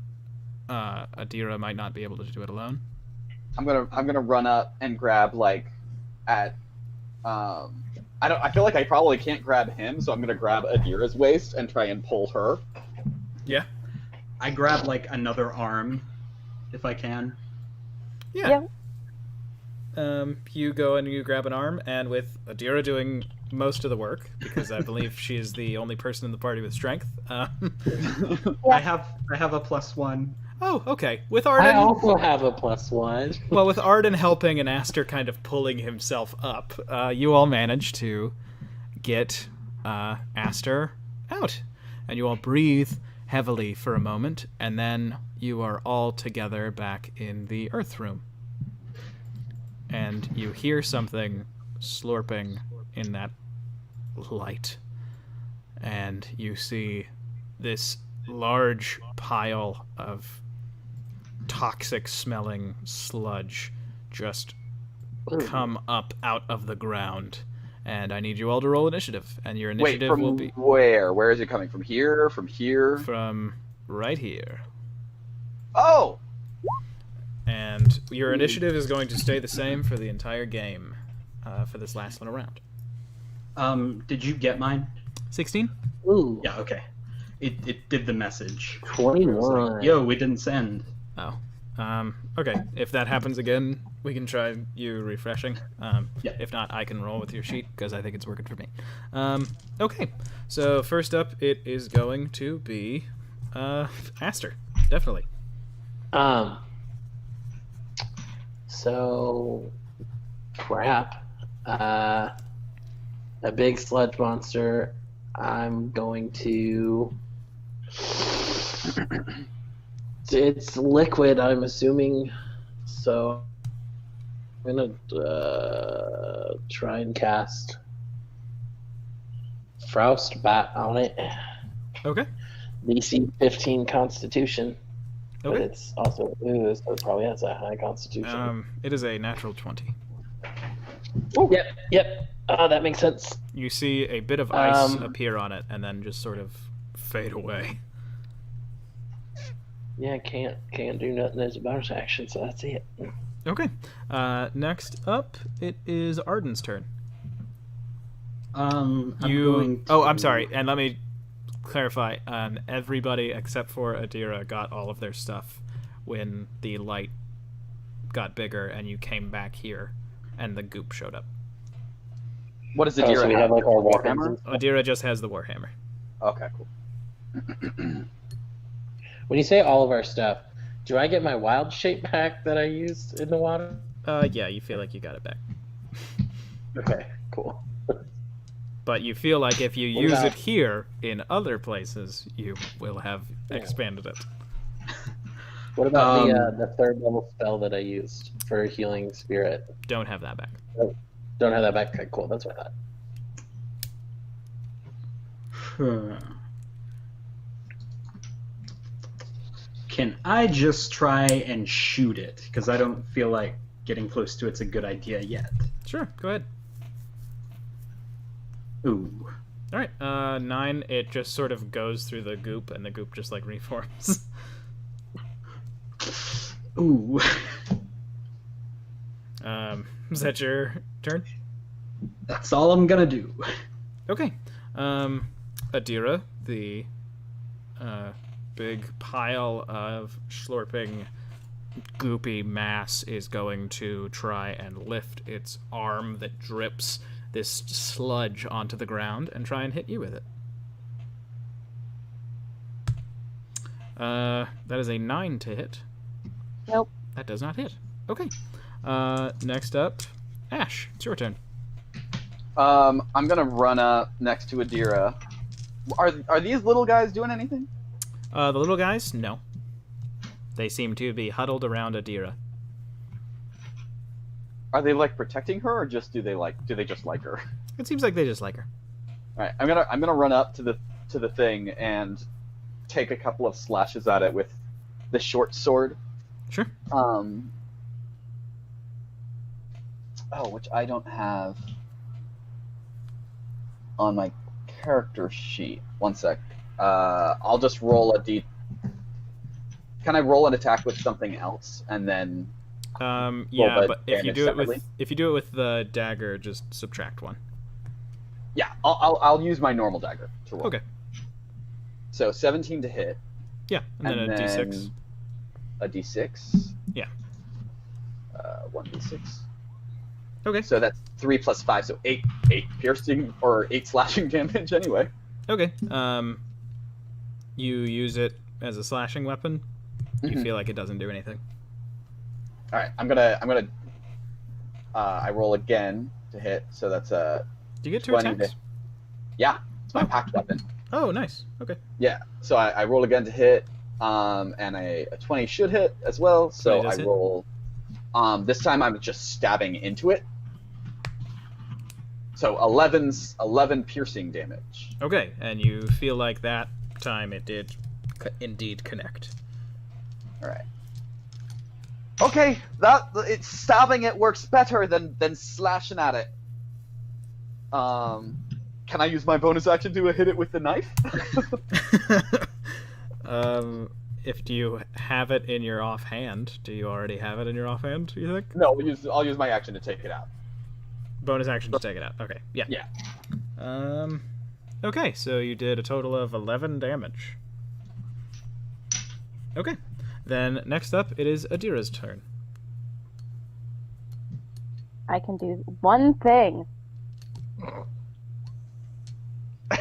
Adira might not be able to do it alone. I'm gonna run up and grab at I feel like I probably can't grab him, so I'm gonna grab Adira's waist and try and pull her. Yeah. I grab another arm, if I can. Yeah. You go and you grab an arm, and with Adira doing most of the work, because I believe she is the only person in the party with strength. I have a +1. Oh, okay. With Arden, I also have a +1. Well, with Arden helping and Aster kind of pulling himself up, you all manage to get Aster out, and you all breathe heavily for a moment, and then you are all together back in the Earth Room. And you hear something slurping in that light. And you see this large pile of toxic-smelling sludge just come up out of the ground. And I need you all to roll initiative. And your initiative will be... where? Where is it coming? From here? From here? From right here. Oh! And your initiative is going to stay the same for the entire game, for this last one around. Did you get mine? 16? Ooh. Yeah, okay. It did the message. 21. Yo, we didn't send. Oh. Okay. If that happens again, we can try you refreshing. Yeah. If not, I can roll with your sheet, because I think it's working for me. Okay. So, first up, it is going to be Aster. Definitely. So, crap. A big sludge monster. I'm going to... It's liquid, I'm assuming. So, I'm going to try and cast Frostbat on it. Okay. DC 15 Constitution. But Okay. it's also so it probably has a high Constitution. It is a natural 20. Ooh. Yep. That makes sense. You see a bit of ice appear on it, and then just sort of fade away. Yeah, can't do nothing as a bonus action, so that's it. Okay. Next up, it is Arden's turn. I'm going to... Oh, I'm sorry, and let me clarify. Everybody except for Adira got all of their stuff when the light got bigger and you came back here, and the goop showed up. What does Oh, Adira so we have? have like our Warhammer? weapons. Adira just has the Warhammer. Okay, cool. When you say all of our stuff, do I get my wild shape back that I used in the water? Yeah, you feel like you got it back. Okay, cool. But you feel like if you What use about- it here in other places, you will have expanded it. What about the third level spell that I used for healing spirit? Don't have that back. Don't have that back. Okay, cool. That's what I thought. Can I just try and shoot it? Because I don't feel like getting close to it's a good idea yet. Sure, go ahead. Ooh. All right, 9. It just sort of goes through the goop, and the goop just like reforms. Ooh. Is that your turn? That's all I'm gonna do. Okay. Adira, the big pile of slurping, goopy mass, is going to try and lift its arm that drips this sludge onto the ground and try and hit you with it. That is a 9 to hit. Nope. That does not hit. Okay. Next up, Ash. It's your turn. I'm gonna run up next to Adira. Are these little guys doing anything? The little guys? No. They seem to be huddled around Adira. Are they like protecting her, or do they just like her? It seems like they just like her. All right, I'm gonna run up to the thing and take a couple of slashes at it with the short sword. Sure. Which I don't have on my character sheet. One sec. I'll just roll a d. Can I roll an attack with something else and then? Yeah, but if you do separately? it with the dagger, just subtract 1. Yeah, I'll use my normal dagger to roll. Okay. So 17 to hit. Yeah, and then a d6. A d6. Yeah. 1d6. Okay. So that's 3 plus 5, so 8 piercing or 8 slashing damage anyway. Okay. You use it as a slashing weapon. You feel like it doesn't do anything. All right, I'm gonna. I roll again to hit, so that's a. Do you get 2 20 attacks? Yeah, it's my packed weapon. Oh, nice. Okay. Yeah, so I roll again to hit, and a 20 should hit as well. So 20 does I hit. roll. This time I'm just stabbing into it. So 11 piercing damage. Okay, and you feel like that time it did indeed connect. All right. Okay, it's stabbing it works better than slashing at it. Can I use my bonus action to hit it with the knife? If you have it in your offhand, do you already have it in your offhand, do you think? No, I'll use my action to take it out. Bonus action to take it out. Okay, yeah. Yeah. Okay, so you did a total of 11 damage. Okay, then next up it is Adira's turn. I can do one thing.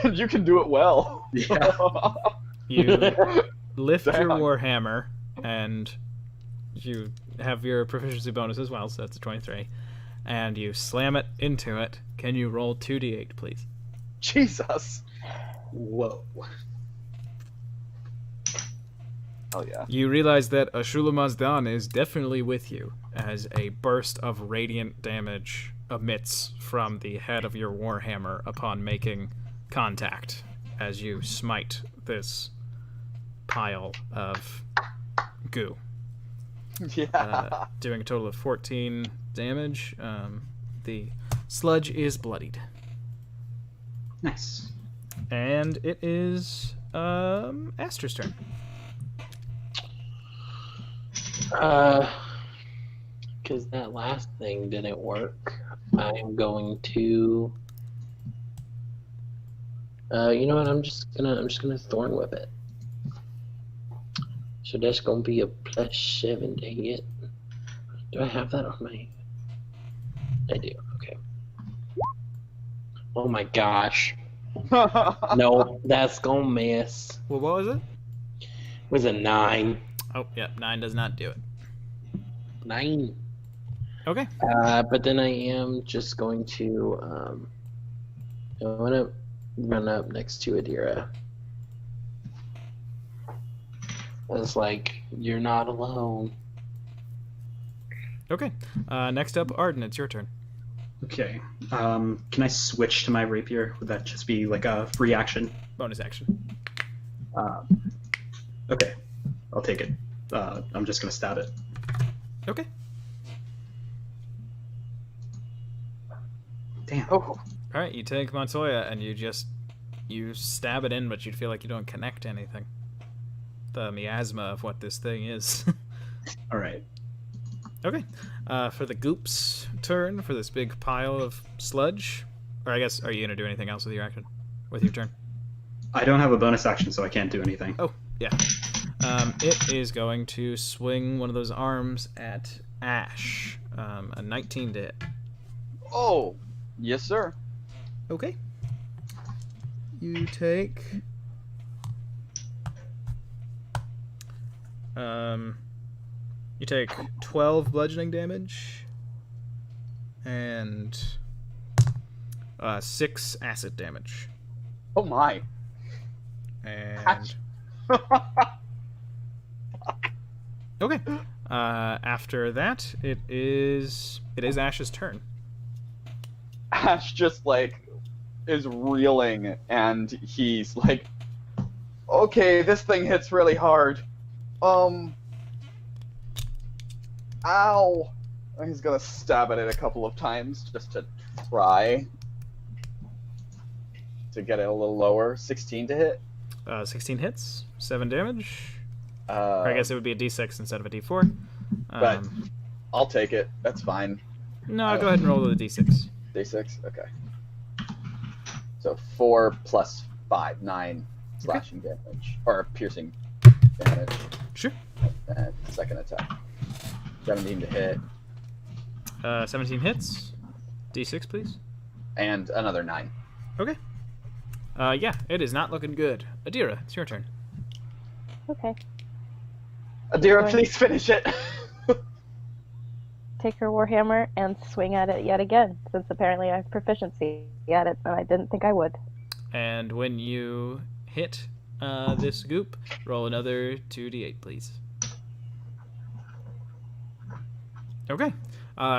And you can do it well. Yeah. You lift your Damn. warhammer, and you have your proficiency bonus as well, so that's a 23. And you slam it into it. Can you roll 2d8, please? Jesus. Whoa. Oh yeah. You realize that Ashula Mazdan is definitely with you, as a burst of radiant damage emits from the head of your warhammer upon making contact as you smite this pile of goo. Yeah. Doing a total of 14 damage. The sludge is bloodied. Nice. And it is Aster's turn. Because that last thing didn't work, I'm going to. You know what? I'm just gonna thorn whip it. So that's gonna be a +7 to hit. Do I have that on my? I do. Okay. Oh my gosh. No, that's gonna miss. Well, what was it? It was a 9. Oh, yeah, 9 does not do it. 9. Okay. But then I am just going to I want to run up next to Adira. It's like You're not alone. Okay. Next up, Arden, it's your turn. Okay. Can I switch to my rapier? Would that just be like a free action? Bonus action. Okay. I'll take it. I'm just gonna stab it. Okay. Damn. Oh, All right, you take Montoya and you stab it in, but you feel like you don't connect anything. The miasma of what this thing is. All right. Okay. For the goop's turn, for this big pile of sludge, or I guess, are you gonna do anything else with your action? With your turn? I don't have a bonus action, so I can't do anything. Oh, yeah. It is going to swing one of those arms at Ash. A 19 to hit. oh, yes, sir. Okay. You take... You take 12 bludgeoning damage and 6 acid damage. Oh my. And okay. After that, it is Ash's turn. Ash just like is reeling, and he's like, "Okay, this thing hits really hard. Ow!" And he's gonna stab at it a couple of times just to try to get it a little lower. 16 to hit. 16 hits, 7 damage. Or I guess it would be a d6 instead of a d4. But I'll take it. That's fine. No, go ahead and roll the d6. D6. Okay. So 4 plus 5, 9 slashing damage or piercing damage. Sure. And second attack. 17 to hit. 17 hits. D6, please. And another 9. Okay. Yeah, it is not looking good. Adira, it's your turn. Okay. Adira, Going- please finish it. Take her warhammer and swing at it yet again, since apparently I have proficiency at it, and I didn't think I would. And when you hit this goop, roll another 2d8, please. Okay.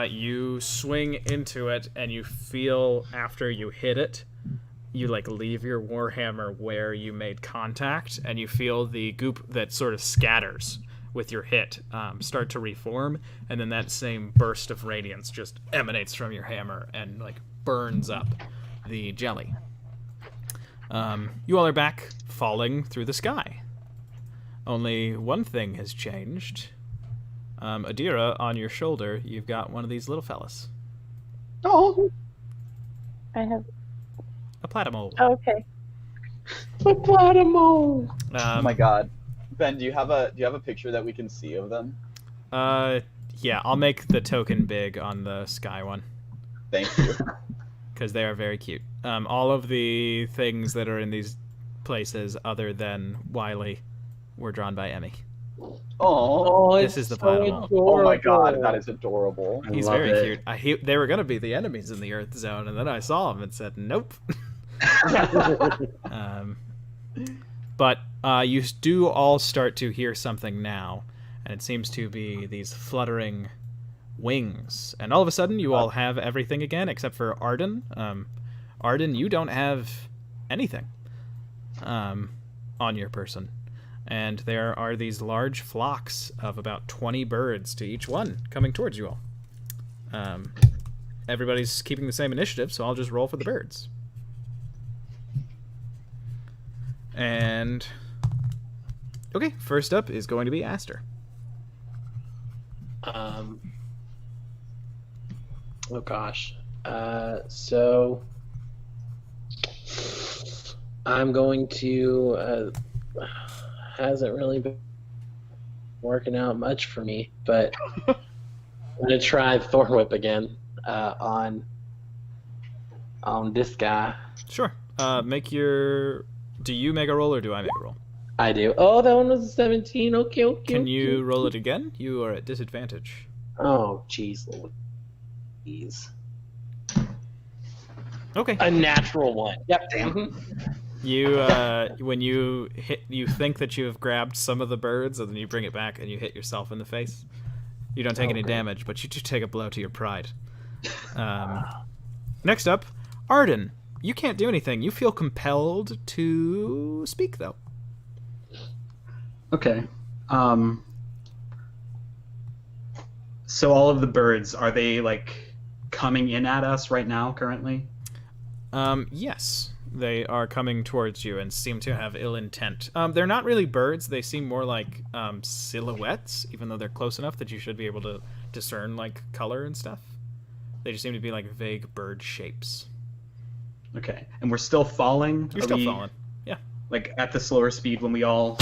You swing into it, and you feel after you hit it, you like leave your warhammer where you made contact, and you feel the goop that sort of scatters with your hit start to reform, and then that same burst of radiance just emanates from your hammer and like burns up the jelly. You all are back falling through the sky. Only one thing has changed. Adira, on your shoulder, you've got one of these little fellas. Oh, I have. A platymo. Oh, okay. Platymo. oh my God, Ben, do you have a picture that we can see of them? Yeah, I'll make the token big on the sky one. Thank you. Because they are very cute. All of the things that are in these places other than Wiley were drawn by Emmy. Oh, This is the platymo. oh my God, that is adorable. I He's love very it. cute. They were going to be the enemies in the Earth Zone, and then I saw him and said, nope. But you do all start to hear something now, and it seems to be these fluttering wings. And all of a sudden, you all have everything again, except for Arden. Arden, you don't have anything on your person. And there are these large flocks of about 20 birds to each one coming towards you all. Everybody's keeping the same initiative, so I'll just roll for the birds. And okay, first up is going to be Aster. Oh gosh. So I'm going to. Hasn't really been working out much for me, but I'm gonna try Thor Whip again on this guy. Sure. Do you make a roll or do I make a roll? I do. Oh, that one was a 17. Okay. Can you roll it again? You are at disadvantage. Oh, jeez, Louise. Okay. A natural one. Yep. Damn. Mhm. You when you think that you have grabbed some of the birds, and then you bring it back and you hit yourself in the face. You don't take any damage, but you do take a blow to your pride. Next up, Arden. You can't do anything. You feel compelled to speak, though. Okay. So all of the birds, are they like coming in at us right now currently? Yes. They are coming towards you and seem to have ill intent. They're not really birds. They seem more like silhouettes, even though they're close enough that you should be able to discern like color and stuff. They just seem to be like vague bird shapes. Okay. And we're still falling? You're still falling. Yeah. Like at the slower speed when we all...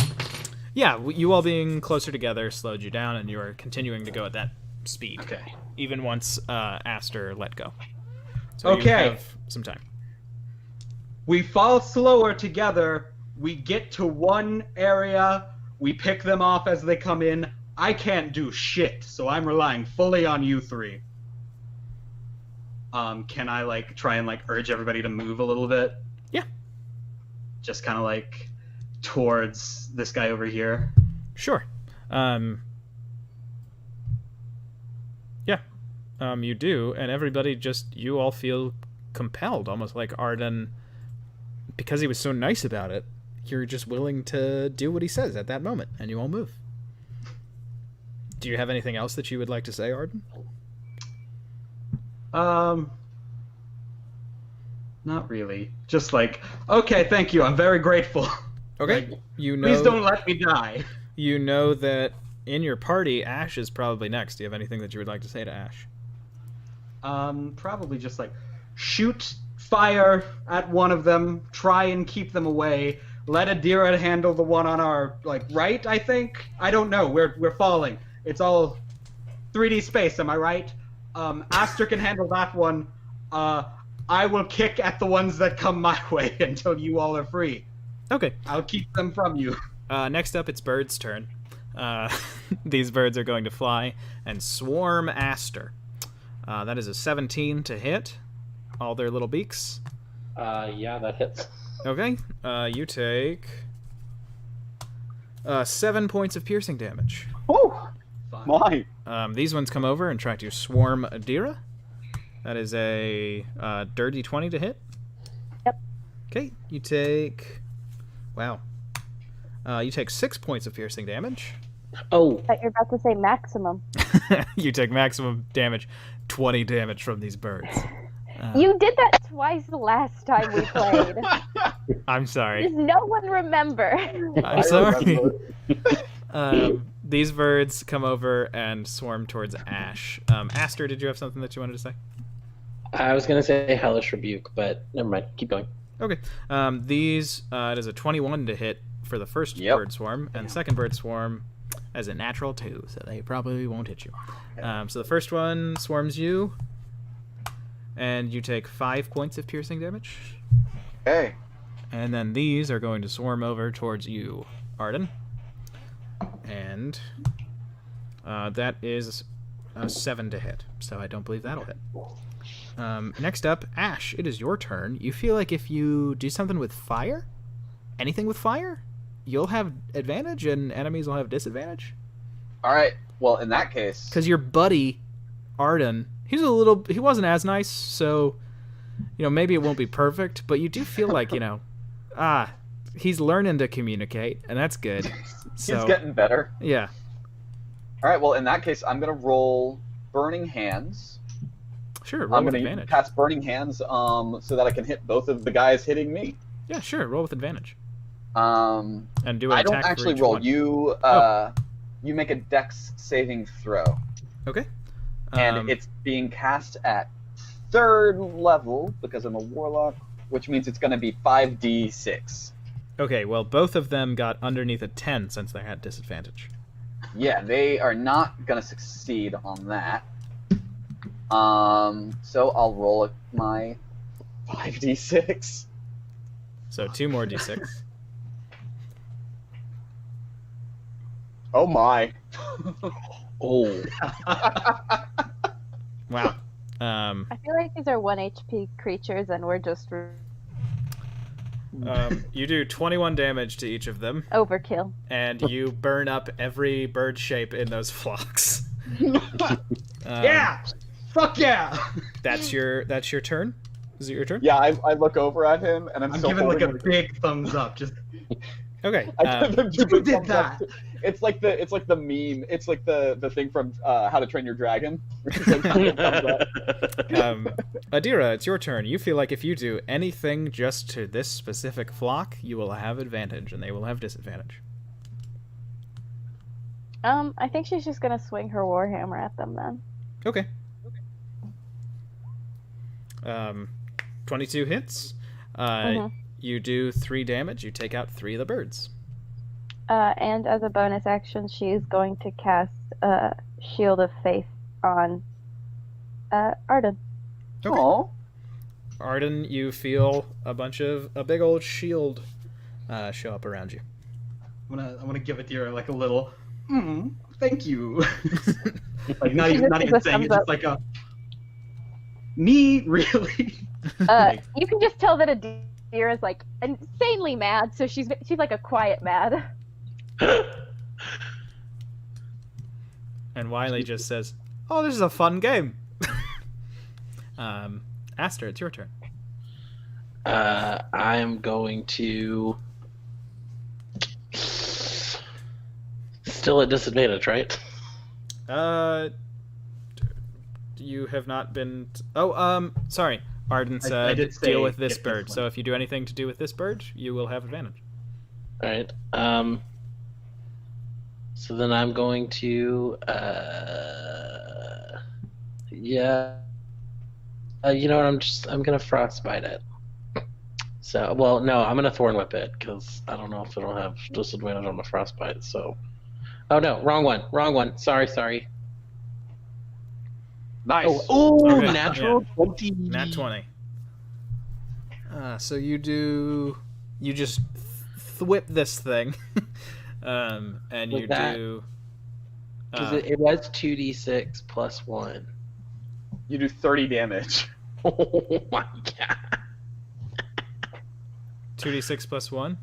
Yeah, you all being closer together slowed you down, and you are continuing to go at that speed. Okay. Even once Aster let go. So Okay. You have some time. We fall slower together. We get to one area. We pick them off as they come in. I can't do shit, so I'm relying fully on you three. Can I like try and like urge everybody to move a little bit? Yeah. Just kind of like towards this guy over here. Sure. Yeah. You do, and everybody you all feel compelled, almost like Arden, because he was so nice about it, you're just willing to do what he says at that moment, and you all move. Do you have anything else that you would like to say, Arden? Not really. Just like, okay, thank you. I'm very grateful. Okay. Like, you know, please don't let me die. You know that in your party, Ash is probably next. Do you have anything that you would like to say to Ash? Probably just like shoot fire at one of them, try and keep them away. Let Adira handle the one on our like right, I think. I don't know. We're falling. It's all 3D space, am I right? Aster can handle that one. I will kick at the ones that come my way until you all are free. Okay. I'll keep them from you. Next up, it's Bird's turn. These birds are going to fly and swarm Aster. That is a 17 to hit. All their little beaks. Yeah, that hits. Okay. You take 7 points of piercing damage. Oh, my. These ones come over and try to swarm Adira. That is a dirty 20 to hit. Yep. Okay. You take... Wow. You take 6 points of piercing damage. Oh. I thought you were about to say maximum. You take maximum damage, 20 damage from these birds. You did that twice the last time we played. I'm sorry. Does no one remember? I'm sorry. These birds come over and swarm towards Ash. Aster, did you have something that you wanted to say? I was going to say Hellish Rebuke, but never mind. Keep going. Okay. It is a 21 to hit for the first bird swarm, and the second bird swarm as a natural 2, so they probably won't hit you. So the first one swarms you, and you take 5 points of piercing damage. Okay. And then these are going to swarm over towards you, Arden. And that is a 7 to hit, so I don't believe that'll hit. Next up, Ash, it is your turn. You feel like if you do something with fire, anything with fire, you'll have advantage and enemies will have disadvantage. All right. Well, in that case, Because your buddy, Arden, he wasn't as nice, so, maybe it won't be perfect, but you do feel like, he's learning to communicate, and that's good. So, he's getting better. Yeah. All right. Well, in that case, I'm gonna roll Burning Hands. Sure, roll I'm with gonna advantage. cast Burning Hands, so that I can hit both of the guys hitting me. Yeah, sure, roll with advantage. And do an I don't attack for actually each roll. one. You make a Dex saving throw, Okay. and it's being cast at 3rd level because I'm a warlock, which means it's gonna be 5d6. Okay, well, both of them got underneath a 10 since they had disadvantage. Yeah, they are not gonna succeed on that. So I'll roll my 5d6. So 2 more d6. Oh my. Oh. Wow. I feel like these are 1 HP creatures and we're just... You do 21 damage to each of them, Overkill. and you burn up every bird shape in those flocks. Yeah! Fuck yeah! That's your turn? Is it your turn? Yeah, I look over at him and I'm I'm still giving like a holding big thumbs up. Just Okay. I give him two Who big did thumbs up. that? It's like the meme. It's like the thing from How to Train Your Dragon. It's like big thumbs up. Adira, it's your turn. You feel like if you do anything just to this specific flock, you will have advantage, and they will have disadvantage. I think she's just gonna swing her warhammer at them then. Okay. 22 hits. You do 3 damage. You take out 3 of the birds. And as a bonus action, she's going to cast Shield of Faith on Arden. Okay. Aw. Arden, you feel a big old shield show up around you. I'm gonna give Adira like a little thank you. Like not even saying it, just like a me really. You can just tell that Adira's like insanely mad, so she's like a quiet mad. And Wiley just says, "Oh, this is a fun game." Aster, it's your turn. I'm going to still at disadvantage, right? You have not been. Sorry. Arden I said did say deal with this get this bird. one. So if you do anything to do with this bird, you will have advantage. All right. So then I'm going to. Yeah. You know what? I'm gonna frostbite it. So, well, no, I'm gonna thorn whip it because I don't know if it'll have disadvantage on the frostbite. So, oh no, wrong one. Sorry. Nice. Oh, Okay, natural 20. Nat 20. So you just thwip this thing, and With you that, do. Because it was 2d6 plus 1. You do 30 damage. Oh my god. 2d6 plus 1.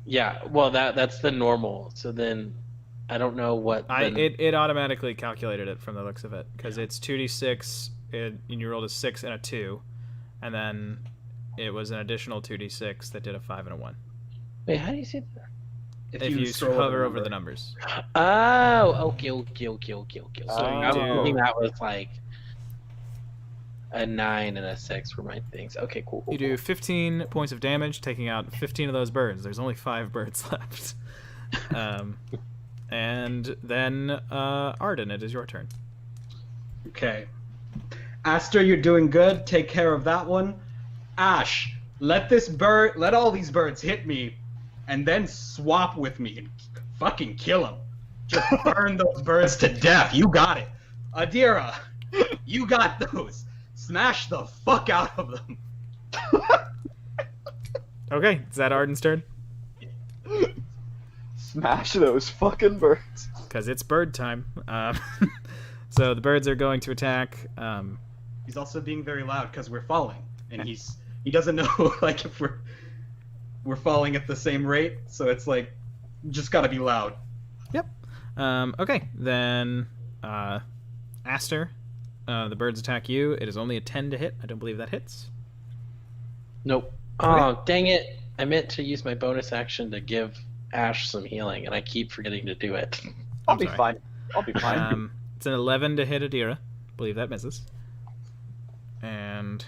Yeah, well that's the normal. So then I don't know what. It automatically calculated it from the looks of it because it's 2d6 and you rolled a 6 and a 2, and then it was an additional 2d6 that did a 5 and a 1. Wait, how do you say that? If you scroll hover over the numbers. Oh, okay. So you I was do- thinking that was like a 9 and a 6 were my things. Okay, cool. You do 15 points of damage, taking out 15 of those birds. There's only 5 birds left. And then Arden, it is your turn. Okay. Aster, you're doing good. Take care of that one. Ash, let all these birds hit me, and then swap with me and fucking kill them. Just burn those birds to death. You got it. Adira, you got those. Smash the fuck out of them. Okay, is that Arden's turn? Smash those fucking birds. Because it's bird time. So the birds are going to attack. He's also being very loud because we're falling, and he doesn't know like if we're falling at the same rate. So it's like just gotta be loud. Yep. Okay, then Aster, the birds attack you. It is only a 10 to hit. I don't believe that hits. Nope. Oh, dang it. I meant to use my bonus action to give Ash some healing, and I keep forgetting to do it. I'll be fine. It's an 11 to hit Adira. I believe that misses. And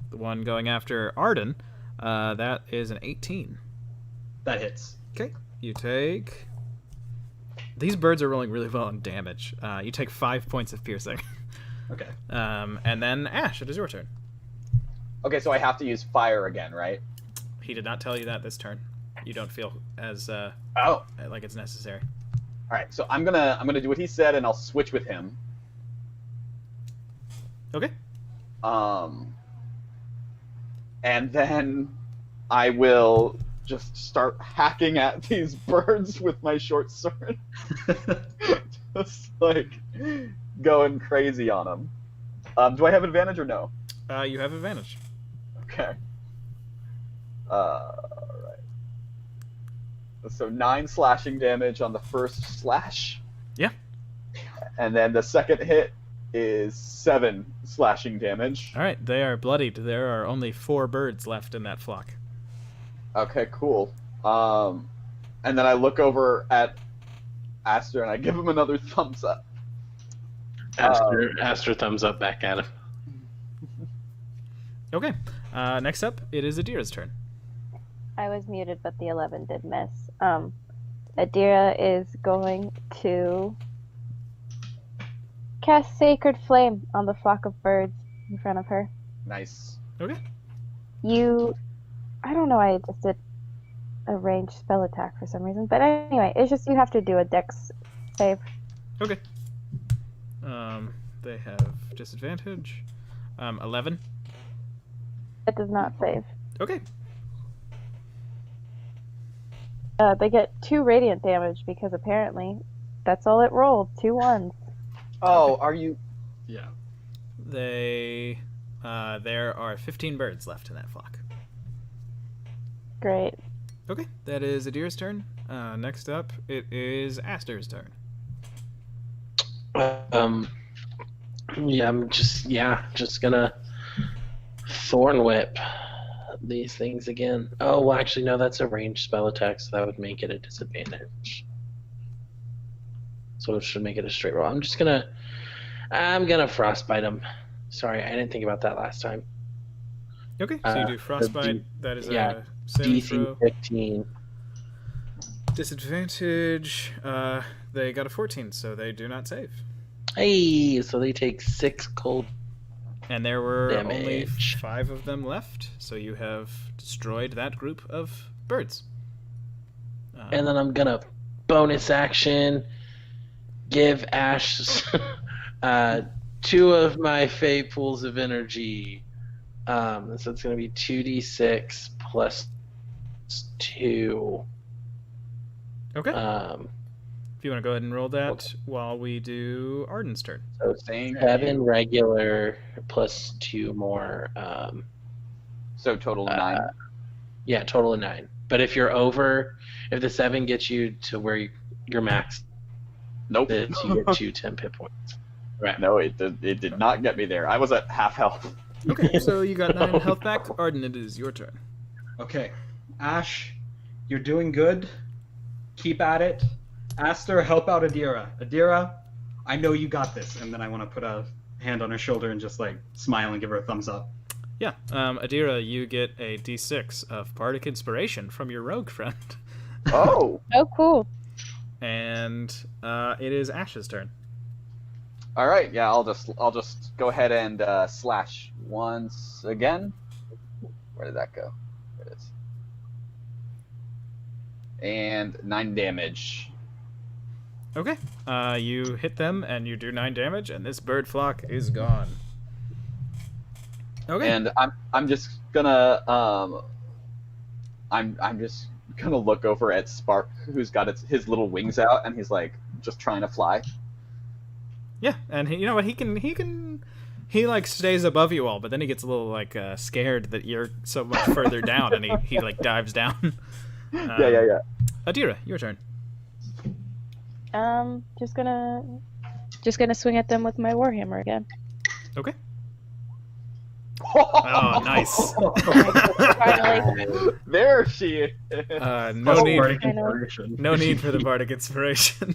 the one going after Arden, that is an 18. That hits. Okay. You take... These birds are rolling really well on damage. You take 5 points of piercing. Okay. And then Ash, it is your turn. Okay, so I have to use fire again, right? He did not tell you that this turn. You don't feel as Oh. like it's necessary. All right, so I'm gonna do what he said, and I'll switch with him. Okay. And then I will just start hacking at these birds with my short sword. Just like going crazy on them. Do I have advantage or no? You have advantage. Okay. Alright. So 9 slashing damage on the first slash. Yeah. And then the second hit is 7 slashing damage. All right, they are bloodied. There are only 4 birds left in that flock. Okay, cool. And then I look over at Aster and I give him another thumbs up. Aster thumbs up back at him. Okay. Next up, it is Adira's turn. I was muted, but the 11 did miss. Adira is going to cast Sacred Flame on the flock of birds in front of her. Nice. Okay. I don't know why I just did a ranged spell attack for some reason, but anyway, it's just you have to do a dex save. Okay. They have disadvantage. 11. It does not save. Okay. They get 2 radiant damage because apparently that's all it rolled. 2 ones. Oh, are you... Yeah. There are 15 birds left in that flock. Great. Okay, that is Adira's turn. Next up, it is Aster's turn. Yeah, I'm just gonna Thorn Whip these things again. Oh, well, actually, no, that's a ranged spell attack, so that would make it a disadvantage. So it should make it a straight roll. I'm gonna Frostbite him. Sorry, I didn't think about that last time. Okay, so you do Frostbite. That is a saving throw. DC 15. Disadvantage. They got a 14, so they do not save. Hey, so they take 6 cold. And there were only Damage. 5 of them left, so you have destroyed that group of birds. And then I'm gonna bonus action give Ash 2 of my Fey pools of energy. So it's gonna be 2d6 plus 2. Okay. Um, If you want to go ahead and roll that while we do Arden's turn. so Same 7 regular plus 2 more. So total 9. Yeah, total of 9. But if you're over, if the 7 gets you to where you're max, Nope. you get 2 temp hit points. Right. No, it did not get me there. I was at half health. Okay, so you got 9 health back. Arden, it is your turn. Okay. Ash, you're doing good. Keep at it. Aster, help out Adira. Adira, I know you got this. And then I want to put a hand on her shoulder and just like smile and give her a thumbs up. Yeah, Adira, you get a d6 of Bardic Inspiration from your rogue friend. Oh. Oh, cool. And it is Ash's turn. All right. Yeah, I'll just go ahead and slash once again. Where did that go? There it is. And 9 damage. Okay, you hit them and you do 9 damage, and this bird flock is gone. Okay. And I'm just gonna I'm just gonna look over at Spark, who's got his little wings out, and he's like just trying to fly. Yeah, and you know what? He like stays above you all, but then he gets a little like scared that you're so much further down, and he like dives down. Yeah. Adira, your turn. Just gonna swing at them with my warhammer again. Okay. Oh, nice. Finally. There she is. No need. Bardic Inspiration. No need for the bardic inspiration.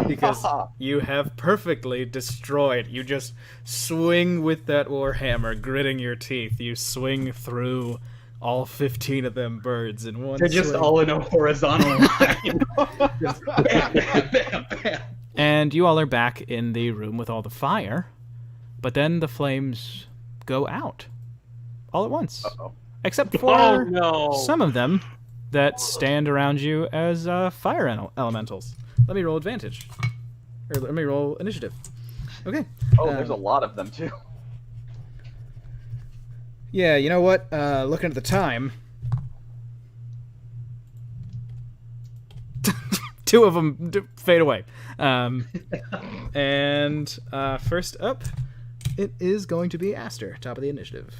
Because you have perfectly destroyed. You just swing with that warhammer, gritting your teeth. You swing through all 15 of them birds in one They're just swing. all in a horizontal line. Just bam, bam, bam, bam. And you all are back in the room with all the fire. But then the flames go out. All at once. Uh-oh. Except for Oh no! some of them that stand around you as fire elementals. Let me roll advantage. Or let me roll initiative. Okay. Oh, there's a lot of them too. Yeah, you know what? Looking at the time, 2 of them fade away. And first up, it is going to be Aster, top of the initiative.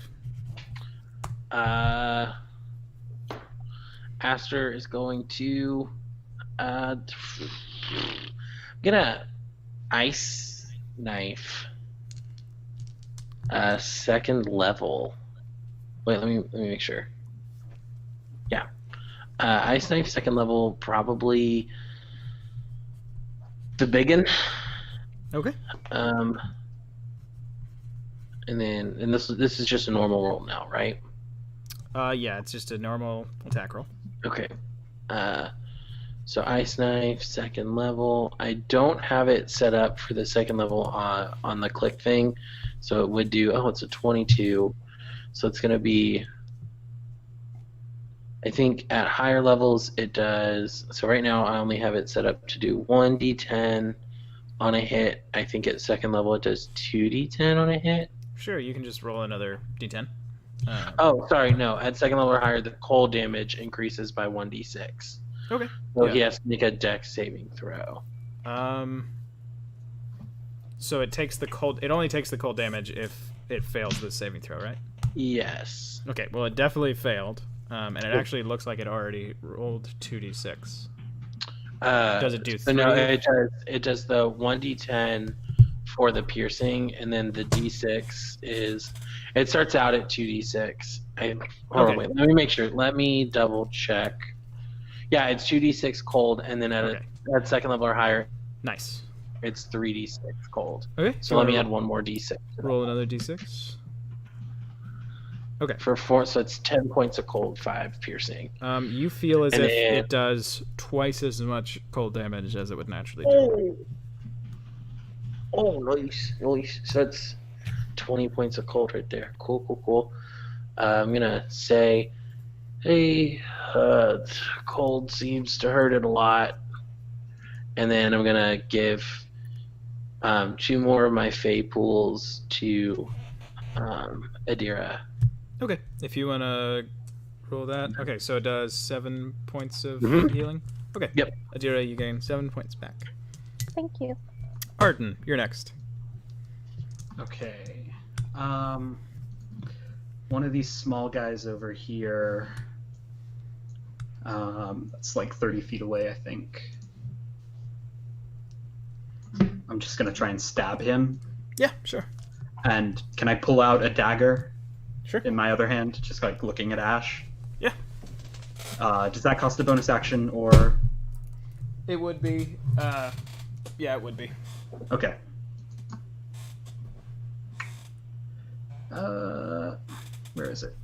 Aster is going to gonna ice knife second level. Wait, let me make sure. Yeah. Ice knife second level, probably the biggin. Okay. And this is just a normal roll now, right? Yeah, it's just a normal attack roll. Okay. So ice knife second level. I don't have it set up for the second level on the click thing, so it would do. Oh, it's a 22. So it's gonna be. I think at higher levels it does. So right now I only have it set up to do 1d10 on a hit. I think at second level it does 2d10 on a hit. Sure, you can just roll another d10. Oh, sorry, no. At second level or higher, the cold damage increases by 1d6. Okay. So Yeah. he has to make a dex saving throw. So it takes the cold. It only takes the cold damage if it fails the saving throw, right? Yes. Okay. Well, it definitely failed, and it actually looks like it already rolled 2d6. Does it do So no, 3? it does the 1d10 for the piercing, and then the d6 is. It starts out at 2d6. Hold on, wait. Let me make sure. Let me double check. Yeah, it's 2d6 cold, and then at second level or higher, Nice. it's 3d6 cold. Okay. So let me add one more d6. Roll another d6. Okay. For 4, so it's 10 points of cold, 5 piercing. You feel as And if then- it does twice as much cold damage as it would naturally do. Oh, nice. So it's 20 points of cold right there. Cool. I'm gonna say, hey, cold seems to hurt it a lot. And then I'm gonna give 2 more of my Fey pools to Adira. Okay. If you want to roll that. Okay, so it does 7 points of Mhm. healing. Okay. Yep. Adira, you gain 7 points back. Thank you. Arden, you're next. Okay. One of these small guys over here. That's like 30 feet away, I think. I'm just gonna try and stab him. Yeah, sure. And can I pull out a dagger Sure. in my other hand, just like looking at Ash? Yeah. Does that cost a bonus action or? It would be. Yeah, it would be. Okay. Where is it?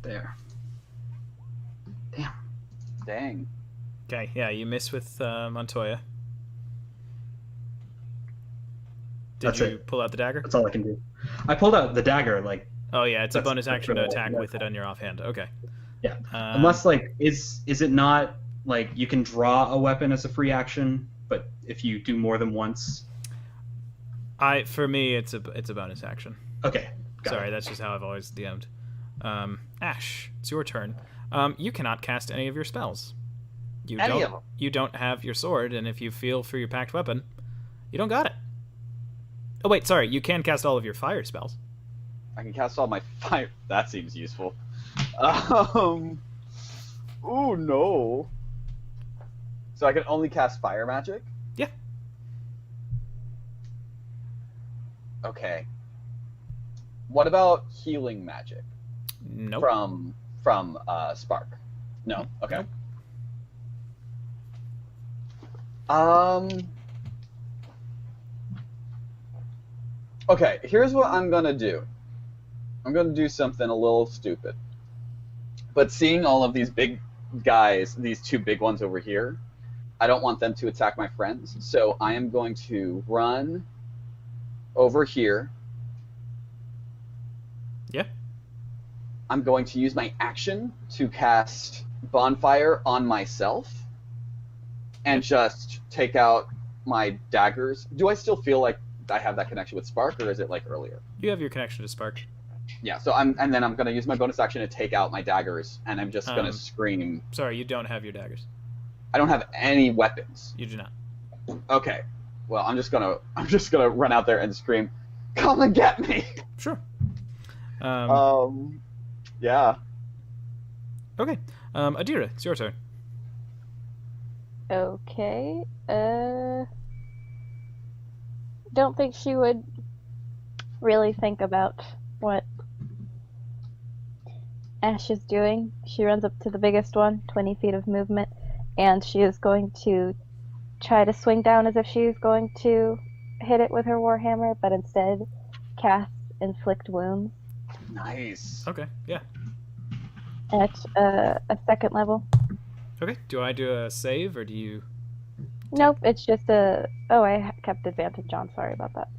There. Damn. Dang. Okay, yeah, you miss with Montoya. Did That's you it. pull out the dagger? That's all I can do. I pulled out the dagger, like, Oh yeah, it's a That's- bonus action to that's attack what I- with it on your offhand. Okay. Yeah. Um, unless like is it not like you can draw a weapon as a free action, but if you do more than once, for me it's a bonus action. okay. got Sorry, it. that's just how I've always DM'd. Ash, it's your turn. You cannot cast any of your spells. You Any don't. of them? You don't have your sword, and if you feel for your packed weapon, you don't got it. Oh wait, sorry. You can cast all of your fire spells. I can cast all my fire. That seems useful. Ooh, no. So I can only cast fire magic? Yeah. Okay. What about healing magic Nope. from Spark? No. Okay. Okay, here's what I'm gonna do. I'm gonna do something a little stupid. But seeing all of these big guys, these 2 big ones over here, I don't want them to attack my friends. So I am going to run over here. Yeah. I'm going to use my action to cast Bonfire on myself and just take out my daggers. Do I still feel like I have that connection with Spark, or is it like earlier? You have your connection to Spark. Yeah, so then I'm going to use my bonus action to take out my daggers, and I'm just going to scream. Sorry, you don't have your daggers. I don't have any weapons. You do not. Okay. Well, I'm just gonna run out there and scream, "Come and get me!" Sure. Yeah. Okay. Adira, it's your turn. Okay. Don't think she would really think about what Ash is doing. She runs up to the biggest one, 20 feet of movement, and she is going to try to swing down as if she's going to hit it with her warhammer, but instead cast Inflict Wounds Nice. Okay, yeah. at a second level. Okay, do I do a save, or do you... Nope, it's just a... Oh, I kept advantage on. Sorry about that.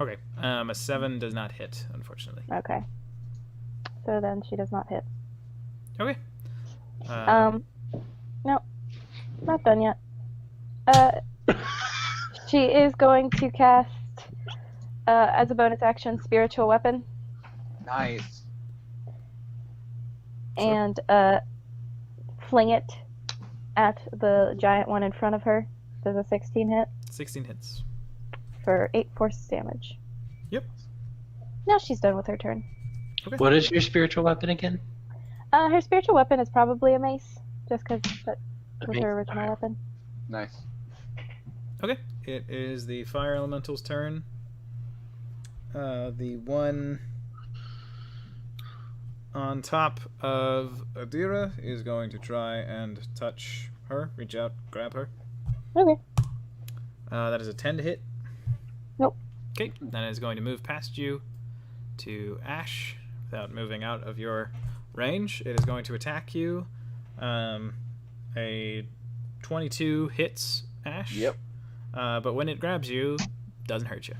Okay, a 7 does not hit, unfortunately. Okay. So then she does not hit. Okay. No, not done yet. She is going to cast, as a bonus action, Spiritual Weapon, Nice. and fling it at the giant one in front of her. Does a 16 hit 16 hits. for 8 force damage. Yep. Now she's done with her turn. What is your spiritual weapon again? Her spiritual weapon is probably a mace, just because that was mace, her original alright. weapon. Nice. Okay, it is the Fire Elemental's turn. The one on top of Adira is going to try and touch her, reach out, grab her. Okay. That is a 10 to hit. Nope. Okay, then it is going to move past you to Ash without moving out of your range. It is going to attack you. A 22 hits Ash. Yep. But when it grabs you, doesn't hurt you.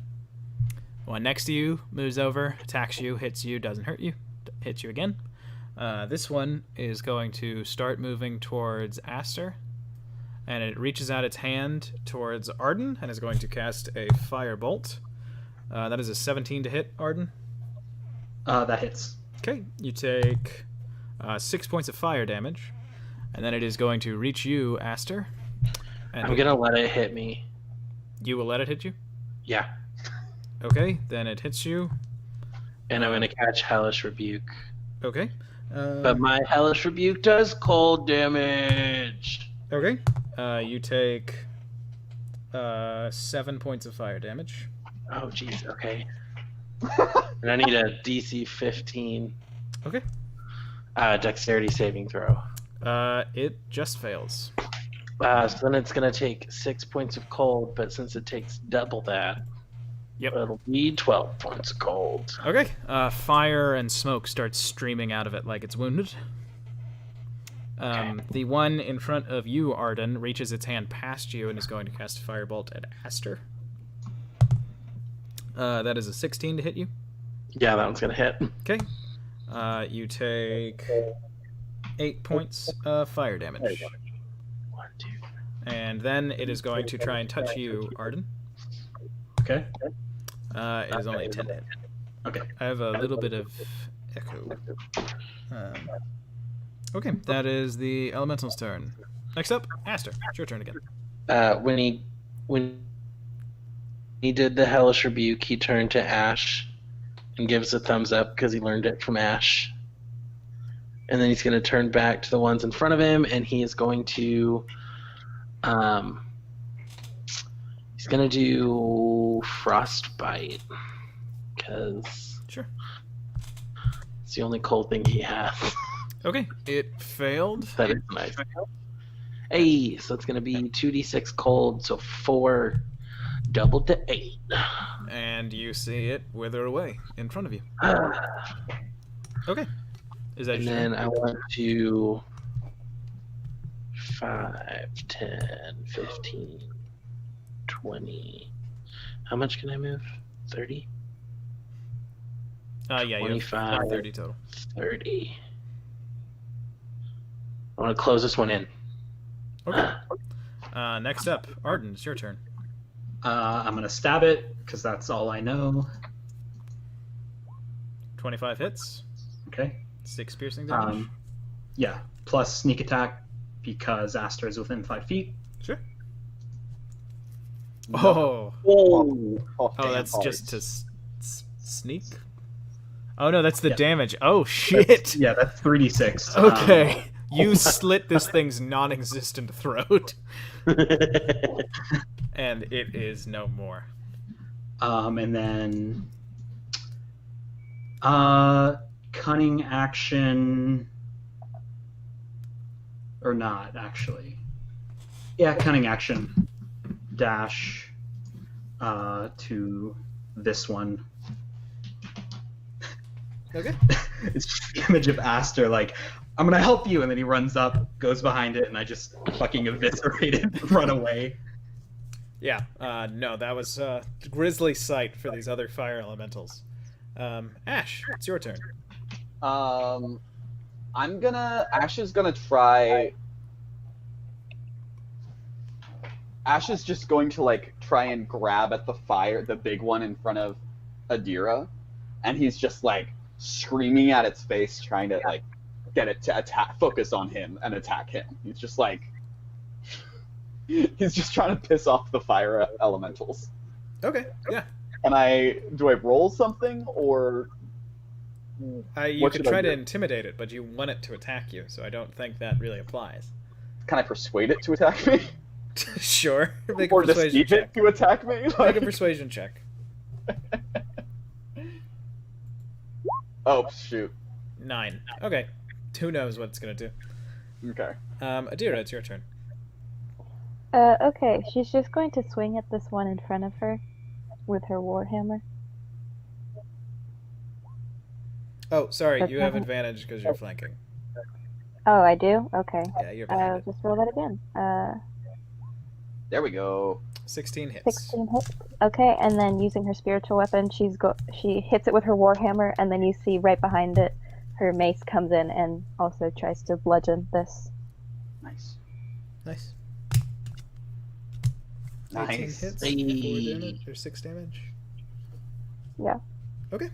One next to you moves over, attacks you, hits you, doesn't hurt you, hits you again. This one is going to start moving towards Aster, and it reaches out its hand towards Arden and is going to cast a Firebolt. That is a 17 to hit, Arden. That hits. Okay, you take 6 points of fire damage, and then it is going to reach you, Aster. And I'm gonna let it hit me. You will let it hit you? Yeah. Okay, then it hits you. And I'm gonna catch Hellish Rebuke. Okay. But my Hellish Rebuke does cold damage. Okay. You take 7 points of fire damage. Oh, jeez. Okay. And I need a DC 15. Okay. Dexterity saving throw. It just fails. So then it's gonna take 6 points of cold, but since it takes double that, Yep. it'll be 12 points of cold. Okay. Fire and smoke starts streaming out of it like it's wounded. The one in front of you, Arden, reaches its hand past you and is going to cast Firebolt at Aster. That is a 16 to hit you. Yeah, that one's gonna hit. Okay. You take 8 points of fire damage. 1, 2. And then it is going to try and touch you, Arden. Okay. It is only a 10 to hit. Okay. I have a little bit of echo. Okay, that is the Elemental's turn. Next up, Aster. It's your turn again. When he did the Hellish Rebuke, he turned to Ash and gives a thumbs up because he learned it from Ash. And then he's going to turn back to the ones in front of him, and he is going to he's going to do Frostbite because Sure. it's the only cold thing he has. Okay, it failed. That is nice. Hey, so it's going to be 2d6 cold, so 4 doubled to 8. And you see it wither away in front of you. Okay. Is that And your then turn? I want to 5, 10, 15, 20. How much can I move? 30? Yeah, you have 25. 30 total. 30. I want to close this one in. Okay. Next up, Arden, it's your turn. I'm gonna stab it because that's all I know. 25 hits, Okay. 6 piercing damage. Yeah. Plus sneak attack because Aster is within 5 feet. Sure. Oh, Oh, that's damn. just to sneak? Oh no, that's the Yeah. damage. Oh shit. Yeah, that's 3d6. Okay. You slit this thing's non-existent throat, and it is no more. And then cunning action, or not actually. Yeah, cunning action dash to this one. Okay. It's just the image of Aster, like, I'm gonna help you, and then he runs up, goes behind it, and I just fucking eviscerate it and run away. Yeah, no, that was a grisly sight for these other fire elementals. Ash, it's your turn. Ash is gonna try. Ash is just going to like try and grab at the big one in front of Adira, and he's just like screaming at its face, trying to like get it to focus on him and attack him. He's just like, he's just trying to piss off the fire elementals. Okay, yeah. Do I roll something, or You could try to intimidate it, but you want it to attack you, so I don't think that really applies. can I persuade it to attack me? Sure. Make a Or persuasion deceive check. it to attack me? Make a persuasion check. Oh, shoot. 9. Okay. Who knows what it's gonna do? Okay. Adira, it's your turn. Okay, she's just going to swing at this one in front of her with her warhammer. Oh, sorry, That's you have not- advantage because you're flanking. Oh, I do? Okay. Yeah, you're I'll behind it. just roll that again. There we go. 16 hits. 16 hits. Okay, and then using her spiritual weapon, she hits it with her warhammer, and then you see right behind it, her mace comes in and also tries to bludgeon this. Nice. Nice. Nice. 18 hits, 4 damage, or 6 damage. Yeah. Okay.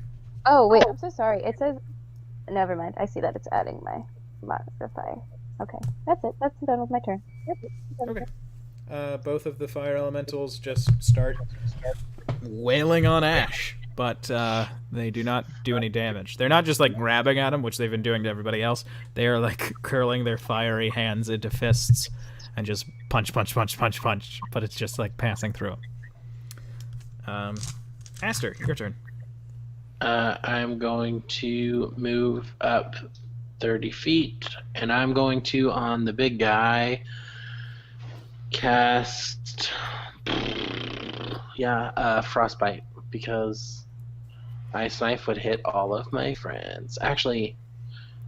Oh, wait, I'm so sorry. It says... Never mind. I see that it's adding my modifier. Okay, that's it. That's done with my turn. Yep. Okay. Both of the fire elementals just start wailing on Ash, but they do not do any damage. They're not just like grabbing at him, which they've been doing to everybody else. They are like curling their fiery hands into fists and just punch, punch, punch, punch, punch. But it's just like passing through them. Aster, your turn. I'm going to move up 30 feet, and I'm going to, on the big guy, cast frostbite, because ice knife would hit all of my friends. Actually,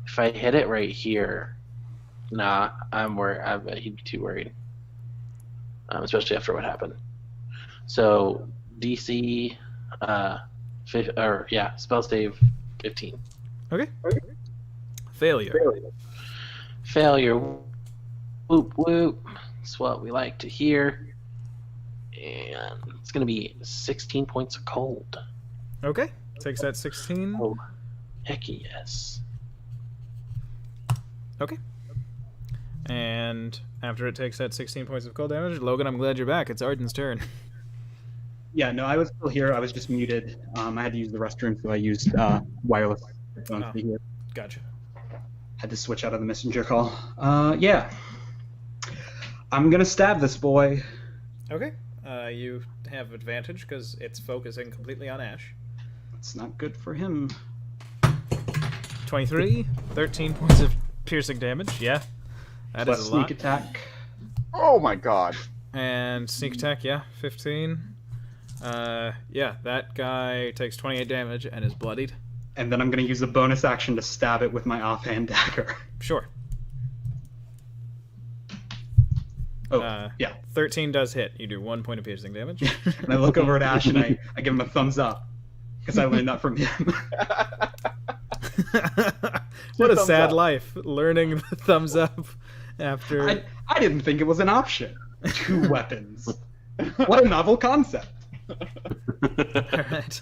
if I hit it right here, nah, I'm worried. He'd be too worried, especially after what happened. So DC spell save 15. Okay. Failure. Failure. Whoop whoop. That's what we like to hear. And it's going to be 16 points of cold. Okay. Takes that 16. Oh, heck yes. Okay. And after it takes that 16 points of cold damage, Logan, I'm glad you're back. It's Arden's turn. Yeah, no, I was still here. I was just muted. I had to use the restroom, so I used wireless headphones to be here. Gotcha. Had to switch out of the messenger call. Yeah. I'm gonna stab this boy. Okay. You have advantage because it's focusing completely on Ash. It's not good for him. 23, 13 points of piercing damage. Yeah, that Plus is a sneak lot. attack. Oh my god. And sneak attack, yeah, 15. Yeah, that guy takes 28 damage and is bloodied. And then I'm gonna use a bonus action to stab it with my offhand dagger. Sure. Oh, yeah. 13 does hit. You do 1 point of piercing damage. And I look over at Ash and I give him a thumbs up. Because I learned that from him. What a Thumbs sad up. life, learning the thumbs up after... I didn't think it was an option. 2 weapons. What a novel concept. Alright.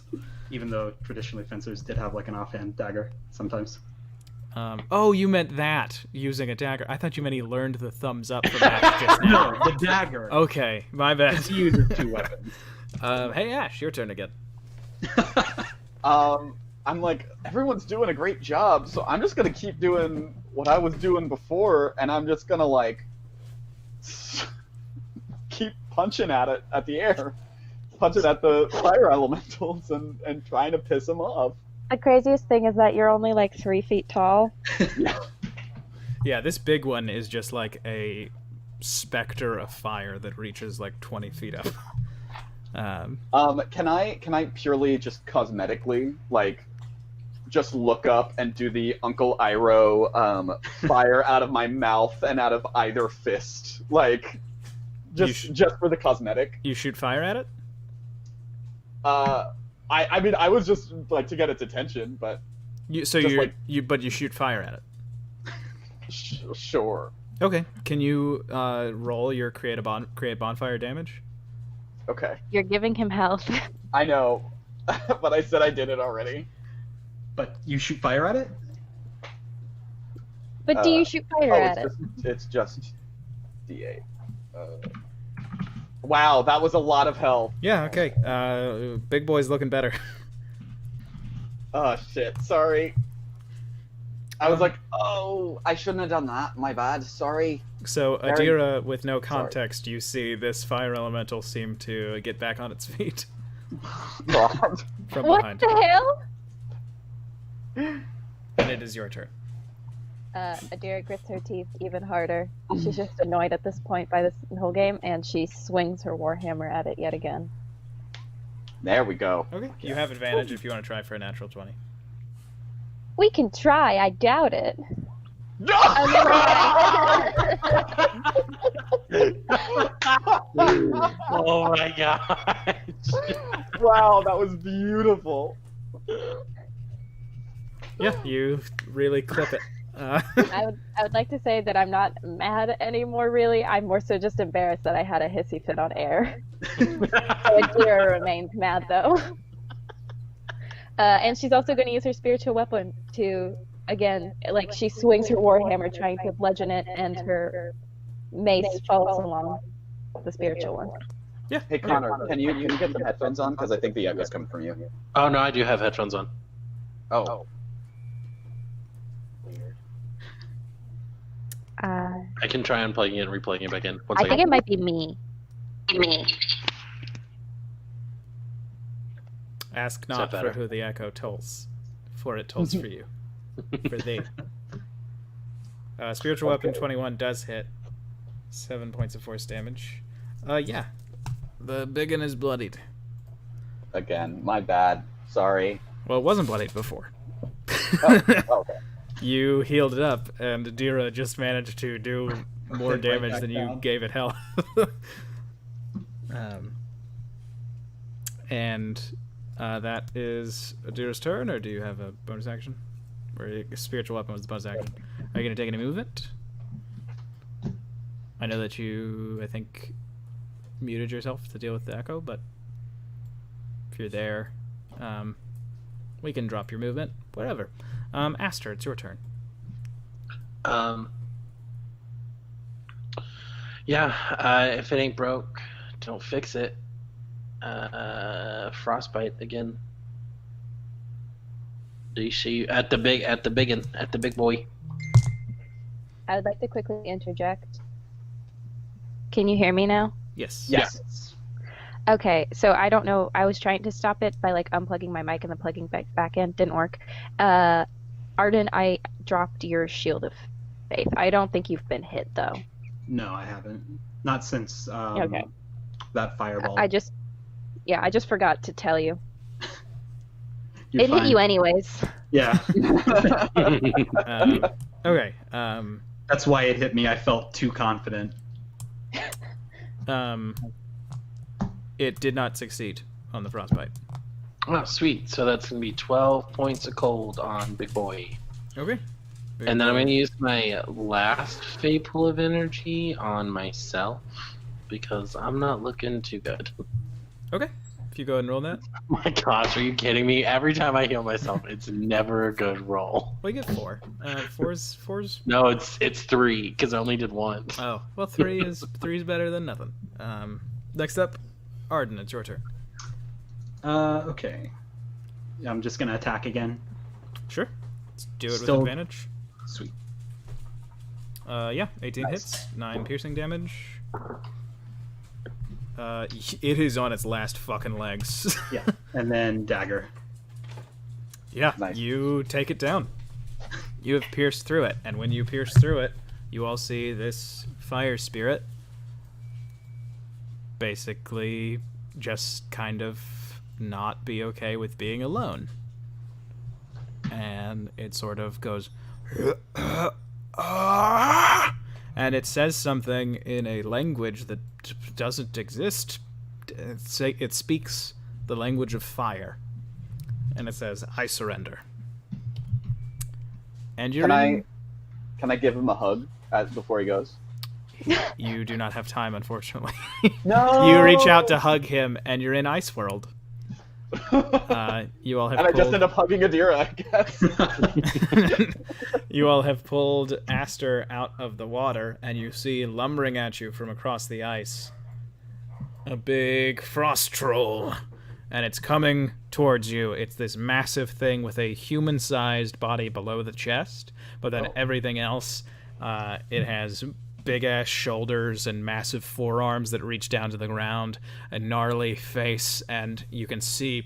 Even though traditionally fencers did have like an offhand dagger sometimes. Oh, you meant that, using a dagger. I thought you meant he learned the thumbs up from Ash just now. No, the dagger. Okay, my bad. He uses 2 weapons. Hey, Ash, your turn again. I I'm like, everyone's doing a great job, so I'm just gonna keep doing what I was doing before, and I'm just gonna like keep punching at it at the air, punching at the fire elementals, and trying to piss them off. The craziest thing is that you're only like 3 feet tall. Yeah, this big one is just like a specter of fire that reaches like 20 feet up. Can I purely just cosmetically like just look up and do the Uncle Iroh fire out of my mouth and out of either fist, like just for the cosmetic? You shoot fire at it? I mean, I was just like to get its attention, but You shoot fire at it. Sure. Okay. Can you roll your create bonfire damage? Okay. You're giving him health. I know, but I said I did it already. But you shoot fire at it? But do you shoot fire at it? It's just D8. Wow, that was a lot of health. Yeah. Okay. Big boy's looking better. Oh shit! Sorry. I was like, oh, I shouldn't have done that. My bad. Sorry. So, Adira, with no context, you see this fire elemental seem to get back on its feet. God. From What behind. the hell? And it is your turn. Adira grits her teeth even harder. She's just annoyed at this point by this whole game, and she swings her warhammer at it yet again. There we go. Okay. You have advantage if you want to try for a natural 20. We can try. I doubt it. Oh my gosh. Wow, that was beautiful. Yeah, you really clip it. I would like to say that I'm not mad anymore, really. I'm more so just embarrassed that I had a hissy fit on air. So Adira remains mad, though. And she's also going to use her spiritual weapon to, again, like she swings her warhammer trying to bludgeon it, and her mace follows along the spiritual one. Yeah. Hey Connor, can you get some headphones on? Because I think the echo's coming from you. Oh no, I do have headphones on. Oh. I can try unplugging it and replugging it back in. One I second. think it might be me. Ask that not for better? who the echo tolls, for it tolls for you. For thee. Spiritual weapon 21 does hit. 7 points of force damage. Yeah. The big one is bloodied. Again, my bad. Sorry. Well, it wasn't bloodied before. Oh, okay. You healed it up, and Adira just managed to do more Right damage back than you down. gave it health. And that is Adira's turn, or do you have a bonus action? Or a spiritual weapon was the bonus action. Are you going to take any movement? I know that you, I think, muted yourself to deal with the echo, but if you're there, we can drop your movement. Whatever. Aster, it's your turn. Yeah, if it ain't broke, don't fix it. Frostbite again. Do you see at the big boy? I would like to quickly interject. Can you hear me now? Yes. Yes. Okay, so I don't know. I was trying to stop it by like unplugging my mic and then plugging back in. Didn't work. Arden, I dropped your shield of faith. I don't think you've been hit though. No, I haven't. Not since Okay. that fireball. I just forgot to tell you. You're It hit fine. you anyways. Yeah, Okay. that's why it hit me. I felt too confident. It did not succeed on the frostbite. Oh, sweet. So that's gonna be 12 points of cold on big boy. Okay. And then I'm gonna use my last fate pool of energy on myself because I'm not looking too good. Okay. If you go ahead and roll that. Oh my gosh, are you kidding me? Every time I heal myself, it's never a good roll. Well, you get 4. Four's. No, it's 3 because I only did one. Oh, well, 3 is better than nothing. Next up, Arden, it's your turn. Okay. I'm just gonna attack again. Sure. Let's do it Still- with advantage. Sweet. Yeah, 18 Nice. hits, 9 piercing damage. It is on its last fucking legs. Yeah, and then dagger. Yeah, Nice. you take it down. You have pierced through it, and when you pierce through it, you all see this fire spirit basically just kind of not be okay with being alone. And it sort of goes and it says something in a language that doesn't exist. It speaks the language of fire. And it says, "I surrender." And you're Can I give him a hug before he goes? You do not have time, unfortunately. No. You reach out to hug him, and you're in Ice World. You all have And I just pulled... end up hugging Adira, I guess. You all have pulled Aster out of the water, and you see lumbering at you from across the ice a big frost troll, and it's coming towards you. It's this massive thing with a human-sized body below the chest, but then everything else, it has big-ass shoulders and massive forearms that reach down to the ground, a gnarly face, and you can see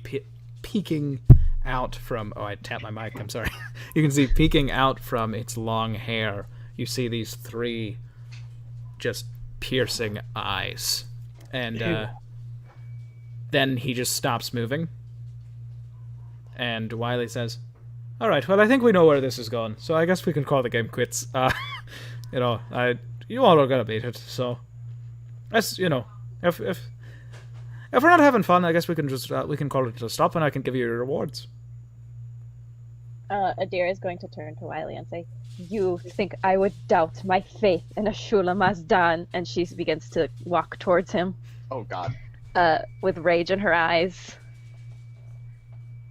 peeking out from... Oh, I tapped my mic, I'm sorry. You can see peeking out from its long hair. You see these 3 just piercing eyes. And then he just stops moving. And Wiley says, "All right, well, I think we know where this is going, so I guess we can call the game quits. You all are gonna beat it, so that's, if we're not having fun, I guess we can just we can call it a stop, and I can give you your rewards." Adira is going to turn to Wiley and say, "You think I would doubt my faith in Ashula Mazdan?" And she begins to walk towards him, Oh God. with rage in her eyes.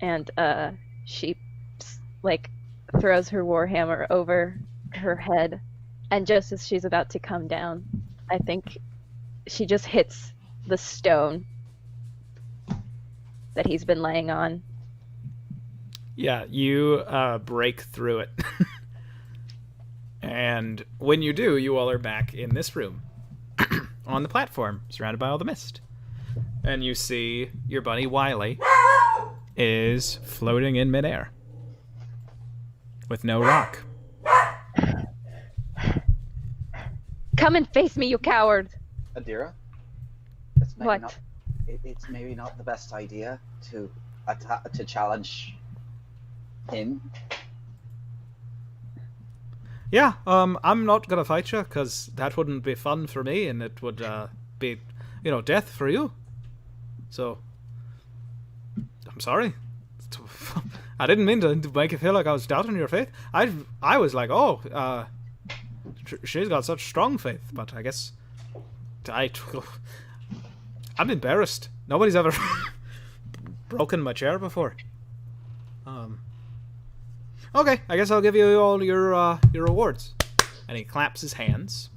And she throws her warhammer over her head, and just as she's about to come down, I think she just hits the stone that he's been laying on. Yeah, you break through it. And when you do, you all are back in this room on the platform, surrounded by all the mist. And you see your bunny Wiley is floating in midair with no rock. Come and face me, you coward! Adira? It's maybe What? Not, it's maybe not the best idea to challenge him. Yeah, I'm not gonna fight you, because that wouldn't be fun for me, and it would be, death for you. So, I'm sorry. I didn't mean to make you feel like I was doubting your faith. I was like, oh, she's got such strong faith, but I guess I'm embarrassed. Nobody's ever broken my chair before. Okay, I guess I'll give you all your rewards. And he claps his hands.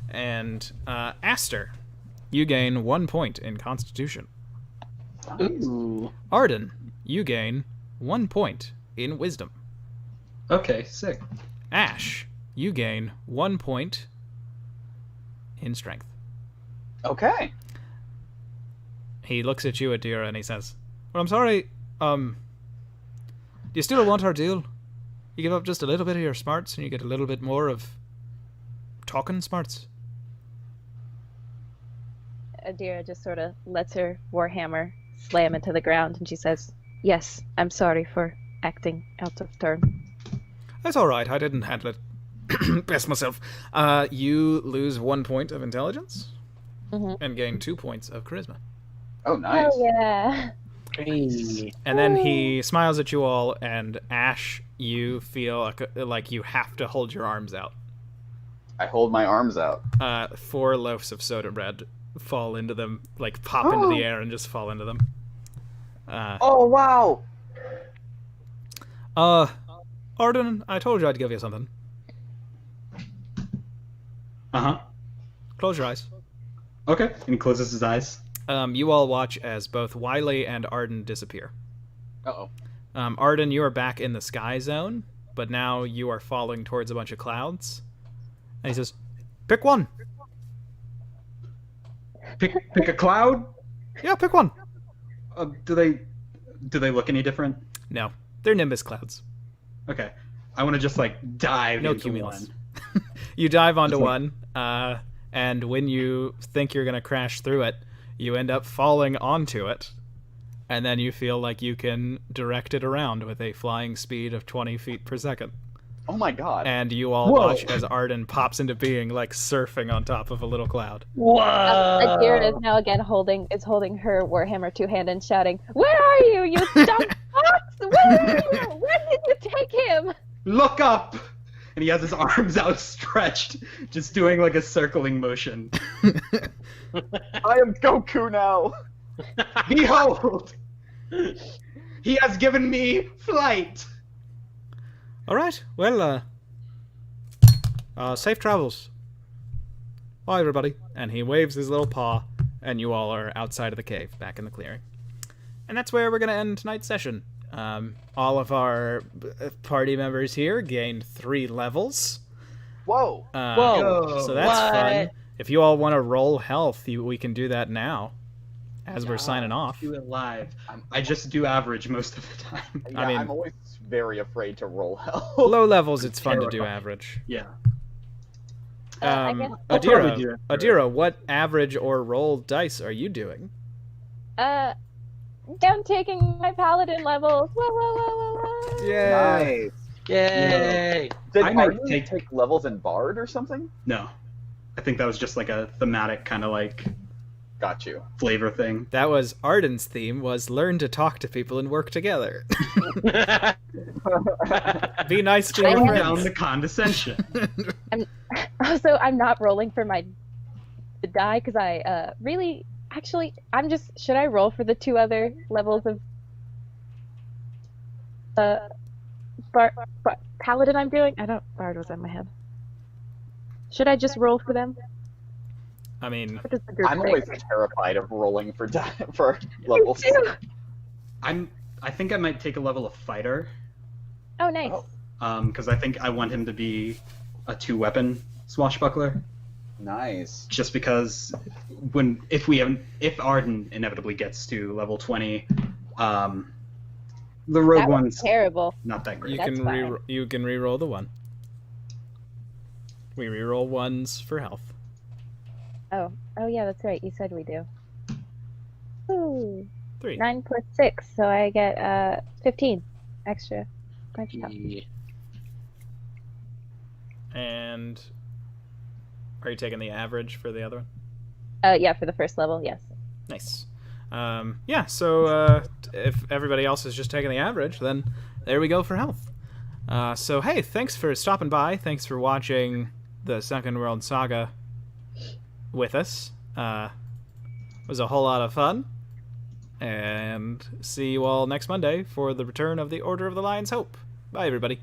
And Aster, you gain 1 point in Constitution. Ooh. Arden, you gain 1 point in Wisdom. Okay, sick. Ash, you gain 1 point in Strength. Okay. He looks at you, Adira, and he says, "Well, I'm sorry, do you still want our deal? You give up just a little bit of your smarts, and you get a little bit more of talking smarts." Adira just sort of lets her warhammer slam into the ground, and she says, "Yes, I'm sorry for acting out of turn." That's all right. I didn't handle it best myself. You lose 1 point of intelligence and gain 2 points of charisma. Oh, nice. Oh yeah. Hey. And then he smiles at you all, and Ash, you feel like you have to hold your arms out. I hold my arms out. 4 loaves of soda bread fall into them, pop into the air and just fall into them. Oh, wow. Arden, I told you I'd give you something. Uh-huh. Close your eyes. Okay. And he closes his eyes. You all watch as both Wiley and Arden disappear. Uh-oh. Arden, you are back in the sky zone, but now you are falling towards a bunch of clouds. And he says, "Pick one." Pick a cloud. Yeah, pick one. Do they look any different? No, they're Nimbus clouds. Okay, I want to just like dive No into cumulus. one. You dive onto Just one, and when you think you're going to crash through it, you end up falling onto it, and then you feel like you can direct it around with a flying speed of 20 feet per second. Oh my god. And you all Whoa. watch as Arden pops into being, like surfing on top of a little cloud. Adira is now again holding her warhammer two-handed and shouting, "Where are you, you dumb fox? Where are you? Where did you take him?" Look up! And he has his arms outstretched, just doing like a circling motion. I am Goku now. Behold! He has given me flight! All right, well, safe travels. Bye, everybody. And he waves his little paw, and you all are outside of the cave, back in the clearing. And that's where we're going to end tonight's session. All of our party members here gained 3 levels. Whoa. Whoa. So that's fun. If you all want to roll health, we can do that now, as we're signing off. Do it live. I just do average most of the time. Yeah, I mean- I'm always very afraid to roll health. Low levels, it's fun to do Terrifying. average. Yeah. I guess- I'll probably do Adira, it. Adira, what average or roll dice are you doing? Down taking my paladin levels. Whoa, whoa, whoa, whoa, whoa. Nice. Yay! Did I might Arden take- take levels in Bard or something? No. I think that was just like a thematic kind of like Got you. flavor thing. That was Arden's theme, was learn to talk to people and work together. Be nice to your Tone friends. down the condescension. Also, I'm not rolling for my die because I really actually should I roll for the 2 other levels of paladin I'm doing? Bard was in my head. Should I just roll for them? I mean, What does the group I'm think? always terrified of rolling for for levels. I think I might take a level of fighter. Oh, nice. Oh. Because I think I want him to be a 2-weapon swashbuckler. Nice. Just because if Arden inevitably gets to level 20, the rogue That was one's terrible. not that you great. That's can fine. you can re-roll the 1. We re-roll 1s for health. Oh yeah, that's right. You said we do. Ooh, 3. 9 plus 6, so I get 15 extra. Nice job. And are you taking the average for the other one? Yeah, for the first level, yes. Nice. Yeah, so if everybody else is just taking the average, then there we go for health. So hey, thanks for stopping by. Thanks for watching the Sunken World Saga with us. It was a whole lot of fun. And see you all next Monday for the return of the Order of the Lion's Hope. Bye, everybody.